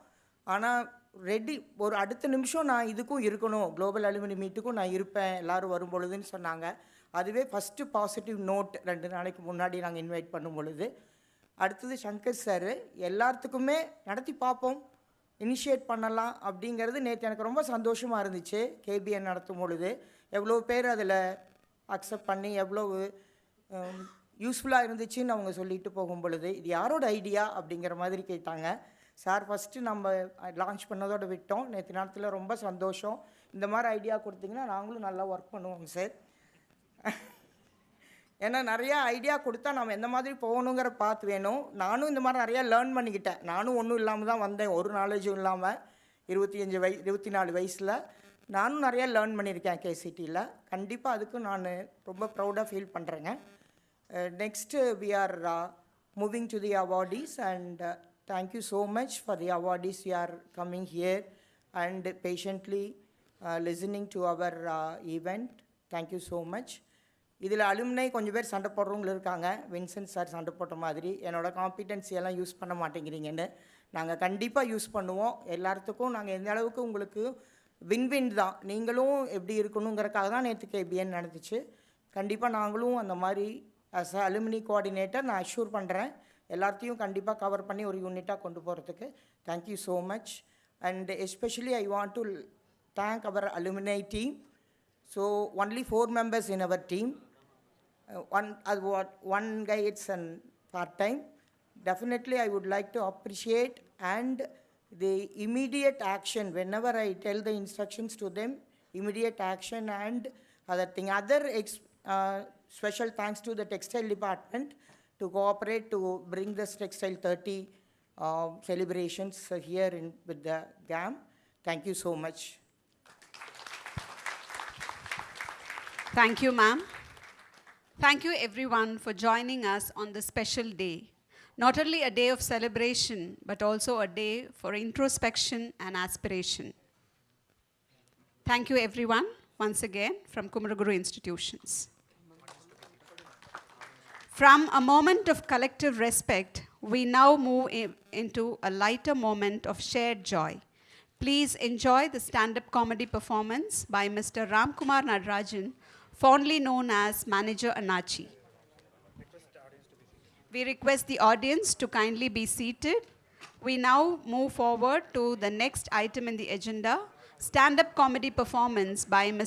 ஆனால் ஒரு அடுத்த நிமிஷம் நான் இதுக்கும் இருக்கணும், குளோபல் அலுமினி மீட்டுக்கும் நான் இருப்பேன் எல்லோரும் வரும் பொழுதுன்னு சொன்னாங்க. அதுவே ஃபஸ்ட்டு பாசிட்டிவ் நோட் 2 நாளைக்கு முன்னாடி நாங்கள் இன்வைட் பண்ணும் பொழுது. அடுத்தது சங்கர் சார் எல்லாத்துக்குமே நடத்தி பார்ப்போம், இனிஷியேட் பண்ணலாம் அப்படிங்கிறது நேற்று எனக்கு ரொம்ப சந்தோஷமாக இருந்துச்சு. கேபிஎன் நடத்தும் பொழுது எவ்வளோ பேர் அதில் அக்செப்ட் பண்ணி எவ்வளோ யூஸ்ஃபுல்லாக இருந்துச்சுன்னு அவங்க சொல்லிட்டு போகும் பொழுது இது யாரோட ஐடியா அப்படிங்கிற மாதிரி கேட்டாங்க. சார் ஃபஸ்ட்டு நம்ம லான்ச் பண்ணதோடு விட்டோம். நேற்று நேரத்தில் ரொம்ப சந்தோஷம். இந்த மாதிரி ஐடியா கொடுத்தீங்கன்னா நாங்களும் நல்லா ஒர்க் பண்ணுவோங்க சார். ஏன்னா நிறையா ஐடியா கொடுத்தா நம்ம எந்த மாதிரி போகணுங்கிற பார்த்து வேணும். நானும் இந்த மாதிரி நிறையா லேர்ன் பண்ணிக்கிட்டேன். நானும் ஒன்றும் இல்லாமல் தான் வந்தேன், ஒரு நாலேஜும் இல்லாமல். 24 வயசில் நானும் நிறையா லேர்ன் பண்ணியிருக்கேன் கேசிடியில். கண்டிப்பாக அதுக்கு நான் ரொம்ப ப்ரௌடாக ஃபீல் பண்ணுறேங்க. Next we are moving to the awardees and thank you so much for the awardees who are coming here and patiently listening to our event. Thank you so much. இதில் அலுமினை கொஞ்சம் பேர் சண்டை போடுறவங்களும் இருக்காங்க. வின்சென்ட் சார் சண்டை போட்ட மாதிரி என்னோடய காம்பிடென்சியெல்லாம் use பண்ண மாட்டேங்கிறீங்கன்னு. நாங்கள் கண்டிப்பாக யூஸ் பண்ணுவோம். எல்லாத்துக்கும் நாங்கள் எந்த அளவுக்கு உங்களுக்கு வின்வின் தான். நீங்களும் எப்படி இருக்கணுங்கிறக்காக தான் நேற்று கேபிஎன் நடந்துச்சு. கண்டிப்பாக நாங்களும் அந்த மாதிரி ஆஸ் அ அலுமினி கோஆர்டினேட்டர் நான் அஷ்யூர் பண்ணுறேன் எல்லாத்தையும் கண்டிப்பாக கவர் பண்ணி ஒரு யூனிட்டாக கொண்டு போகிறதுக்கு. Thank you so much. And especially I want to thank our alumni team. So only 4 members in our team. One guy it's an part-time. Definitely I would like to appreciate and the immediate action whenever I tell the instructions to them, immediate action and other thing. Special thanks to the textile department to cooperate to bring this Textile 30 celebrations here with the GAM. Thank you so much. Thank you, ma'am. Thank you, everyone, for joining us on this special day. Not only a day of celebration, but also a day for introspection and aspiration. Thank you, everyone, once again, from Kumaraguru institutions. From a moment of collective respect, we now move into a lighter moment of shared joy. Please enjoy the stand-up comedy performance by Mr. Ramkumar Nadarajan, fondly known as Manager Anachi. We request the audience to kindly be seated. We now move forward to the next item in the agenda, stand-up comedy performance by Mr.